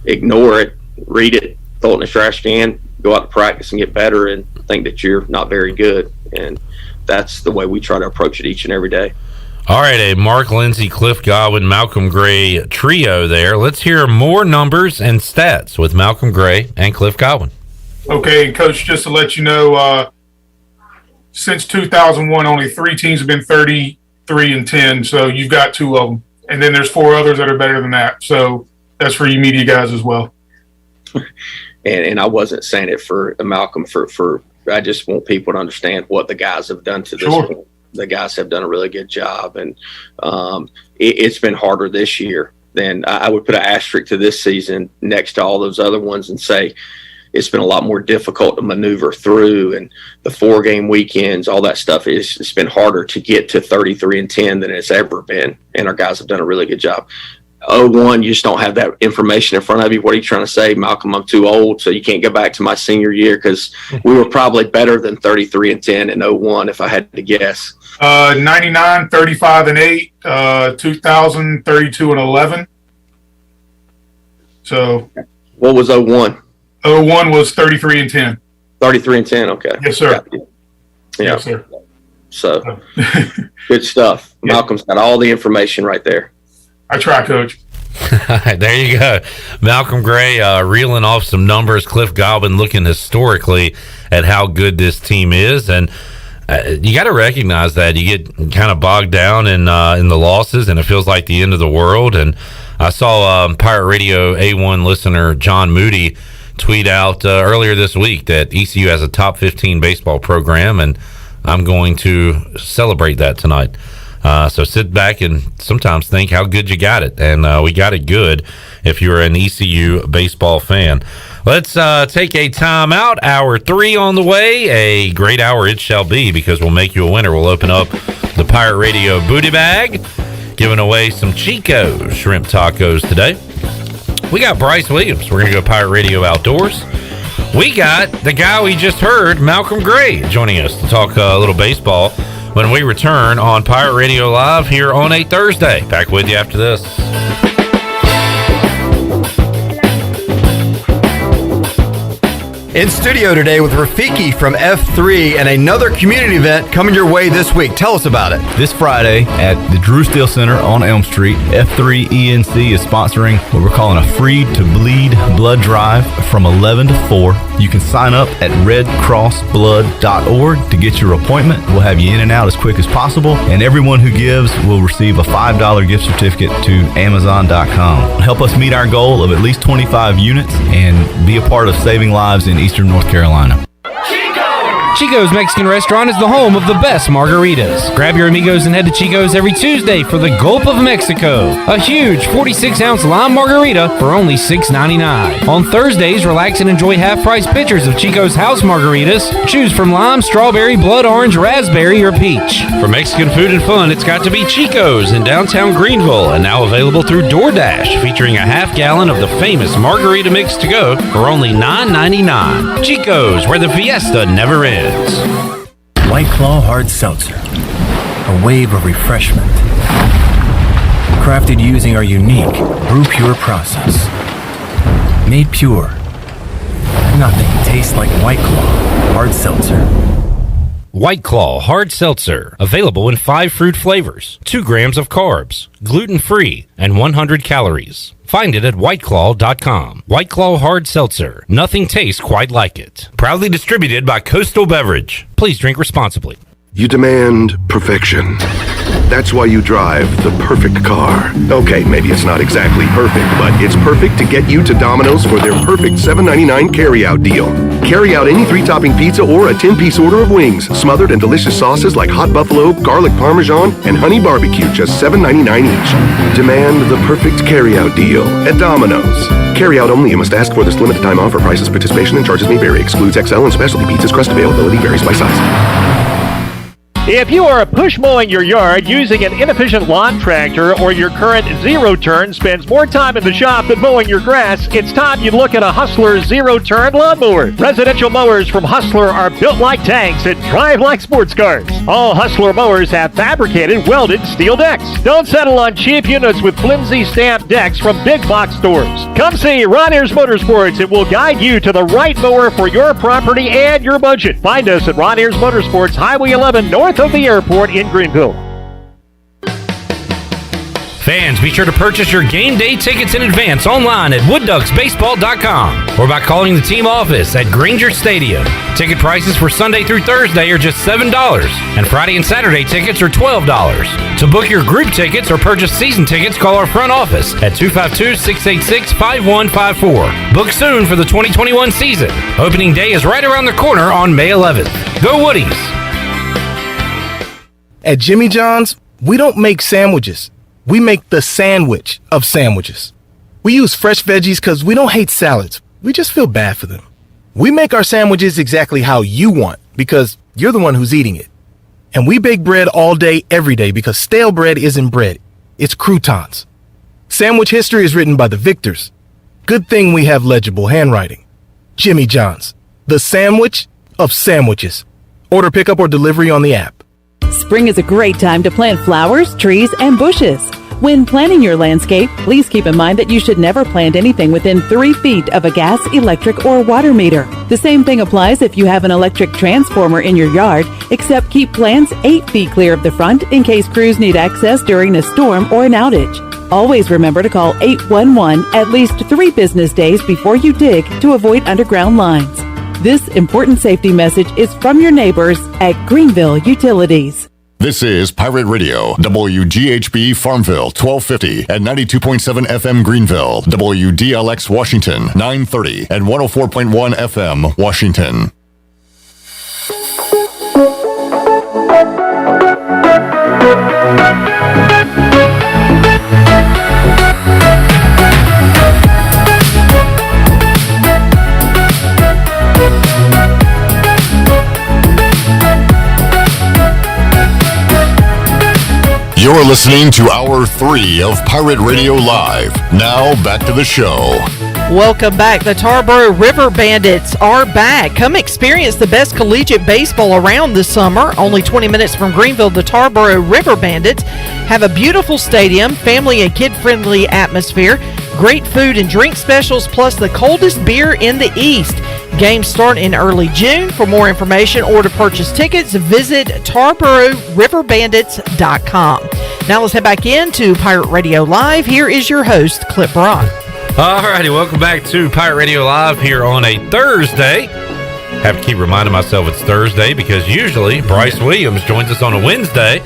ignore it, read it, throw it in the trash can, go out to practice and get better, and think that you're not very good. And that's the way we try to approach it each and every day. All right, a Mark Lindsay, Cliff Godwin, Malcolm Gray trio there. Let's hear more numbers and stats with Malcolm Gray and Cliff Godwin. Okay, Coach, just to let you know, since 2001, only 3 teams have been 33-10, so you've got 2 of them. And then there's 4 others that are better than that. So that's for you media guys as well. And I wasn't saying it for Malcolm, for I just want people to understand what the guys have done to this point. The guys have done a really good job, and it's been harder this year than I would put an asterisk to this season next to all those other ones and say it's been a lot more difficult to maneuver through, and the 4-game weekends, all that stuff it's been harder to get to 33-10 than it's ever been. And our guys have done a really good job. 0-1, you just don't have that information in front of you. What are you trying to say, Malcolm? I'm too old, so you can't go back to my senior year, because we were probably better than 33-10 and 0-1 if I had to guess. 99, 35-8, 2000, 32-11. So what was 0-1? 0-1 was 33-10. 33-10. Okay. Yes, sir. Yeah. Yes, sir. So good stuff. Yeah. Malcolm's got all the information right there. I try, Coach. There you go. Malcolm Gray reeling off some numbers. Cliff Godwin looking historically at how good this team is. And you got to recognize that. You get kind of bogged down in the losses, and it feels like the end of the world. And I saw Pirate Radio A1 listener John Moody tweet out earlier this week that ECU has a top 15 baseball program, and I'm going to celebrate that tonight. So sit back and sometimes think how good you got it. And we got it good if you're an ECU baseball fan. Let's take a time out. Hour 3 on the way. A great hour it shall be, because we'll make you a winner. We'll open up the Pirate Radio booty bag, giving away some Chico shrimp tacos today. We got Bryce Williams. We're going to go Pirate Radio Outdoors. We got the guy we just heard, Malcolm Gray, joining us to talk a little baseball when we return on Pirate Radio Live here on a Thursday. Back with you after this. In studio today with Rafiki from F3 and another community event coming your way this week. Tell us about it. This Friday at the Drew Steele Center on Elm Street, F3 ENC is sponsoring what we're calling a Free to Bleed blood drive from 11 to 4. You can sign up at redcrossblood.org to get your appointment. We'll have you in and out as quick as possible, and everyone who gives will receive a $5 gift certificate to Amazon.com. Help us meet our goal of at least 25 units and be a part of saving lives in Eastern North Carolina. Chico's Mexican Restaurant is the home of the best margaritas. Grab your amigos and head to Chico's every Tuesday for the Gulp of Mexico, a huge 46-ounce lime margarita for only $6.99. On Thursdays, relax and enjoy half-price pitchers of Chico's house margaritas. Choose from lime, strawberry, blood orange, raspberry, or peach. For Mexican food and fun, it's got to be Chico's in downtown Greenville, and now available through DoorDash, featuring a half-gallon of the famous margarita mix to go for only $9.99. Chico's, where the fiesta never ends. White Claw Hard Seltzer, a wave of refreshment. Crafted using our unique Brew Pure process. Made pure. Nothing tastes like White Claw Hard Seltzer. White Claw Hard Seltzer, available in 5 fruit flavors, 2 grams of carbs, gluten-free, and 100 calories. Find it at whiteclaw.com. White Claw Hard Seltzer. Nothing tastes quite like it. Proudly distributed by Coastal Beverage. Please drink responsibly. You demand perfection. That's why you drive the perfect car. Okay, maybe it's not exactly perfect, but it's perfect to get you to Domino's for their perfect $7.99 carry-out deal. Carry out any 3-topping pizza or a 10-piece order of wings, smothered in delicious sauces like hot buffalo, garlic parmesan, and honey barbecue, just $7.99 each. Demand the perfect carry-out deal at Domino's. Carry out only. You must ask for this limited time offer. Prices, participation, and charges may vary. Excludes XL and specialty pizzas. Crust availability varies by size. If you are push mowing your yard using an inefficient lawn tractor, or your current zero-turn spends more time in the shop than mowing your grass, it's time you look at a Hustler zero-turn lawnmower. Residential mowers from Hustler are built like tanks and drive like sports cars. All Hustler mowers have fabricated, welded steel decks. Don't settle on cheap units with flimsy stamped decks from big box stores. Come see Ron Ayers Motorsports and we'll guide you to the right mower for your property and your budget. Find us at Ron Ayers Motorsports, Highway 11 north of the airport in Greenville. Fans, be sure to purchase your game day tickets in advance online at woodducksbaseball.com or by calling the team office at Granger Stadium. Ticket prices for Sunday through Thursday are just $7, and Friday and Saturday tickets are $12. To book your group tickets or purchase season tickets, call our front office at 252-686-5154. Book soon for the 2021 season. Opening day is right around the corner on May 11th. Go Woodies! At Jimmy John's, we don't make sandwiches. We make the sandwich of sandwiches. We use fresh veggies because we don't hate salads. We just feel bad for them. We make our sandwiches exactly how you want because you're the one who's eating it. And we bake bread all day, every day because stale bread isn't bread. It's croutons. Sandwich history is written by the victors. Good thing we have legible handwriting. Jimmy John's, the sandwich of sandwiches. Order pickup or delivery on the app. Spring is a great time to plant flowers, trees, and bushes. When planting your landscape, please keep in mind that you should never plant anything within 3 feet of a gas, electric, or water meter. The same thing applies if you have an electric transformer in your yard, except keep plants 8 feet clear of the front in case crews need access during a storm or an outage. Always remember to call 811 at least 3 business days before you dig to avoid underground lines. This important safety message is from your neighbors at Greenville Utilities. This is Pirate Radio, WGHB Farmville, 1250 and 92.7 FM Greenville, WDLX Washington, 930 and 104.1 FM Washington. You're listening to Hour 3 of Pirate Radio Live. Now, back to the show. Welcome back. The Tarboro River Bandits are back. Come experience the best collegiate baseball around this summer. Only 20 minutes from Greenville, the Tarboro River Bandits have a beautiful stadium, family and kid-friendly atmosphere, great food and drink specials, plus the coldest beer in the East. Games start in early June. For more information or to purchase tickets, visit TarboroughRiverBandits.com. Now let's head back into Pirate Radio Live. Here is your host, Clip Brock. All righty, welcome back to Pirate Radio Live here on a Thursday. Have to keep reminding myself it's Thursday because usually Bryce Williams joins us on a Wednesday.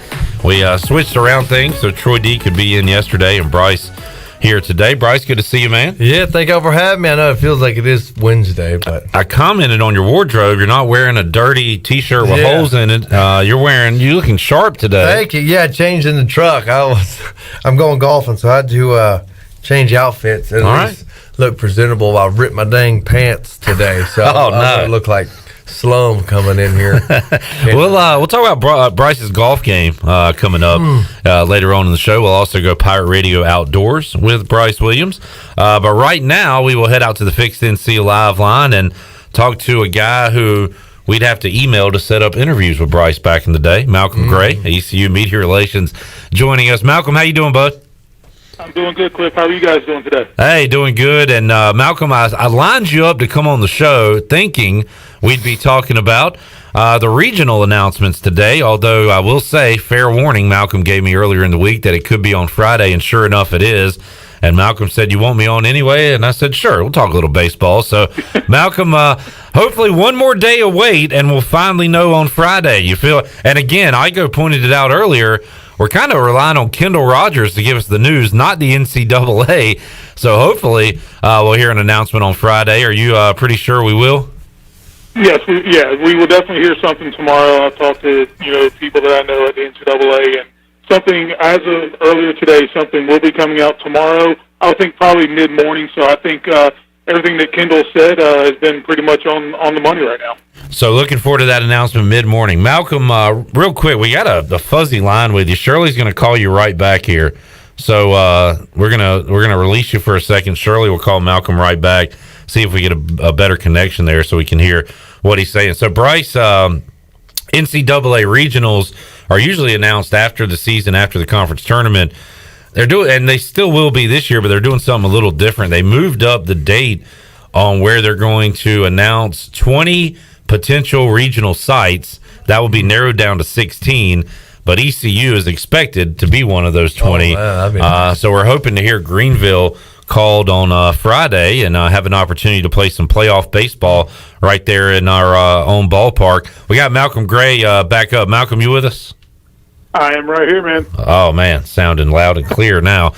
We switched around things so Troy D could be in yesterday and Bryce here today. Bryce, good to see you, man. Yeah, thank you for having me. I know it feels like it is Wednesday, but I commented on your wardrobe. You're not wearing a dirty T-shirt with holes in it. You're looking sharp today. Thank you. Yeah, I changed in the truck. I'm going golfing, so I had to change outfits and at least look presentable. I ripped my dang pants today, so I look like Slum coming in here. We'll talk about Bryce's golf game coming up later on in the show. We'll also go Pirate Radio Outdoors with Bryce Williams. But right now, we will head out to the Fixed NC Live line and talk to a guy who we'd have to email to set up interviews with Bryce back in the day, Malcolm Gray, ECU Media Relations, joining us. Malcolm, how you doing, bud? I'm doing good, Cliff. How are you guys doing today? Hey, doing good. And Malcolm, I lined you up to come on the show thinking we'd be talking about the regional announcements today, although I will say, fair warning, Malcolm gave me earlier in the week that it could be on Friday, and sure enough it is. And Malcolm said, you want me on anyway? And I said, sure, we'll talk a little baseball. So, Malcolm, hopefully one more day of wait, and we'll finally know on Friday. You feel? And again, Igoe pointed it out earlier, we're kind of relying on Kendall Rogers to give us the news, not the NCAA. So hopefully we'll hear an announcement on Friday. Are you pretty sure we will? Yes, we will definitely hear something tomorrow. I'll talk to people that I know at the NCAA, and something as of earlier today, something will be coming out tomorrow. I think probably mid-morning. So I think everything that Kendall said has been pretty much on the money right now. So looking forward to that announcement mid-morning. Malcolm, real quick, we got a fuzzy line with you. Shirley's going to call you right back here. So we're gonna release you for a second. Shirley will call Malcolm right back, see if we get a better connection there so we can hear what he's saying. So Bryce, NCAA regionals are usually announced after the season, after the conference tournament. They're doing, and they still will be this year, but they're doing something a little different. They moved up the date on where they're going to announce 20 potential regional sites. That will be narrowed down to 16, but ECU is expected to be one of those 20. So we're hoping to hear Greenville called on Friday and have an opportunity to play some playoff baseball right there in our own ballpark. We got Malcolm Gray back up. Malcolm, you with us? I am right here, man. Oh, man, sounding loud and clear now.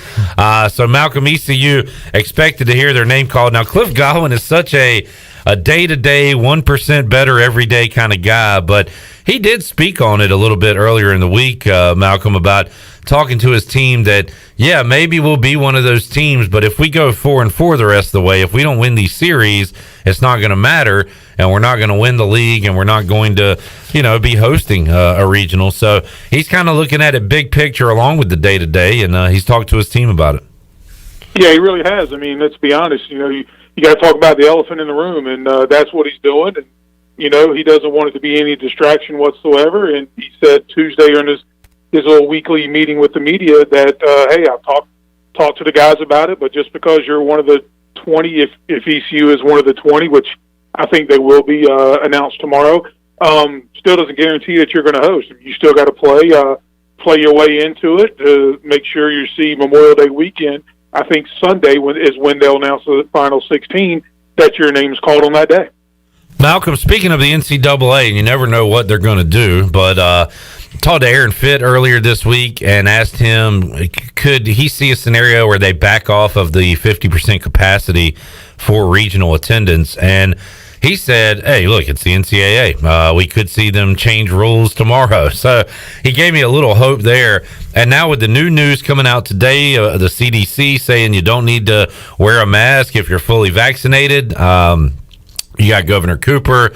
So Malcolm, ECU expected to hear their name called. Now, Cliff Godwin is such a day-to-day, 1% better every day kind of guy, but he did speak on it a little bit earlier in the week, Malcolm, about talking to his team that, yeah, maybe we'll be one of those teams, but if we go 4-4 the rest of the way, if we don't win these series, it's not going to matter, and we're not going to win the league, and we're not going to, be hosting a regional. So he's kind of looking at it big picture along with the day-to-day, and he's talked to his team about it. Yeah, he really has. I mean, let's be honest, you got to talk about the elephant in the room, and that's what he's doing. And, he doesn't want it to be any distraction whatsoever. And he said Tuesday during his little weekly meeting with the media that, hey, I've talked to the guys about it, but just because you're one of the 20, if ECU is one of the 20, which I think they will be announced tomorrow, still doesn't guarantee that you're going to host. You still got to play your way into it to make sure you see Memorial Day weekend. I think Sunday is when they'll announce the final 16 that your name's called on that day. Malcolm, speaking of the NCAA, and you never know what they're going to do, but talked to Aaron Fitt earlier this week and asked him, could he see a scenario where they back off of the 50% capacity for regional attendance? And he said, hey, look, it's the NCAA. We could see them change rules tomorrow. So he gave me a little hope there. And now with the new news coming out today, the CDC saying you don't need to wear a mask if you're fully vaccinated. You got Governor Cooper,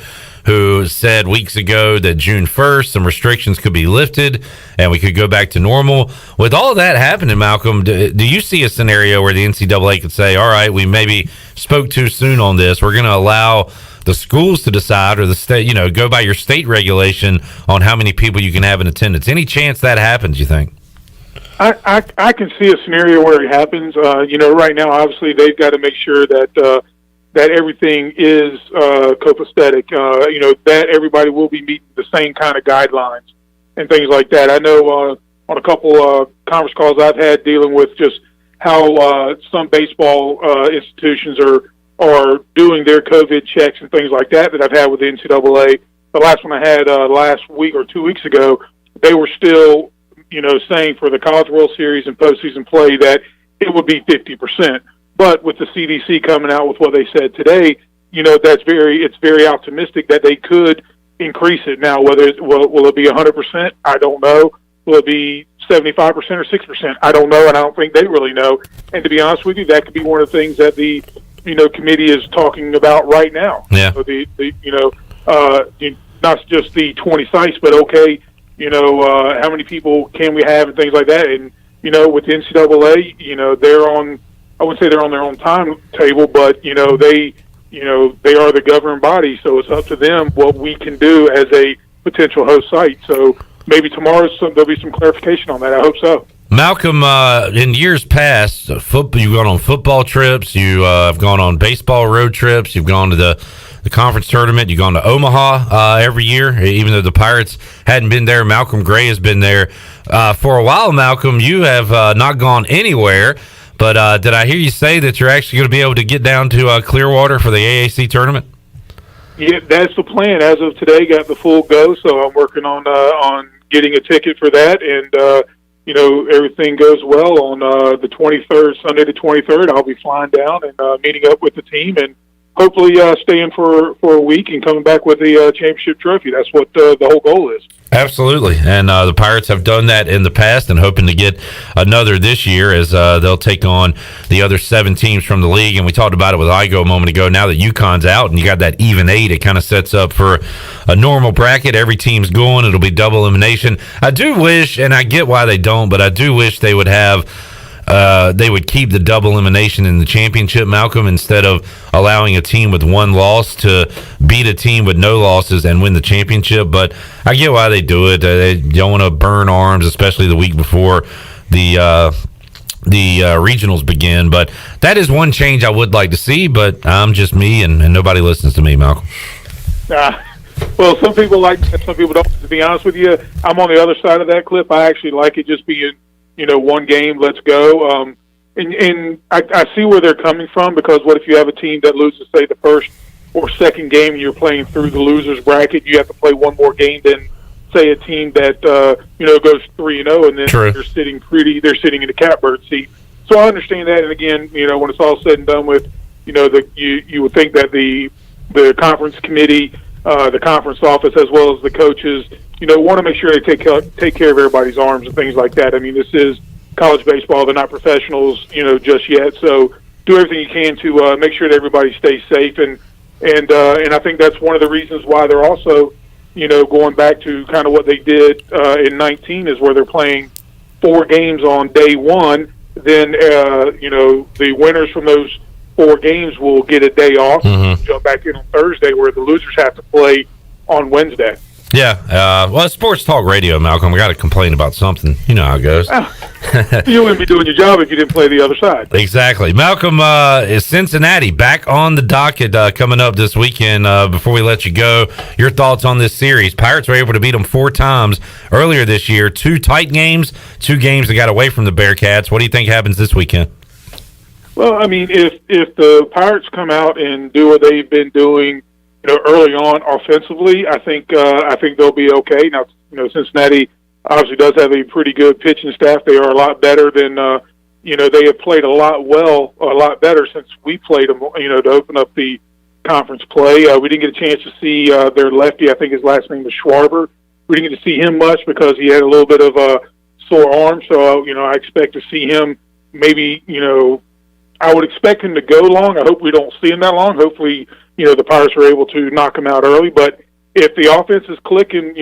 who said weeks ago that June 1st, some restrictions could be lifted and we could go back to normal. With all of that happening, Malcolm, do you see a scenario where the NCAA could say, all right, we maybe spoke too soon on this. We're going to allow the schools to decide, or the state, go by your state regulation on how many people you can have in attendance. Any chance that happens, you think? I can see a scenario where it happens. Right now, obviously, they've got to make sure that that everything is copacetic. That everybody will be meeting the same kind of guidelines and things like that. I know on a couple conference calls I've had dealing with just how some baseball institutions are doing their COVID checks and things like that I've had with the NCAA. The last one I had last week or 2 weeks ago, they were still, saying for the College World Series and postseason play that it would be 50%. But with the CDC coming out with what they said today, it's very optimistic that they could increase it. Now, will it be 100%? I don't know. Will it be 75% or 6%? I don't know, and I don't think they really know. And to be honest with you, that could be one of the things that the committee is talking about right now. Yeah. Not just the 20 sites, but okay, how many people can we have and things like that. And with the NCAA, they're on. I wouldn't say they're on their own timetable, but they are the governing body, so it's up to them what we can do as a potential host site. So maybe tomorrow there'll be some clarification on that. I hope so. Malcolm, in years past, you've gone on football trips, you have gone on baseball road trips, you've gone to the conference tournament, you've gone to Omaha every year, even though the Pirates hadn't been there. Malcolm Gray has been there. For a while, Malcolm, you have not gone anywhere, but did I hear you say that you're actually going to be able to get down to Clearwater for the AAC tournament? Yeah, that's the plan. As of today, got the full go, so I'm working on getting a ticket for that, and everything goes well on the 23rd, Sunday the 23rd. I'll be flying down and meeting up with the team and hopefully staying for a week and coming back with the championship trophy. That's what the whole goal is. Absolutely, and the Pirates have done that in the past and hoping to get another this year as they'll take on the other 7 teams from the league. And we talked about it with Igoe a moment ago. Now that UConn's out and you got that even 8, it kind of sets up for a normal bracket. Every team's going. It'll be double elimination. I do wish, and I get why they don't, but I do wish they would have they would keep the double elimination in the championship, Malcolm, instead of allowing a team with 1 loss to beat a team with no losses and win the championship. But I get why they do it. They don't want to burn arms, especially the week before the regionals begin. But that is one change I would like to see, but I'm just me and nobody listens to me, Malcolm. Well, some people like that, some people don't. To be honest with you, I'm on the other side of that clip. I actually like it just being one game, let's go. And I see where they're coming from, because what if you have a team that loses, say, the first or second game and you're playing through the loser's bracket, you have to play one more game than, say, a team that, goes 3-0 and then they're sitting in the catbird seat. So I understand that. And again, when it's all said and done with, you would think that the conference committee, the conference office, as well as the coaches, want to make sure they take care of everybody's arms and things like that. I mean, this is college baseball; they're not professionals, just yet. So do everything you can to make sure that everybody stays safe, and I think that's one of the reasons why they're also, going back to kind of what they did in 19, is where they're playing 4 games on day 1. Then the winners from those 4 games will get a day off, jump back in on Thursday, where the losers have to play on Wednesday. Yeah, well, it's sports talk radio, Malcolm. We got to complain about something. You know how it goes. You wouldn't be doing your job if you didn't play the other side. Exactly. Malcolm, is Cincinnati back on the docket coming up this weekend? Before we let you go, your thoughts on this series? Pirates were able to beat them 4 times earlier this year. 2 tight games, 2 games that got away from the Bearcats. What do you think happens this weekend? Well, I mean, if the Pirates come out and do what they've been doing, early on offensively, I think they'll be okay. Now, Cincinnati obviously does have a pretty good pitching staff. They are a lot better than they have played a lot better since we played them. To open up the conference play, we didn't get a chance to see their lefty. I think his last name was Schwarber. We didn't get to see him much because he had a little bit of a sore arm. So I expect to see him. Maybe I would expect him to go long. I hope we don't see him that long. Hopefully, the Pirates are able to knock him out early. But if the offense is clicking,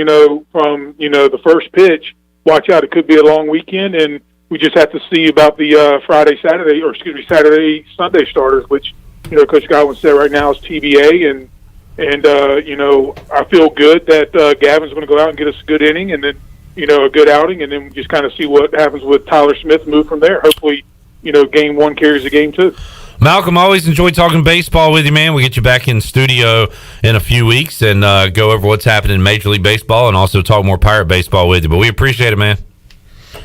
from, the first pitch, watch out. It could be a long weekend, and we just have to see about the Saturday, Sunday starters, which, Coach Godwin said right now is TBA, and I feel good that Gavin's going to go out and get us a good inning, and then, a good outing, and then just kind of see what happens with Tyler Smith, move from there. Hopefully, game one carries the game two. Malcolm, always enjoy talking baseball with you, man. We'll get you back in studio in a few weeks and go over what's happening in Major League Baseball and also talk more Pirate baseball with you. But we appreciate it, man.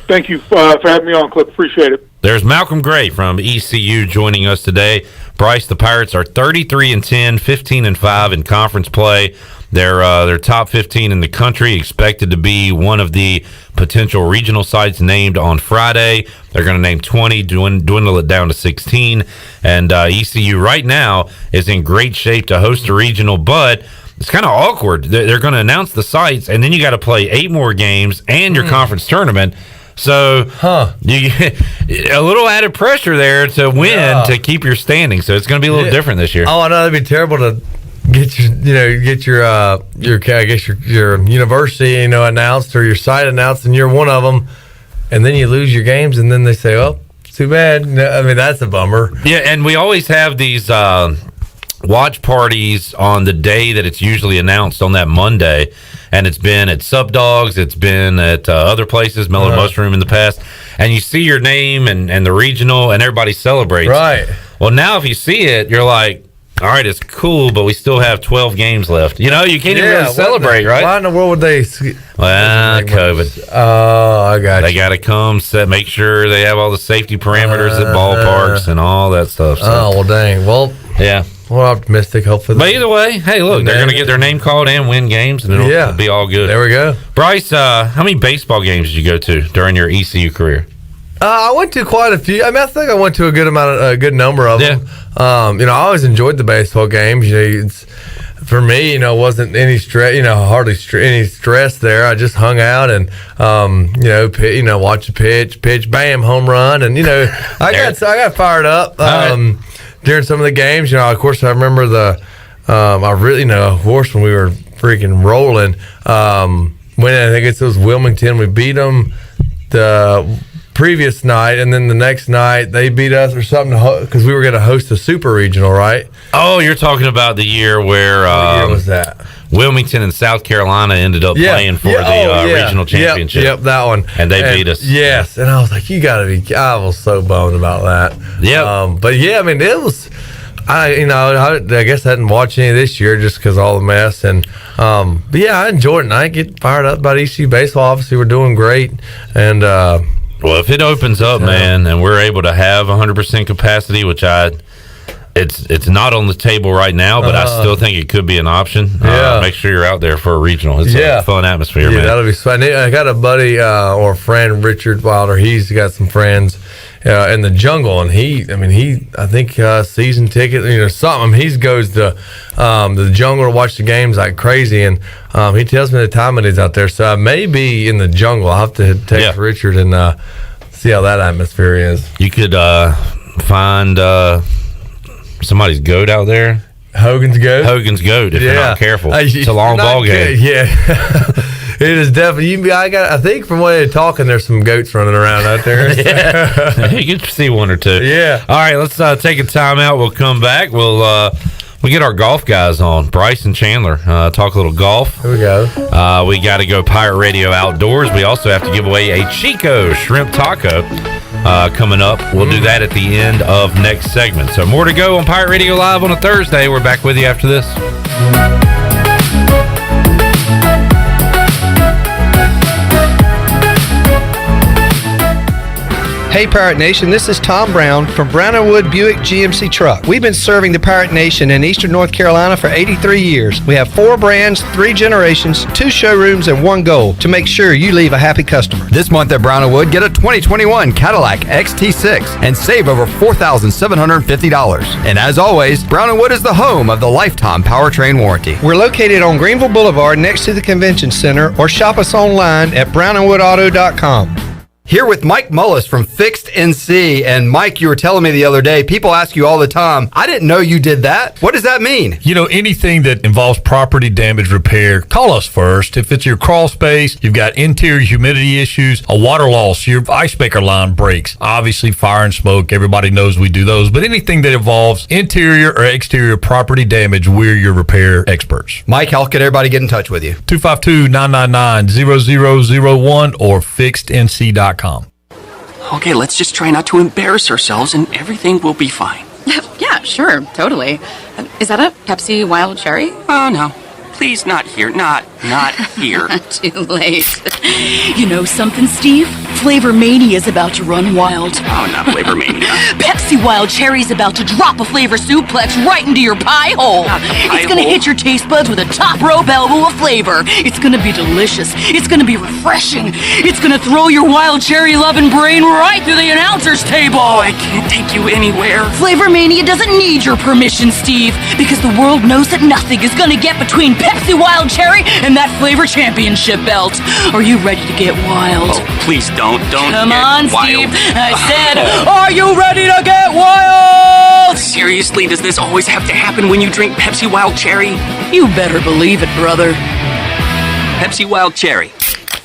Thank you for having me on, Clip. Appreciate it. There's Malcolm Gray from ECU joining us today. Bryce, the Pirates are 33-10, 15-5 in conference play. They're top 15 in the country, expected to be one of the potential regional sites named on Friday. They're going to name 20, dwindle it down to 16. And ECU right now is in great shape to host a regional, but it's kind of awkward. They're going to announce the sites, and then you got to play 8 more games and your conference tournament. So you get a little added pressure there to win to keep your standing. So it's going to be a little different this year. Oh, I know it'd be terrible to get your university announced or your site announced, and you're one of them, and then you lose your games, and then they say, "Oh, it's too bad." I mean, that's a bummer. Yeah, and we always have these watch parties on the day that it's usually announced on that Monday, and it's been at Sub Dogs, it's been at other places, Mellow Mushroom in the past, and you see your name and the regional, and everybody celebrates. Right. Well, now if you see it, you're like, all right, it's cool, but we still have 12 games left. You can't even really celebrate, right? Why in the world would they? Well, COVID. Oh, I got They got to come, make sure they have all the safety parameters at ballparks and all that stuff. So. Oh, well, dang. Well, yeah. We're optimistic, hopefully. But either way, hey, look, they're going to get their name called and win games, and it'll be all good. There we go. Bryce, how many baseball games did you go to during your ECU career? I went to quite a few. I mean, I think I went to a good number of them. I always enjoyed the baseball games. For me, wasn't any stress. Hardly any stress there. I just hung out and watch a pitch, bam, home run, and I got fired up during some of the games. Of course, I remember of course, when we were freaking rolling. When I think it was Wilmington, we beat them the previous night, and then the next night they beat us or something because we were going to host a super regional, right? Oh, you're talking about the year where what year was that? Wilmington and South Carolina ended up playing for the regional championship. Yep, that one. And they beat us. Yes, and I was like, you got to be. I was so bummed about that. Yeah, but yeah, I mean, it was. I guess I didn't watch any this year just because of all the mess, and but yeah, I enjoyed it. And I get fired up about ECU baseball. Obviously, we're doing great, and. Well, if it opens up, man, and we're able to have 100% capacity, which it's not on the table right now, but I still think it could be an option. Make sure you're out there for a regional. It's a fun atmosphere, man. That'll be fun. I got a buddy or a friend, Richard Wilder. He's got some friends in the jungle, and I think season ticket, something. I mean, he goes to the jungle to watch the games like crazy, and he tells me the time it is out there. So I may be in the jungle. I'll have to text Richard and see how that atmosphere is. You could find somebody's goat out there. Hogan's goat if you're not careful. It's a long ball game. It is definitely. I think from what they're talking, there's some goats running around out there. You can see one or two. Yeah. All right, let's take a timeout. We'll come back. We'll get our golf guys on. Bryce and Chandler talk a little golf. Here we go. We got to go Pirate Radio outdoors. We also have to give away a Chico shrimp taco coming up. We'll do that at the end of next segment. So more to go on Pirate Radio Live on a Thursday. We're back with you after this. Hey Pirate Nation, this is Tom Brown from Brown & Wood Buick GMC Truck. We've been serving the Pirate Nation in Eastern North Carolina for 83 years. We have 4 brands, 3 generations, 2 showrooms, and 1 goal to make sure you leave a happy customer. This month at Brown & Wood, get a 2021 Cadillac XT6 and save over $4,750. And as always, Brown & Wood is the home of the lifetime powertrain warranty. We're located on Greenville Boulevard next to the Convention Center, or shop us online at brownandwoodauto.com. Here with Mike Mullis from Fixed NC. And Mike, you were telling me the other day, people ask you all the time, I didn't know you did that. What does that mean? You know, anything that involves property damage repair, call us first. If it's your crawl space, you've got interior humidity issues, a water loss, your ice maker line breaks, obviously fire and smoke, everybody knows we do those, but anything that involves interior or exterior property damage, we're your repair experts. Mike, how can everybody get in touch with you? 252-999-0001 or fixednc.com. Okay, let's just try not to embarrass ourselves and everything will be fine. Yeah, sure, totally. Is that a Pepsi Wild Cherry? Oh, no. Please, not here. Not here. Too late. You know something, Steve? Flavor Mania is about to run wild. Oh, not Flavor Mania. Pepsi Wild Cherry is about to drop a flavor suplex right into your pie hole. It's gonna hit your taste buds with a top rope elbow of flavor. It's gonna be delicious. It's gonna be refreshing. It's gonna throw your Wild Cherry loving brain right through the announcer's table. Oh, I can't take you anywhere. Flavor Mania doesn't need your permission, Steve, because the world knows that nothing is gonna get between Pepsi Wild Cherry and that flavor championship belt. Are you ready to get wild? Oh, please don't Come get on, wild. Steve. I said, are you ready to get wild? Seriously, does this always have to happen when you drink Pepsi Wild Cherry? You better believe it, brother. Pepsi Wild Cherry.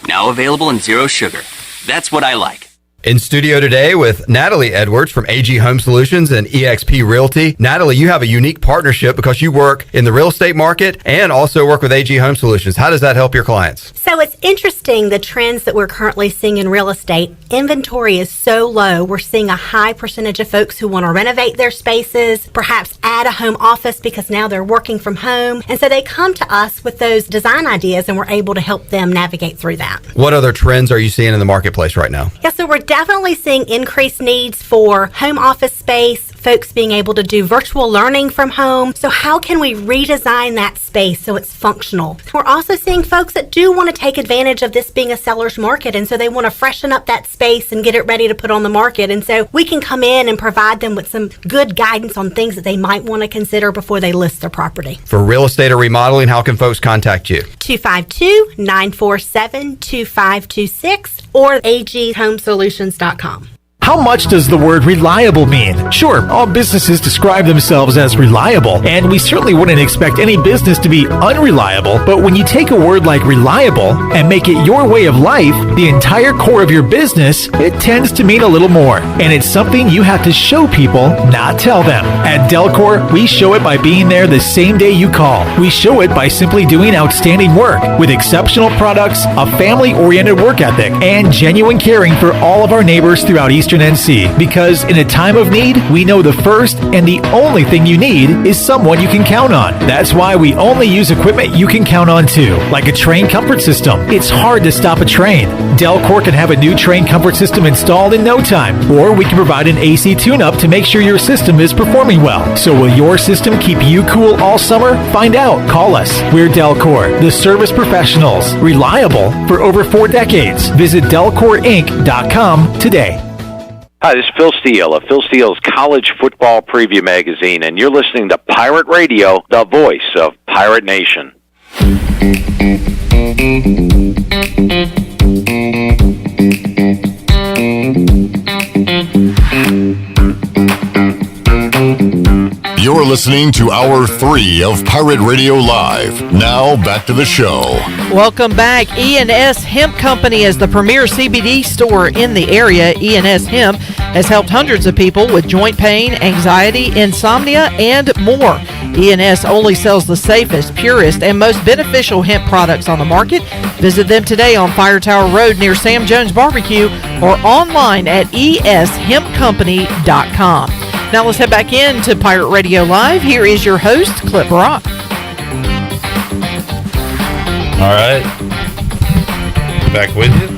Now available in zero sugar. That's what I like. In studio today with Natalie Edwards from AG Home Solutions and eXp Realty. Natalie, you have a unique partnership because you work in the real estate market and also work with AG Home Solutions. How does that help your clients? So it's interesting, the trends that we're currently seeing in real estate. Inventory is so low. We're seeing a high percentage of folks who want to renovate their spaces, perhaps add a home office because now they're working from home. And so they come to us with those design ideas and we're able to help them navigate through that. What other trends are you seeing in the marketplace right now? Yeah, so we're definitely seeing increased needs for home office space, folks being able to do virtual learning from home. So how can we redesign that space so it's functional? We're also seeing folks that do want to take advantage of this being a seller's market, and so they want to freshen up that space and get it ready to put on the market. And so we can come in and provide them with some good guidance on things that they might want to consider before they list their property. For real estate or remodeling, how can folks contact you? 252-947-2526 or aghomesolutions.com. How much does the word reliable mean? Sure, all businesses describe themselves as reliable, and we certainly wouldn't expect any business to be unreliable, but when you take a word like reliable and make it your way of life, the entire core of your business, it tends to mean a little more. And it's something you have to show people, not tell them. At Delcor, we show it by being there the same day you call. We show it by simply doing outstanding work with exceptional products, a family-oriented work ethic, and genuine caring for all of our neighbors throughout Eastern NC, because in a time of need, we know the first and the only thing you need is someone you can count on. That's why we only use equipment you can count on too, like a train comfort system. It's hard to stop a train. Delcor can have a new train comfort system installed in no time, or we can provide an AC tune-up to make sure your system is performing well. So will your system keep you cool all summer? Find out. Call us. We're Delcor, the service professionals, reliable for over 4 decades. Visit DelcorInc.com today. Hi, this is Phil Steele of Phil Steele's College Football Preview Magazine, and you're listening to Pirate Radio, the voice of Pirate Nation. You're listening to Hour 3 of Pirate Radio Live. Now, back to the show. Welcome back. E&S Hemp Company is the premier CBD store in the area. E&S Hemp has helped hundreds of people with joint pain, anxiety, insomnia, and more. E&S only sells the safest, purest, and most beneficial hemp products on the market. Visit them today on Fire Tower Road near Sam Jones Barbecue or online at eshempcompany.com. Now let's head back into Pirate Radio Live. Here is your host, Clip Rock. All right. Back with you.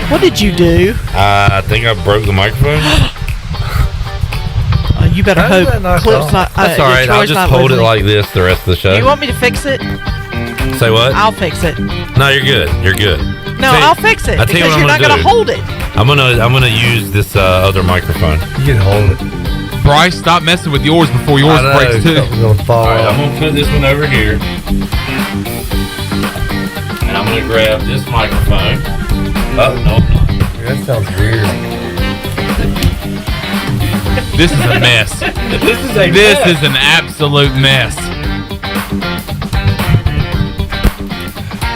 What did you do? I think I broke the microphone. You better hope Clip's not. That's all right. I'll just hold it like this the rest of the show. You want me to fix it? Say what? I'll fix it. No, you're good. You're good. No, I'll fix it because you're not going to hold it. I'm gonna use this other microphone. You can hold it. Bryce, stop messing with yours before yours breaks too. All right, I'm gonna put this one over here, and I'm gonna grab this microphone. Oh no! That sounds weird. This is a mess. This is an absolute mess.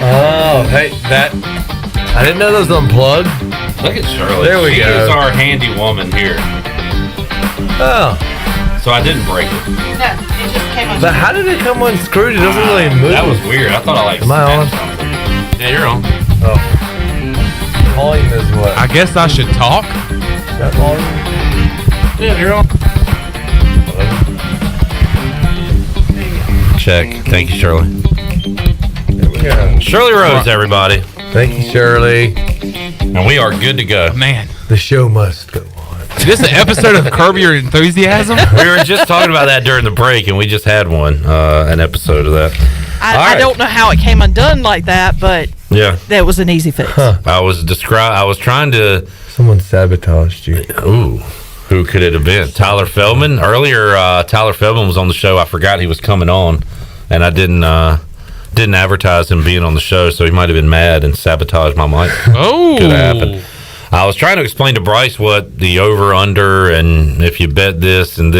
Oh, hey, that. I didn't know those unplugged. Look at Shirley. There we She go. is our handy woman here. Oh. So I didn't break it. No, it just came on. But how did it come unscrewed? It doesn't really move. That was weird. I thought I like. Am I on? Yeah, you're on. Oh. Volume is what? I guess I should talk. That volume? Yeah, you're on. Check. Thank you, Shirley. There we go. Shirley Rose, everybody. Thank you, Shirley. And we are good to go. Man, the show must go on. Is this an episode of Curb Your Enthusiasm? We were just talking about that during the break, and we just had an episode of that. I don't know how it came undone like that, but Yeah. that was an easy fix. I was trying to. Someone sabotaged you. Ooh. Who could it have been? Tyler Feldman. Earlier, Tyler Feldman was on the show. I forgot he was coming on, and I didn't advertise him being on the show, so he might have been mad and sabotaged my mic. Oh. Could have happened. I was trying to explain to Bryce what the over-under and if you bet this, and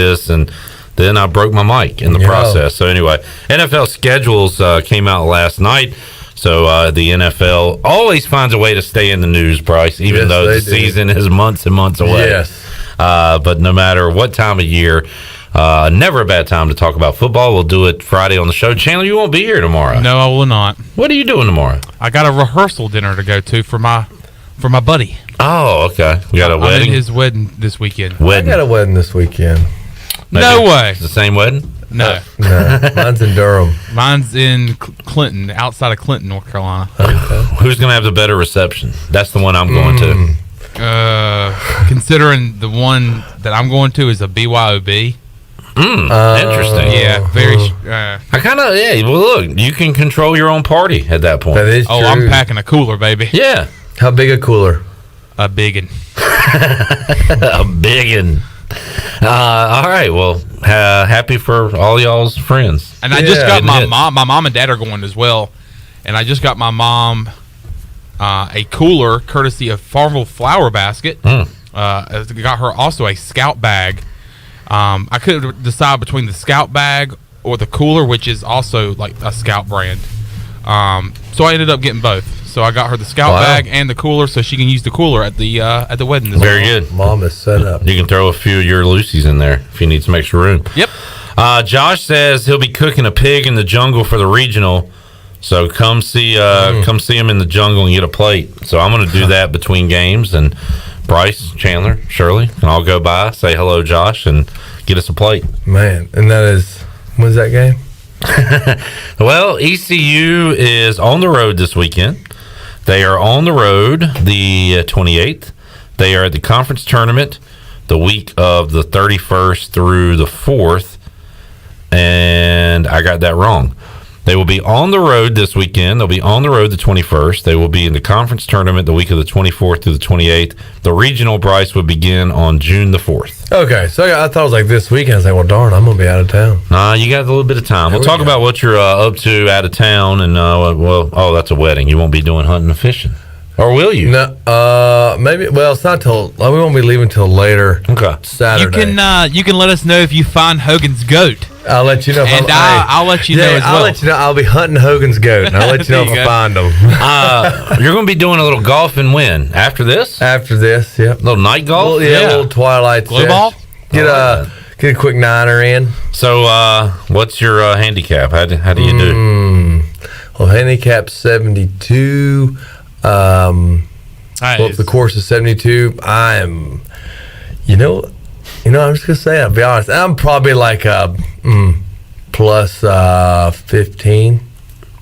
then I broke my mic in the process. So anyway, NFL schedules came out last night. So the NFL always finds a way to stay in the news, Bryce, even though the season is months and months away. Yes. But no matter what time of year, never a bad time to talk about football. We'll do it Friday on the show. Chandler, you won't be here tomorrow. No, I will not. What are you doing tomorrow? I got a rehearsal dinner to go to for my buddy. Oh, okay. You got a wedding? I'm in his wedding this weekend. I got a wedding this weekend. No way. It's the same wedding? No. No, mine's in Durham. Mine's in Clinton, outside of Clinton, North Carolina. Who's going to have the better reception? That's the one I'm going to. Considering the one that I'm going to is a BYOB. Interesting. Yeah, very. I kind of, well, look, you can control your own party at that point. That is Oh, true. I'm packing a cooler, baby. Yeah. How big a cooler? A biggin. A biggin. All right. Well, happy for all y'all's friends. And I just got my mom. My mom and dad are going as well. And I just got my mom a cooler courtesy of Farmville Flower Basket. Got her also a Scout bag. I couldn't decide between the Scout bag or the cooler, which is also like a Scout brand. So I ended up getting both. So I got her the Scout bag and the cooler, so she can use the cooler at the wedding. Very good. Mom is set up. You can throw a few of your Lucy's in there if you need some extra room. Yep. Josh says he'll be cooking a pig in the jungle for the regional. So come see him in the jungle and get a plate. So I'm going to do that between games, and Bryce, Chandler, Shirley can all go by, say hello, Josh, and get us a plate. Man, and that is, when's that game? Well, ECU is on the road this weekend. They are on the road the 28th. They are at the conference tournament the week of the 31st through the 4th. And I got that wrong. They will be on the road this weekend. They'll be on the road the 21st. They will be in the conference tournament the week of the 24th through the 28th. The regional, Bryce, would begin on June the 4th. Okay, so I thought it was like this weekend. I was like, well, darn, I'm going to be out of town. Nah, you got a little bit of time. We'll talk about what you're up to out of town. And, that's a wedding. You won't be doing hunting and fishing. Or will you? No, maybe. Well, it's not till we won't be leaving till later. Okay, Saturday. You can let us know if you find Hogan's goat. I'll let you know. And I'll let you know as well. I'll let you know. I'll be hunting Hogan's goat, and I'll let you know if I find them. You're going to be doing a little golf and when? After this? After this, yep. A little night golf? A little twilight. Glow ball? Get a quick niner in. So, what's your handicap? How do you do? Well, handicap 72. Well, if the course is 72, I'm just gonna say, I'll be honest, I'm probably like plus 15.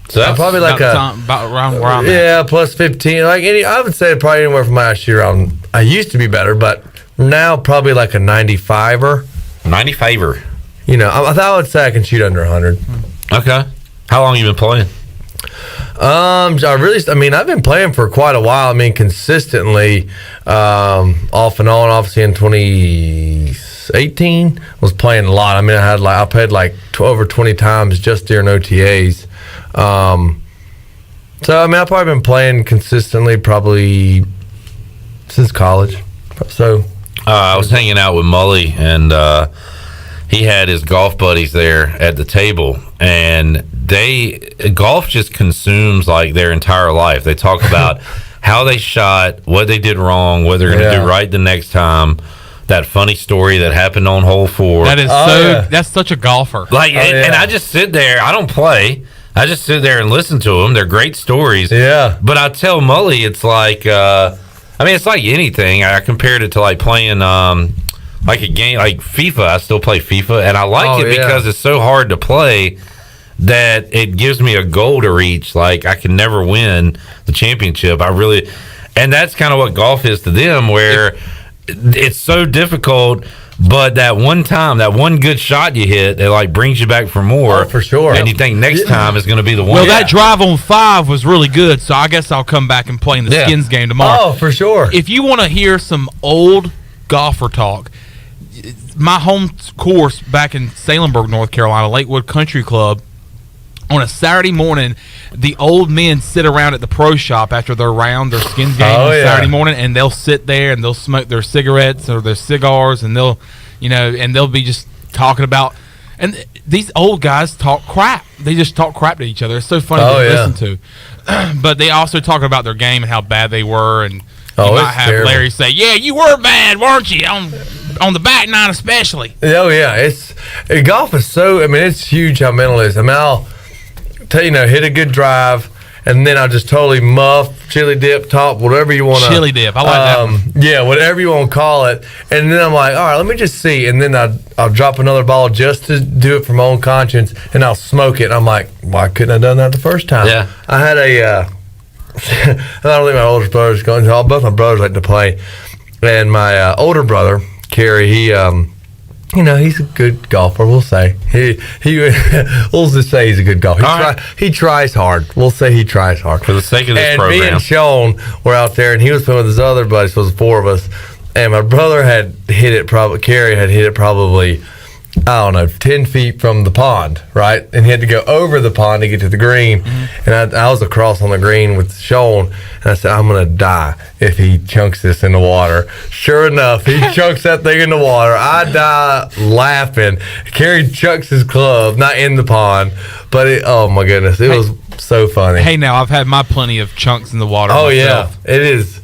So that's I'm probably like about around where I'm at. Yeah, plus 15. Like I would say probably anywhere from last year on. I used to be better, but now probably like a 95er. 95er. I would say I can shoot under 100. Okay. How long you been playing? I've been playing for quite a while. I mean, consistently, off and on. Obviously, in 2018, was playing a lot. I mean, I played like over 20 times just during OTAs. So I've probably been playing consistently, probably since college. So I was hanging out with Mully, and he had his golf buddies there at the table, and golf just consumes like their entire life. They talk about how they shot, what they did wrong, what they're going to do right the next time. That funny story that happened on hole 4. That is that's such a golfer. Like, and I just sit there. I don't play. I just sit there and listen to them. They're great stories. Yeah. But I tell Mully, it's like, it's like anything. I compared it to like playing like a game, like FIFA. I still play FIFA, and I like it because it's so hard to play that it gives me a goal to reach. Like, I can never win the championship. And that's kind of what golf is to them, where it's so difficult, but that one time, that one good shot you hit, it like brings you back for more. Oh, for sure. And you think next time is going to be the one. Well, that drive on 5 was really good, so I guess I'll come back and play in the Skins game tomorrow. Oh, for sure. If you want to hear some old golfer talk, my home course back in Salemburg, North Carolina, Lakewood Country Club, on a Saturday morning, the old men sit around at the pro shop after their Skins game on Saturday morning, and they'll sit there and they'll smoke their cigarettes or their cigars, and they'll be just talking about. And these old guys talk crap. They just talk crap to each other. It's so funny to listen to. But they also talk about their game and how bad they were, and you might have terrible. Larry say, "Yeah, you were bad, weren't you? On the back nine especially." Oh yeah, golf is so. I mean, it's huge how mental it is. I mean, I'll hit a good drive, and then I'll just totally muff, chili dip, top, whatever you want to. Chili dip, I like that one. Yeah, whatever you want to call it. And then I'm like, all right, let me just see. And then I'll drop another ball just to do it for my own conscience, and I'll smoke it. And I'm like, why couldn't I have done that the first time? Yeah. I had I don't think my older brother's going. Both my brothers like to play. And my older brother, Kerry, he's a good golfer. We'll say we'll just say he's a good golfer. He tries hard. We'll say he tries hard for the sake of this program. And me and Sean were out there, and he was playing with his other buddies. So it was 4 of us, and my brother had hit it. Kerry had hit it probably, I don't know, 10 feet from the pond, right? And he had to go over the pond to get to the green. Mm-hmm. And I was across on the green with Sean, and I said, I'm going to die if he chunks this in the water. Sure enough, he chunks that thing in the water. I die laughing. Kerry chucks his club, not in the pond, but oh my goodness, it was so funny. Hey, now, I've had my plenty of chunks in the water myself. Yeah, it is.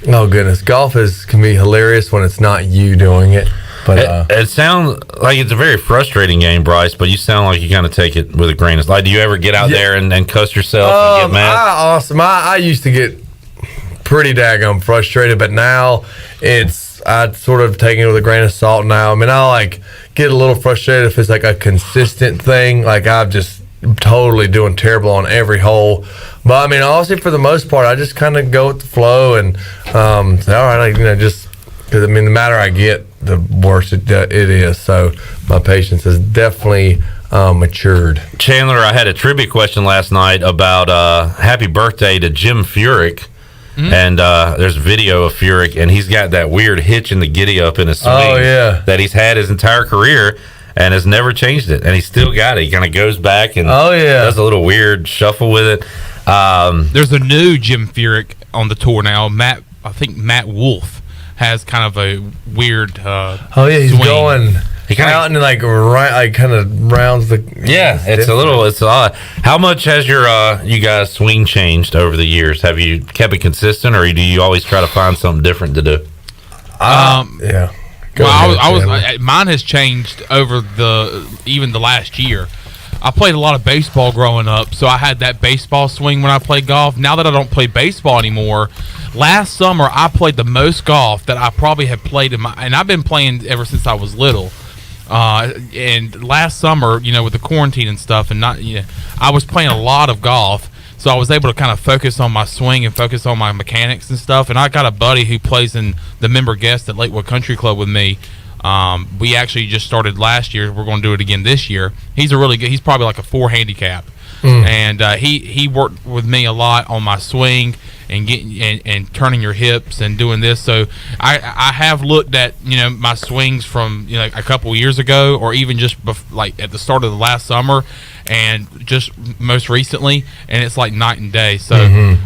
Oh goodness, golf can be hilarious when it's not you doing it. But it sounds like it's a very frustrating game, Bryce, but you sound like you kind of take it with a grain of salt. Do you ever get out there and cuss yourself and get mad? I used to get pretty daggone frustrated, but now I sort of take it with a grain of salt now. I mean, I like get a little frustrated if it's like a consistent thing, like I'm just totally doing terrible on every hole. But I mean, honestly, for the most part, I just kind of go with the flow and say, all right, just because I mean, the madder I get, the worse it is. So my patience has definitely matured. Chandler, I had a trivia question last night about happy birthday to Jim Furyk. Mm-hmm. And there's a video of Furyk, and he's got that weird hitch in the giddy up in his swing that he's had his entire career and has never changed it. And he's still got it. He kind of goes back and does a little weird shuffle with it. There's a new Jim Furyk on the tour now. I think Matt Wolf has kind of a weird he's swing. Going he kind of out and kind of rounds the it's odd. How much has you guys swing changed over the years? Have you kept it consistent, or do you always try to find something different to do? Mine has changed over even the last year. I played a lot of baseball growing up, so I had that baseball swing when I played golf. Now that I don't play baseball anymore, last summer I played the most golf that I probably have played and I've been playing ever since I was little. And last summer, with the quarantine and stuff, and I was playing a lot of golf, so I was able to kind of focus on my swing and focus on my mechanics and stuff. And I got a buddy who plays in the member guest at Lakewood Country Club with me. We actually just started last year. We're going to do it again this year. He's he's probably like a 4 handicap. And he worked with me a lot on my swing, and getting and turning your hips and doing this. So I have looked at my swings from a couple years ago, or even just like at the start of the last summer, and just most recently, and it's like night and day. So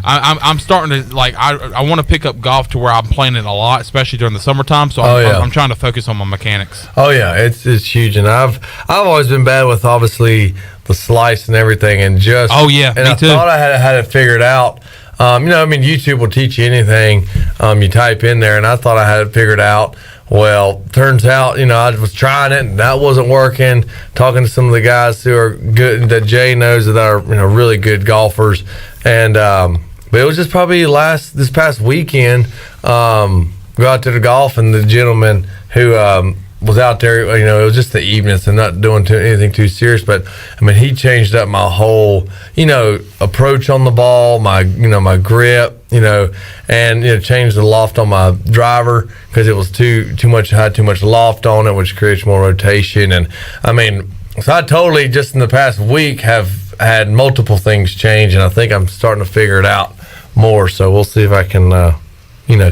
I'm starting to I want to pick up golf to where I'm playing it a lot, especially during the summertime. So I'm trying to focus on my mechanics. Oh yeah, it's huge, and I've always been bad with obviously the slice and everything, and just me I too. thought I had it figured out. YouTube will teach you anything. You type in there, and I thought I had it figured out. Well, turns out, I was trying it and that wasn't working. Talking to some of the guys who are good, that Jay knows that are really good golfers, and but it was just probably this past weekend. Go out to the golf, and the gentleman who was out there, it was just the evening, so not doing anything too serious, but he changed up my whole approach on the ball, my grip, and changed the loft on my driver because it was too much loft on it, which creates more rotation. And so I totally, just in the past week, have had multiple things change, and I think I'm starting to figure it out more. So we'll see if I can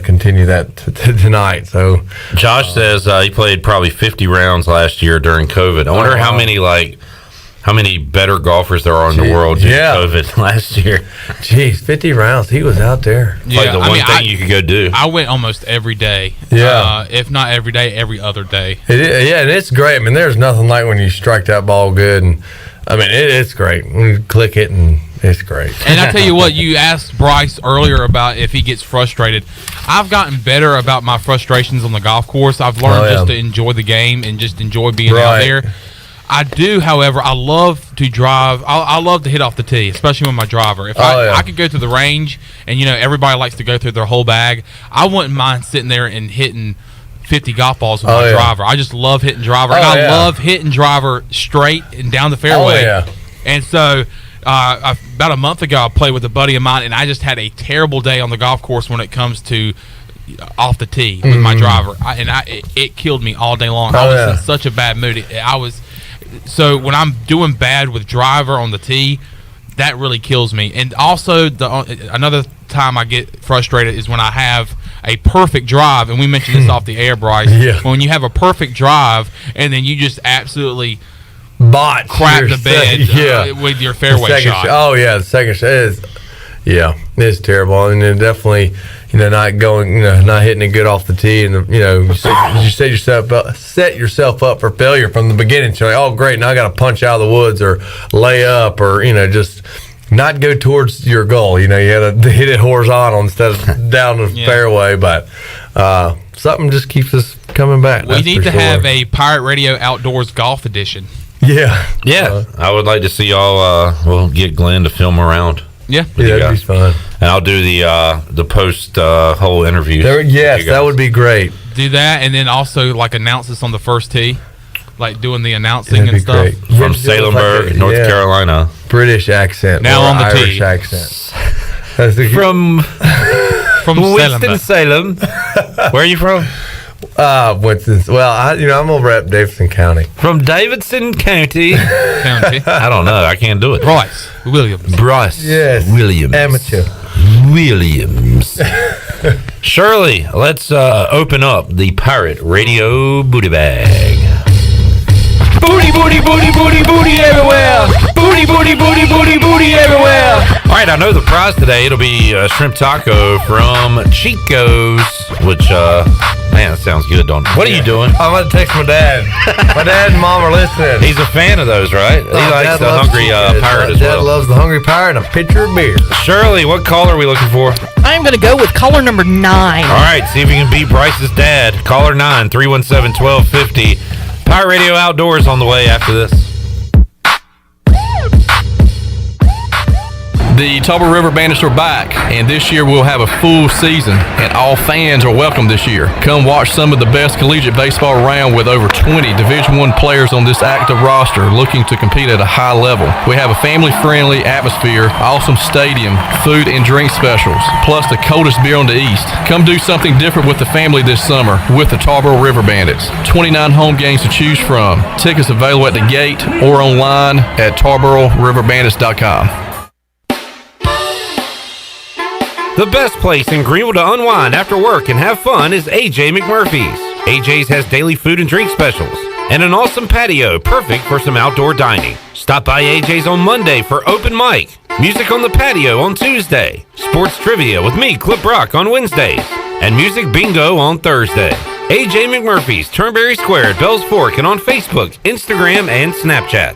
continue that tonight. So Josh says he played probably 50 rounds last year during COVID. I wonder how many better golfers there are in the world due to COVID last year. Jeez, 50 rounds. He was out there. Like the one thing you could go do. I went almost every day. Yeah. If not every day, every other day. And it's great. There's nothing like when you strike that ball good, and it's great when you click it, and it's great. And I tell you what, you asked Bryce earlier about if he gets frustrated. I've gotten better about my frustrations on the golf course. I've learned just to enjoy the game and just enjoy being out there. I do, however, I love to drive. I love to hit off the tee, especially with my driver. If I could go to the range, and everybody likes to go through their whole bag, I wouldn't mind sitting there and hitting 50 golf balls with my driver. I just love hitting driver, and I love hitting driver straight and down the fairway. And so about a month ago, I played with a buddy of mine, and I just had a terrible day on the golf course when it comes to off the tee with my driver. It killed me all day long. I was in such a bad mood. So when I'm doing bad with driver on the tee, that really kills me. And also, another time I get frustrated is when I have a perfect drive, and we mentioned this off the air, Bryce. When you have a perfect drive, and then you just absolutely crap the bed with your fairway shot. The second shot is, it's terrible. And then definitely, not going, not hitting it good off the tee, and you set yourself up for failure from the beginning. So, oh great, now I got to punch out of the woods or lay up, or just not go towards your goal. You got to hit it horizontal instead of down the fairway. But something just keeps us coming back. We need to have a Pirate Radio Outdoors Golf Edition. I would like to see y'all. We'll get Glenn to film around. That'd be fun. And I'll do the post whole interview. That would be great. Do that, and then also announce this on the first tee, doing the announcing and stuff. Great. From Salemburg, North Carolina. British accent. Now on the Irish tee. accent. From Winston-Salem. Where are you from? I'm over at Davidson County. From Davidson County. I don't know. I can't do it. Bryce Williams. Yes. Williams. Amateur. Williams. Shirley, let's open up the Pirate Radio booty bag. Booty, booty, booty, booty, booty everywhere. Booty, booty, booty, booty, booty everywhere. All right, I know the prize today. It'll be a shrimp taco from Chico's, which, man, that sounds good, don't it? What are you doing? I'm going to text my dad. My dad and mom are listening. He's a fan of those, right? He likes the Hungry Pirate as well. Dad loves the Hungry Pirate and a pitcher of beer. Shirley, what caller are we looking for? I'm going to go with caller number 9. All right, see if you can beat Bryce's dad. Caller 9, 317-1250. Pirate Radio Outdoors on the way after this. The Tarboro River Bandits are back, and this year we'll have a full season, and all fans are welcome this year. Come watch some of the best collegiate baseball around with over 20 Division I players on this active roster looking to compete at a high level. We have a family-friendly atmosphere, awesome stadium, food and drink specials, plus the coldest beer on the East. Come do something different with the family this summer with the Tarboro River Bandits. 29 home games to choose from. Tickets available at the gate or online at TarboroRiverBandits.com. The best place in Greenville to unwind after work and have fun is AJ McMurphy's. AJ's has daily food and drink specials and an awesome patio perfect for some outdoor dining. Stop by AJ's on Monday for open mic, music on the patio on Tuesday, sports trivia with me, Clip Brock, on Wednesdays, and music bingo on Thursday. AJ McMurphy's, Turnberry Square at Bells Fork, and on Facebook, Instagram, and Snapchat.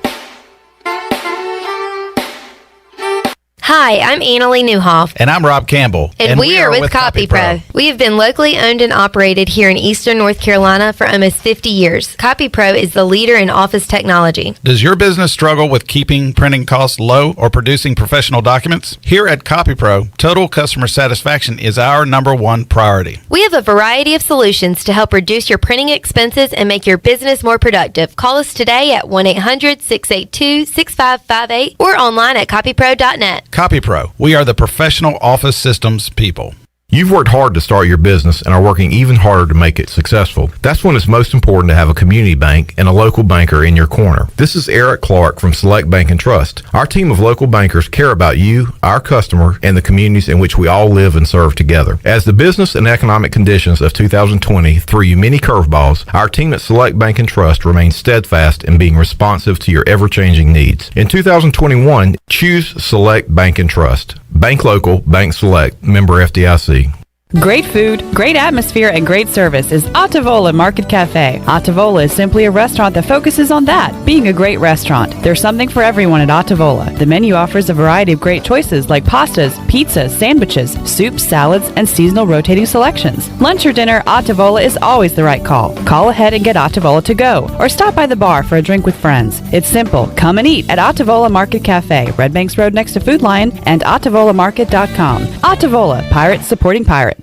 Hi, I'm Annalie Newhoff. And I'm Rob Campbell. And we are with CopyPro. We have been locally owned and operated here in Eastern North Carolina for almost 50 years. CopyPro is the leader in office technology. Does your business struggle with keeping printing costs low or producing professional documents? Here at CopyPro, total customer satisfaction is our #1 priority. We have a variety of solutions to help reduce your printing expenses and make your business more productive. Call us today at 1-800-682-6558 or online at copypro.net. CopyPro, we are the professional office systems people. You've worked hard to start your business and are working even harder to make it successful. That's when it's most important to have a community bank and a local banker in your corner. This is Eric Clark from Select Bank and Trust. Our team of local bankers care about you, our customer, and the communities in which we all live and serve together. As the business and economic conditions of 2020 threw you many curveballs, our team at Select Bank and Trust remains steadfast in being responsive to your ever-changing needs. In 2021, choose Select Bank and Trust. Bank local, bank select, member FDIC. Great food, great atmosphere, and great service is Ottavola Market Cafe. Ottavola is simply a restaurant that focuses on that, being a great restaurant. There's something for everyone at Ottavola. The menu offers a variety of great choices like pastas, pizzas, sandwiches, soups, salads, and seasonal rotating selections. Lunch or dinner, Ottavola is always the right call. Call ahead and get Ottavola to go, or stop by the bar for a drink with friends. It's simple. Come and eat at Ottavola Market Cafe, Red Banks Road next to Food Lion, and OttavolaMarket.com. Ottavola, pirates supporting pirates.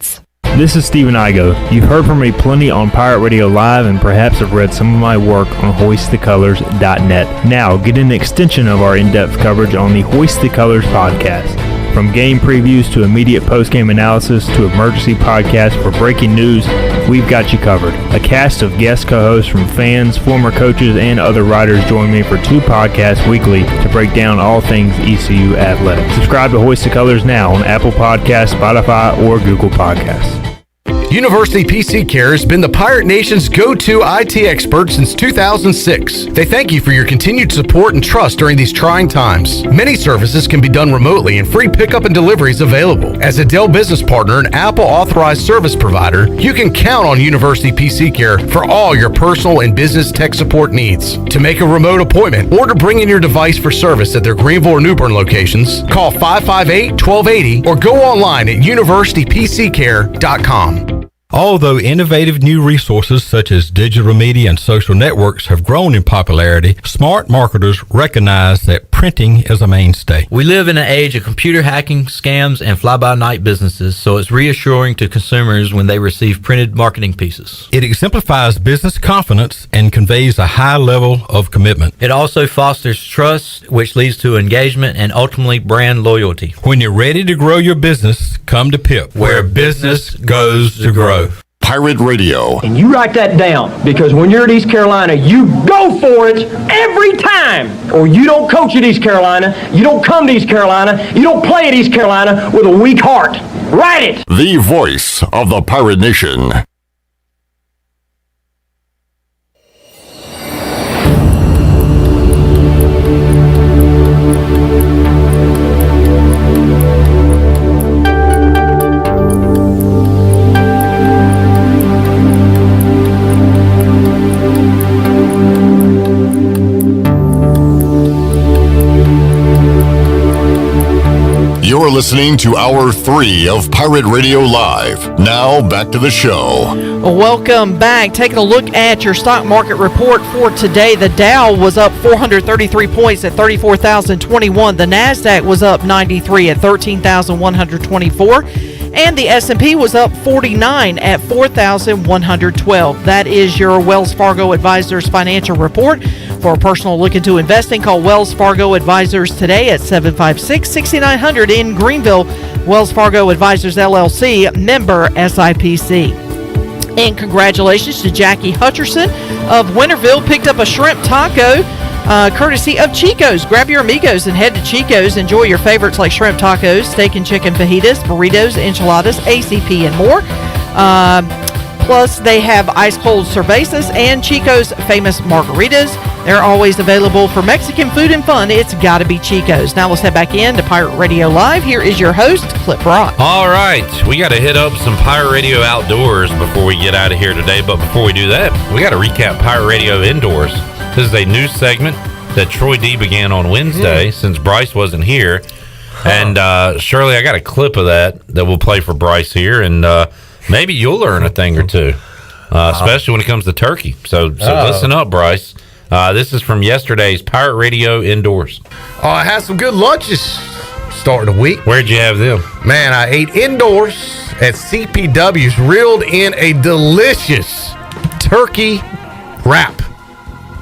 This is Stephen Igoe. You've heard from me plenty on Pirate Radio Live and perhaps have read some of my work on HoistTheColors.net. Now, get an extension of our in-depth coverage on the Hoist the Colors podcast. From game previews to immediate post-game analysis to emergency podcasts for breaking news, we've got you covered. A cast of guest co-hosts from fans, former coaches, and other writers join me for 2 podcasts weekly to break down all things ECU athletics. Subscribe to Hoist the Colors now on Apple Podcasts, Spotify, or Google Podcasts. University PC Care has been the Pirate Nation's go-to IT expert since 2006. They thank you for your continued support and trust during these trying times. Many services can be done remotely and free pickup and delivery is available. As a Dell business partner and Apple authorized service provider, you can count on University PC Care for all your personal and business tech support needs. To make a remote appointment or to bring in your device for service at their Greenville or New Bern locations, call 558-1280 or go online at universitypccare.com. Although innovative new resources such as digital media and social networks have grown in popularity, smart marketers recognize that printing is a mainstay. We live in an age of computer hacking, scams, and fly-by-night businesses, so it's reassuring to consumers when they receive printed marketing pieces. It exemplifies business confidence and conveys a high level of commitment. It also fosters trust, which leads to engagement and ultimately brand loyalty. When you're ready to grow your business, come to PIP, where business goes to grow. Pirate Radio. And you write that down, because when you're at East Carolina, you go for it every time. Or you don't coach at East Carolina, you don't come to East Carolina, you don't play at East Carolina with a weak heart. Write it! The voice of the Pirate Nation. You're listening to Hour 3 of Pirate Radio Live. Now, back to the show. Welcome back. Taking a look at your stock market report for today. The Dow was up 433 points at 34,021. The NASDAQ was up 93 at 13,124. And the S&P was up 49 at 4,112. That is your Wells Fargo Advisors financial report. For a personal look into investing, call Wells Fargo Advisors today at 756-6900 in Greenville. Wells Fargo Advisors, LLC, member SIPC. And congratulations to Jackie Hutcherson of Winterville. Picked up a shrimp taco courtesy of Chico's. Grab your amigos and head to Chico's. Enjoy your favorites like shrimp tacos, steak and chicken fajitas, burritos, enchiladas, ACP, and more. Plus, they have ice-cold cervezas and Chico's famous margaritas. They're always available for Mexican food and fun. It's got to be Chico's. Now let's head back in to Pirate Radio Live. Here is your host, Clip Rock. All right. We got to hit up some Pirate Radio Outdoors before we get out of here today. But before we do that, we got to recap Pirate Radio Indoors. This is a new segment that Troy D began on Wednesday since Bryce wasn't here. And Shirley, I got a clip of that we'll play for Bryce here. And maybe you'll learn a thing or two, especially when it comes to turkey. So listen up, Bryce. This is from yesterday's Pirate Radio Indoors. I had some good lunches starting the week. Where'd you have them? Man, I ate indoors at CPW's, reeled in a delicious turkey wrap.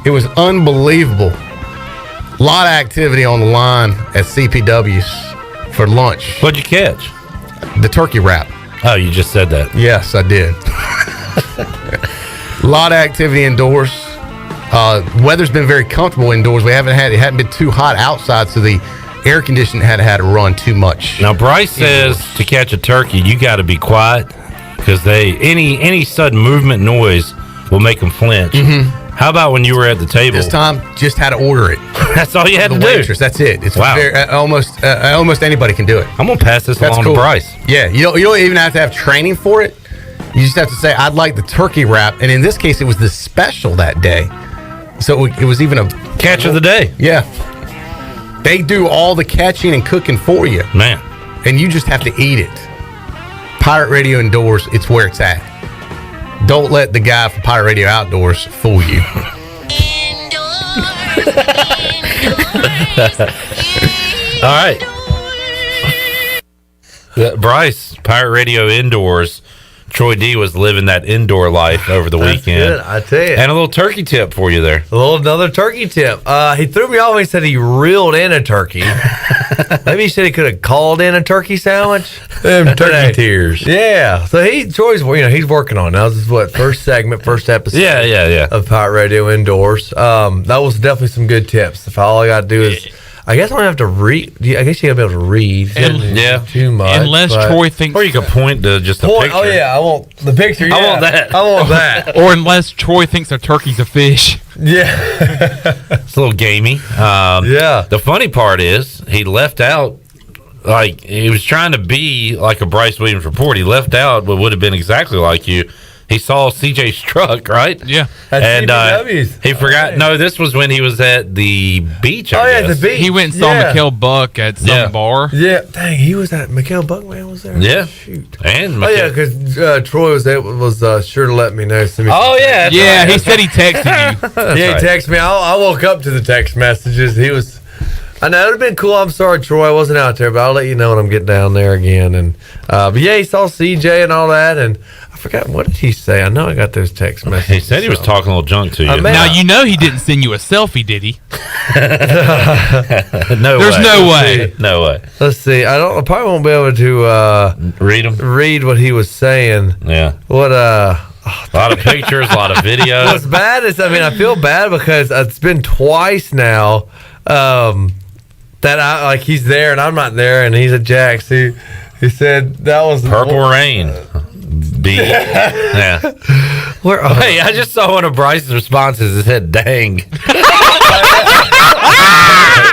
It was unbelievable. A lot of activity on the line at CPW's for lunch. What'd you catch? The turkey wrap. Oh, you just said that. Yes, I did. A lot of activity indoors. Weather's been very comfortable indoors. It hadn't been too hot outside, so the air conditioning had to run too much. Now, Bryce says to catch a turkey, you got to be quiet because any sudden movement noise will make them flinch. How about when you were at the table? This time, just had to order it. That's all you had to do. Waitress, that's it. It's wow. Almost anybody can do it. I'm gonna pass this along to Bryce. Yeah, you don't even have to have training for it. You just have to say, "I'd like the turkey wrap," and in this case, it was the special that day. So it was even a catch of the day. Yeah, they do all the catching and cooking for you, man, and you just have to eat it. Pirate Radio Indoors, it's where it's at. Don't let the guy from Pirate Radio Outdoors fool you. All right. Bryce, Pirate Radio Indoors. Troy D was living that indoor life over the weekend. Good, I tell you. And a little turkey tip for you there. Another turkey tip. He threw me off. He said he reeled in a turkey. Maybe he said he could have called in a turkey sandwich. Turkey tears. Yeah. So Troy's, he's working on it. Now this is first episode. Yeah. Of Pirate Radio Indoors. That was definitely some good tips. If all I got to do is, I guess I don't have to read. I guess you got to be able to read. Too much. Unless Troy thinks, or you can point to just a picture. Oh yeah, I want the picture. Yeah. I want that. I want that. Or unless Troy thinks a turkey's a fish. Yeah, it's a little gamey. Yeah. The funny part is he left out. Like he was trying to be like a Bryce Williams report. He left out what would have been exactly like you. He saw CJ's truck, right? Yeah. And he forgot. Right. No, this was when he was at the beach. I guess. At the beach. He went and saw Mikhail Buck at some bar. Yeah. Dang, he was at Mikhail Buck. Man was there. Yeah. Shoot. And because Troy was sure to let me know. Oh yeah. Yeah. He said he texted you. He texted me. I woke up to the text messages. He was. I know it would have been cool. I'm sorry, Troy, I wasn't out there, but I'll let you know when I'm getting down there again. And but yeah, he saw CJ and all that, and I forgot, what did he say? I know I got those text messages. He said he was talking a little junk to you. Now you know he didn't send you a selfie, did he? No, there's no way. No way. Let's see. I probably won't be able to read what he was saying. Yeah. What a lot of pictures, a lot of videos. What's bad is, I feel bad because it's been twice now. That he's there and I'm not there, and he's at Jack's. He said that was Purple Rain. B. Yeah. Hey, I just saw one of Bryce's responses. It said "dang."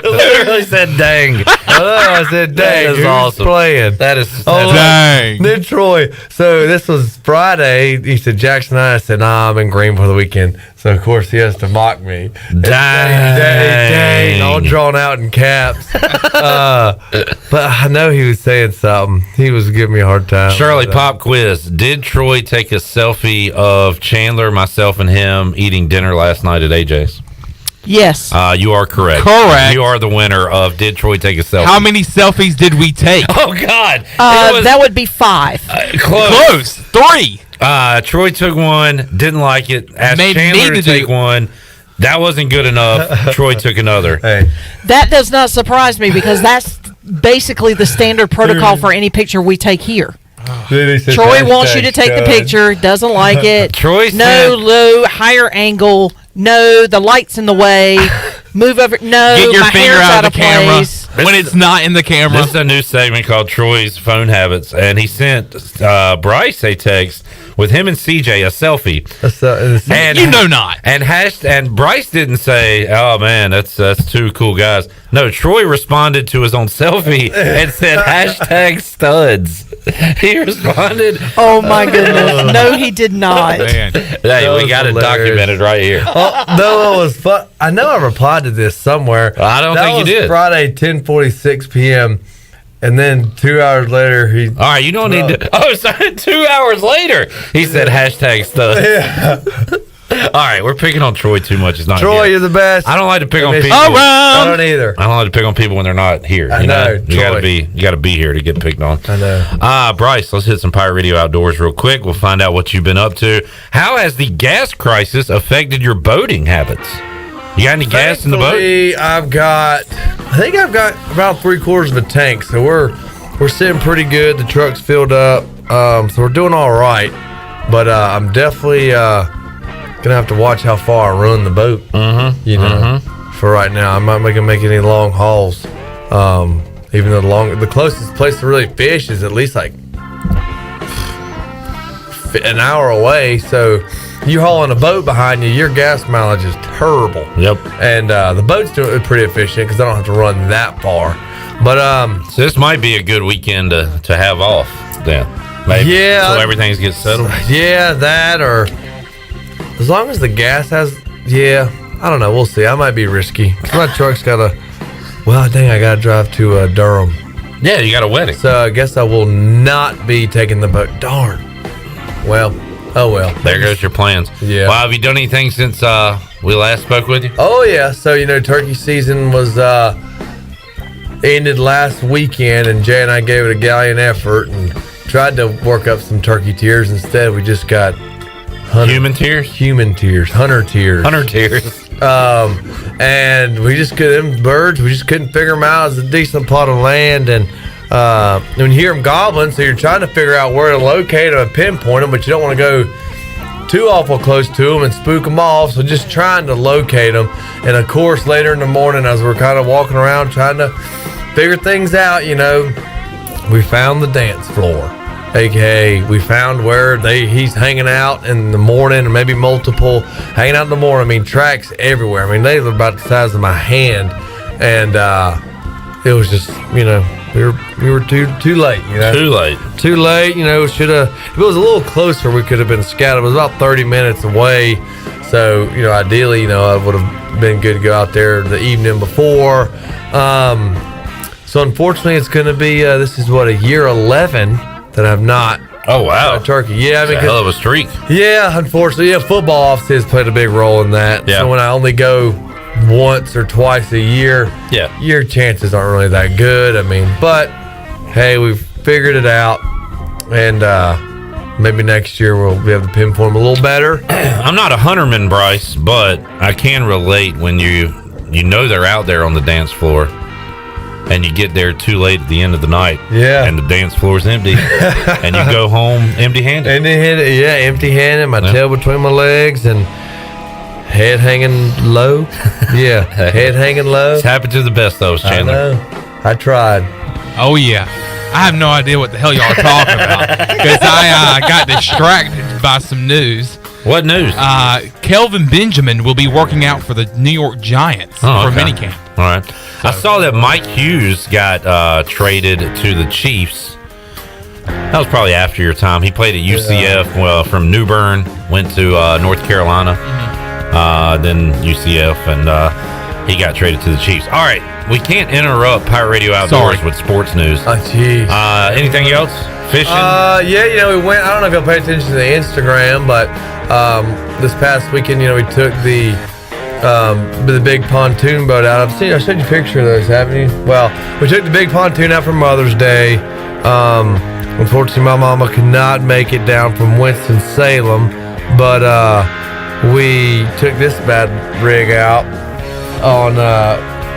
Literally said "dang." I said "dang." That is awesome. Playing. That is dang. Then Troy. So this was Friday. He said Jackson and I said, "Nah, I'm in Greenville for the weekend." So of course he has to mock me. Dang, all drawn out in caps. But I know he was saying something. He was giving me a hard time. Shirley, pop quiz. Did Troy take a selfie of Chandler, myself, and him eating dinner last night at AJ's? Yes. You are correct. Correct. You are the winner of Did Troy Take a Selfie? How many selfies did we take? Oh, God. That would be 5. Close. 3. Troy took one, didn't like it, asked Chandler to take one. That wasn't good enough. Troy took another. Hey. That does not surprise me because that's basically the standard protocol for any picture we take here. Troy wants you to take the picture, doesn't like it. Troy no low, higher angle. No, the light's in the way. Move over. No, Get your my finger hair's out of the camera place. when it's not in the camera. This is a new segment called Troy's Phone Habits, and he sent Bryce a text with him and CJ a selfie. And you know not. And Bryce didn't say, "Oh man, that's two cool guys." No, Troy responded to his own selfie and said #studs. He responded. Oh my goodness! No, he did not. Man. Hey, we got it documented right here. No, it was fun. I know I replied to this somewhere. I don't think you did. Friday, 10:46 p.m. And then 2 hours later, he. All right, you don't need to. Oh, sorry, 2 hours later, he said #studs. Yeah. All right, we're picking on Troy too much. It's not Troy, here. you're the best. I don't like to pick on people. I don't either. I don't like to pick on people when they're not here. I know. You gotta be here to get picked on. I know. Bryce, let's hit some Pirate Radio Outdoors real quick. We'll find out what you've been up to. How has the gas crisis affected your boating habits? You got any gas in the boat? I think I've got about 3/4 of a tank, so we're sitting pretty good. The truck's filled up, so we're doing all right. But I'm definitely gonna have to watch how far I run the boat. You know, for right now, I'm not gonna make any long hauls. Even though the closest place to really fish is at least like an hour away. So you hauling a boat behind you, your gas mileage is terrible. Yep. And the boat's doing pretty efficient because I don't have to run that far. But so this might be a good weekend to have off then. Maybe. Yeah. So everything gets settled. Yeah, that or as long as the gas has. Yeah, I don't know. We'll see. I might be risky. My truck's got a. Well, dang, I gotta drive to Durham. Yeah, you got a wedding. So I guess I will not be taking the boat. Darn. Well. Oh well. There goes your plans. Yeah. Well, have you done anything since we last spoke with you? Oh yeah. So turkey season was ended last weekend, and Jay and I gave it a gallant effort and tried to work up some turkey tears. Instead, we just got human tears, hunter tears. And we just couldn't birds. We just couldn't figure them out. It's a decent plot of land, and when you hear them gobbling, so you're trying to figure out where to locate them and pinpoint them, but you don't want to go too awful close to them and spook them off. So just trying to locate them. And of course, later in the morning, as we're kind of walking around trying to figure things out, we found the dance floor. AKA, we found where he's hanging out in the morning, or maybe multiple hanging out in the morning. I mean, tracks everywhere. I mean, they were about the size of my hand, and it was just, we were too late. Too late. Should have. If it was a little closer, we could have been scattered. It was about 30 minutes away, so ideally, it would have been good to go out there the evening before. So unfortunately, it's going to be this is a year 11 that I've not. Oh wow, turkey. Yeah, a hell of a streak. Yeah, unfortunately, football obviously has played a big role in that. Yeah. So when I only go once or twice a year, your chances aren't really that good. I mean, but hey, we've figured it out, and maybe next year we'll be able to pinpoint them a little better. I'm not a hunterman, Bryce, but I can relate when you they're out there on the dance floor, and you get there too late at the end of the night. Yeah. And the dance floor's empty, and you go home empty-handed. Empty-handed, my tail between my legs, and head hanging low. Yeah, head hanging low. It's happened to the best of us, Chandler. I know. I tried. Oh, yeah. I have no idea what the hell y'all are talking about because I got distracted by some news. What news? Kelvin Benjamin will be working out for the New York Giants for minicamp. All right. So, I saw that Mike Hughes got traded to the Chiefs. That was probably after your time. He played at UCF, from New Bern, went to North Carolina, then UCF, and he got traded to the Chiefs. All right. We can't interrupt Pirate Radio Outdoors with sports news. Oh, jeez. Anything else? Fishing? We went. I don't know if you'll pay attention to the Instagram, but this past weekend, we took the big pontoon boat out. I showed you a picture of those, haven't you? Well, we took the big pontoon out for Mother's Day. Unfortunately, my mama could not make it down from Winston-Salem, but we took this bad rig out on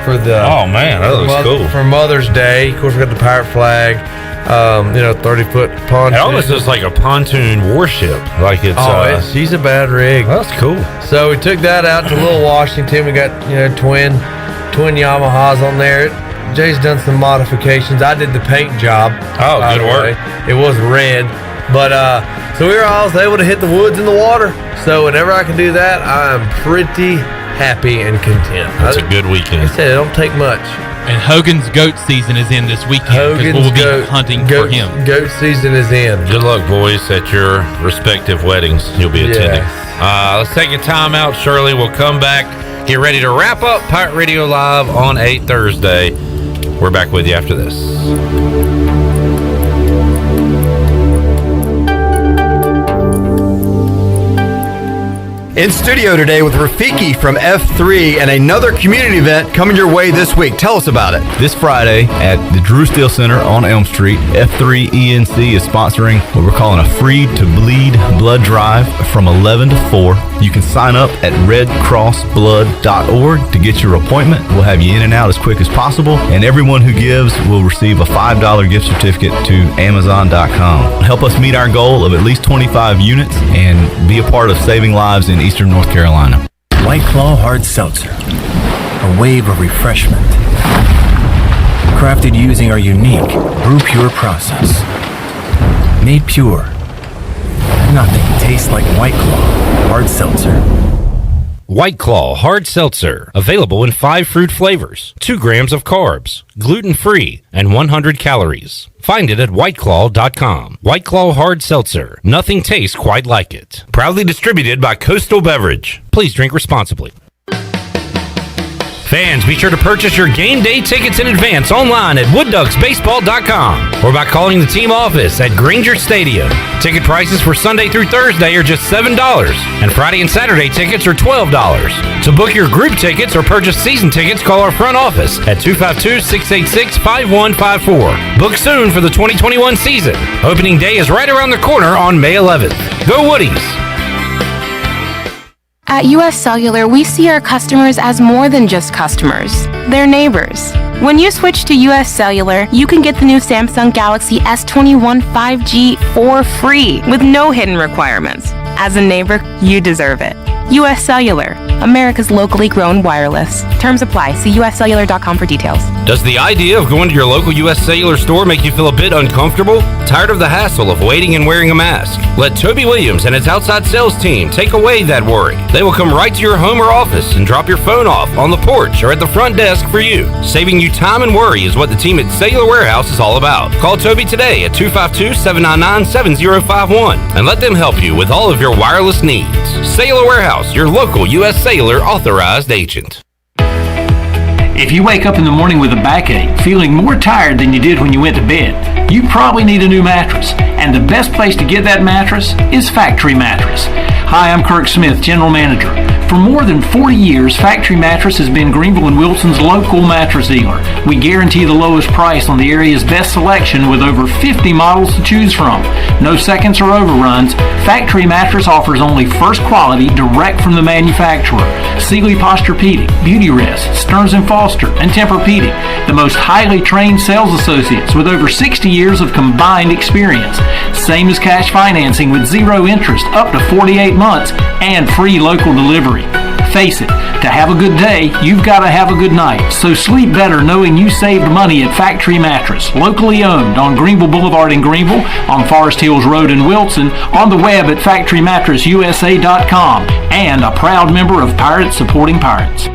for the that looks cool. For Mother's Day. Of course, we got the pirate flag. 30-foot pontoon. It almost looks like a pontoon warship. Like it's. She's a bad rig. That's cool. So we took that out to Little Washington. We got twin Yamahas on there. Jay's done some modifications. I did the paint job. Oh, good work. It was red, but so I was able to hit the woods and the water. So whenever I can do that, I'm pretty happy and content. That's a good weekend. I said it don't take much. And Hogan's goat season is in this weekend because we'll be hunting for him. Goat season is in. Good luck, boys, at your respective weddings you'll be attending. Let's take a time out, Shirley. We'll come back, get ready to wrap up Pirate Radio Live on a Thursday. We're back with you after this. In studio today with Rafiki from F3 and another community event coming your way this week. Tell us about it. This Friday at the Drew Steele Center on Elm Street, F3 ENC is sponsoring what we're calling a Free to Bleed blood drive from 11 to 4. You can sign up at redcrossblood.org to get your appointment. We'll have you in and out as quick as possible, and everyone who gives will receive a $5 gift certificate to Amazon.com. Help us meet our goal of at least 25 units and be a part of saving lives in Eastern North Carolina. White Claw Hard Seltzer, a wave of refreshment. Crafted using our unique Brew Pure process. Made pure. Nothing tastes like White Claw Hard Seltzer. White Claw Hard Seltzer, available in 5 fruit flavors, 2 grams of carbs, gluten-free, and 100 calories. Find it at whiteclaw.com. White Claw Hard Seltzer. Nothing tastes quite like it. Proudly distributed by Coastal Beverage. Please drink responsibly. Fans, be sure to purchase your game day tickets in advance online at woodducksbaseball.com or by calling the team office at Granger Stadium. Ticket prices for Sunday through Thursday are just $7, and Friday and Saturday tickets are $12. To book your group tickets or purchase season tickets, call our front office at 252-686-5154. Book soon for the 2021 season. Opening day is right around the corner on May 11th. Go Woodies! At US Cellular, we see our customers as more than just customers. They're neighbors. When you switch to US Cellular, you can get the new Samsung Galaxy S21 5G for free with no hidden requirements. As a neighbor, you deserve it. US Cellular, America's locally grown wireless. Terms apply. See uscellular.com for details. Does the idea of going to your local US Cellular store make you feel a bit uncomfortable? Tired of the hassle of waiting and wearing a mask? Let Toby Williams and his outside sales team take away that worry. They will come right to your home or office and drop your phone off on the porch or at the front desk for you. Saving you time and worry is what the team at Cellular Warehouse is all about. Call Toby today at 252-799-7051 and let them help you with all of your wireless needs. Cellular Warehouse, your local US Cellular authorized agent. If you wake up in the morning with a backache, feeling more tired than you did when you went to bed, you probably need a new mattress. And the best place to get that mattress is Factory Mattress. Hi, I'm Kirk Smith, General Manager. For more than 40 years, Factory Mattress has been Greenville and Wilson's local mattress dealer. We guarantee the lowest price on the area's best selection with over 50 models to choose from. No seconds or overruns. Factory Mattress offers only first quality direct from the manufacturer. Sealy Posturepedic, Beautyrest, Stearns & Foster, and Tempur-Pedic. The most highly trained sales associates with over 60 years of combined experience. Same as cash financing with 0 interest up to 48 months and free local delivery. Face it, to have a good day, you've got to have a good night. So sleep better knowing you saved money at Factory Mattress, locally owned on Greenville Boulevard in Greenville, on Forest Hills Road in Wilson, on the web at factorymattressusa.com, and a proud member of Pirates Supporting Pirates.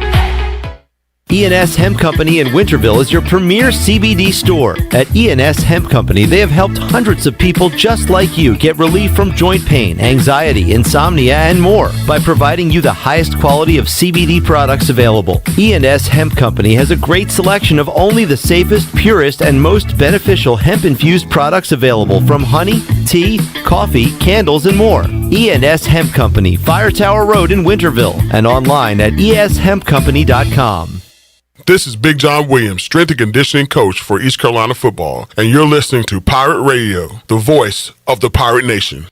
E&S Hemp Company in Winterville is your premier CBD store. At E&S Hemp Company, they have helped hundreds of people just like you get relief from joint pain, anxiety, insomnia, and more by providing you the highest quality of CBD products available. E&S Hemp Company has a great selection of only the safest, purest, and most beneficial hemp-infused products available from honey, tea, coffee, candles, and more. E&S Hemp Company, Fire Tower Road in Winterville, and online at eshempcompany.com. This is Big John Williams, strength and conditioning coach for East Carolina football, and you're listening to Pirate Radio, the voice of the Pirate Nation.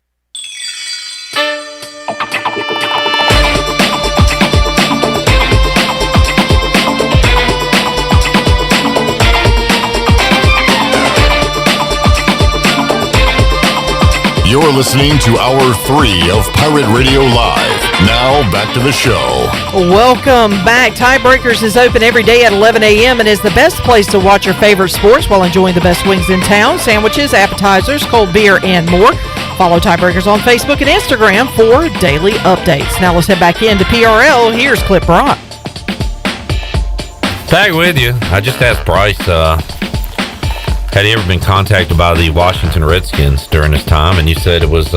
You're listening to Hour 3 of Pirate Radio Live. Now, back to the show. Welcome back. Tiebreakers is open every day at 11 a.m. and is the best place to watch your favorite sports while enjoying the best wings in town, sandwiches, appetizers, cold beer, and more. Follow Tiebreakers on Facebook and Instagram for daily updates. Now let's head back into PRL. Here's Clip Brock. Back with you. I just asked Bryce, had he ever been contacted by the Washington Redskins during this time? And you said it was,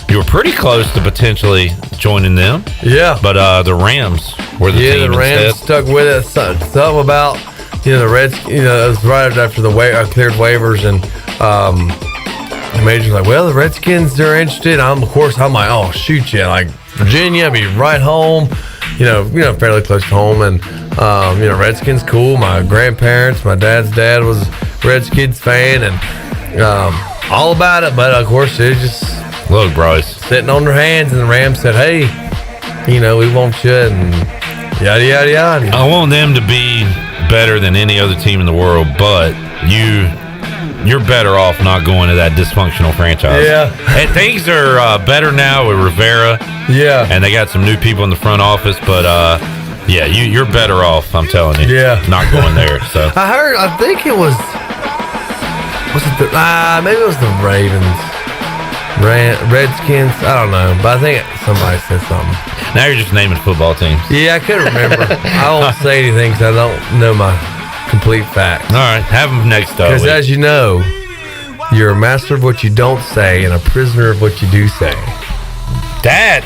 you were pretty close to potentially joining them. Yeah. But the Rams were the team the Rams instead. stuck with it. Something about, the Redskins, it was right after the cleared waivers, and the Major's like, well, the Redskins, they're interested. I'm like, oh, shoot, yeah, like Virginia, be right home, fairly close to home. And, Redskins, cool. My grandparents, my dad's dad was a Redskins fan, and all about it. But, of course, it just, look, Bryce, sitting on their hands, and the Rams said, hey, we want you, and yada, yada, yada. I want them to be better than any other team in the world, but you're better off not going to that dysfunctional franchise. Yeah. And things are better now with Rivera. Yeah. And they got some new people in the front office, but you're better off, I'm telling you. Yeah. Not going there. So I think it was maybe it was the Ravens. Redskins, I don't know, but I think somebody said something. Now you're just naming football teams. Yeah, I couldn't remember. I won't say anything because I don't know my complete facts. All right, have them next up. Because as you know, you're a master of what you don't say and a prisoner of what you do say. That.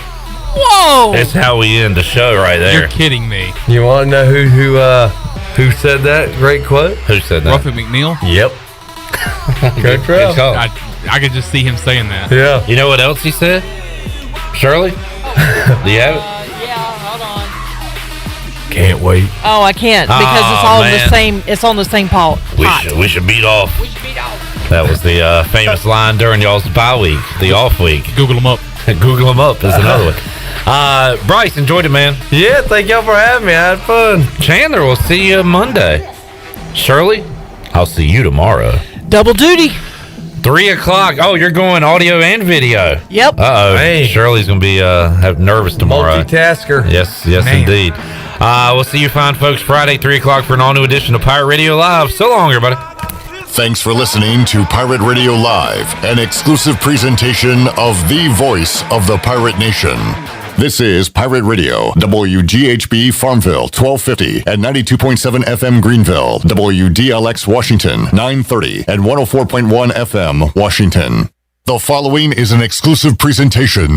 Whoa! That's how we end the show right there. You're kidding me. You want to know who said that great quote? Who said that? Ruffin McNeil? Yep. Good call. I could just see him saying that. Yeah. You know what else he said? Shirley? Do you have it? Can't wait. Oh, I can't because it's all in the same. It's on the same pot. We should beat off. That was the famous line during y'all's bye week, the off week. Google them up. Google them up is another one. Bryce, enjoyed it, man. Yeah, thank y'all for having me. I had fun. Chandler, we'll see you Monday. Shirley, I'll see you tomorrow. Double duty. 3 o'clock. Oh, you're going audio and video. Yep. Uh-oh. Hey. Shirley's going to be nervous tomorrow. Multitasker. Yes, Man. indeed. We'll see you fine folks Friday, 3 o'clock for an all-new edition of Pirate Radio Live. So long, everybody. Thanks for listening to Pirate Radio Live, an exclusive presentation of the voice of the Pirate Nation. This is Pirate Radio, WGHB Farmville, 1250 and 92.7 FM Greenville, WDLX Washington, 930 and 104.1 FM Washington. The following is an exclusive presentation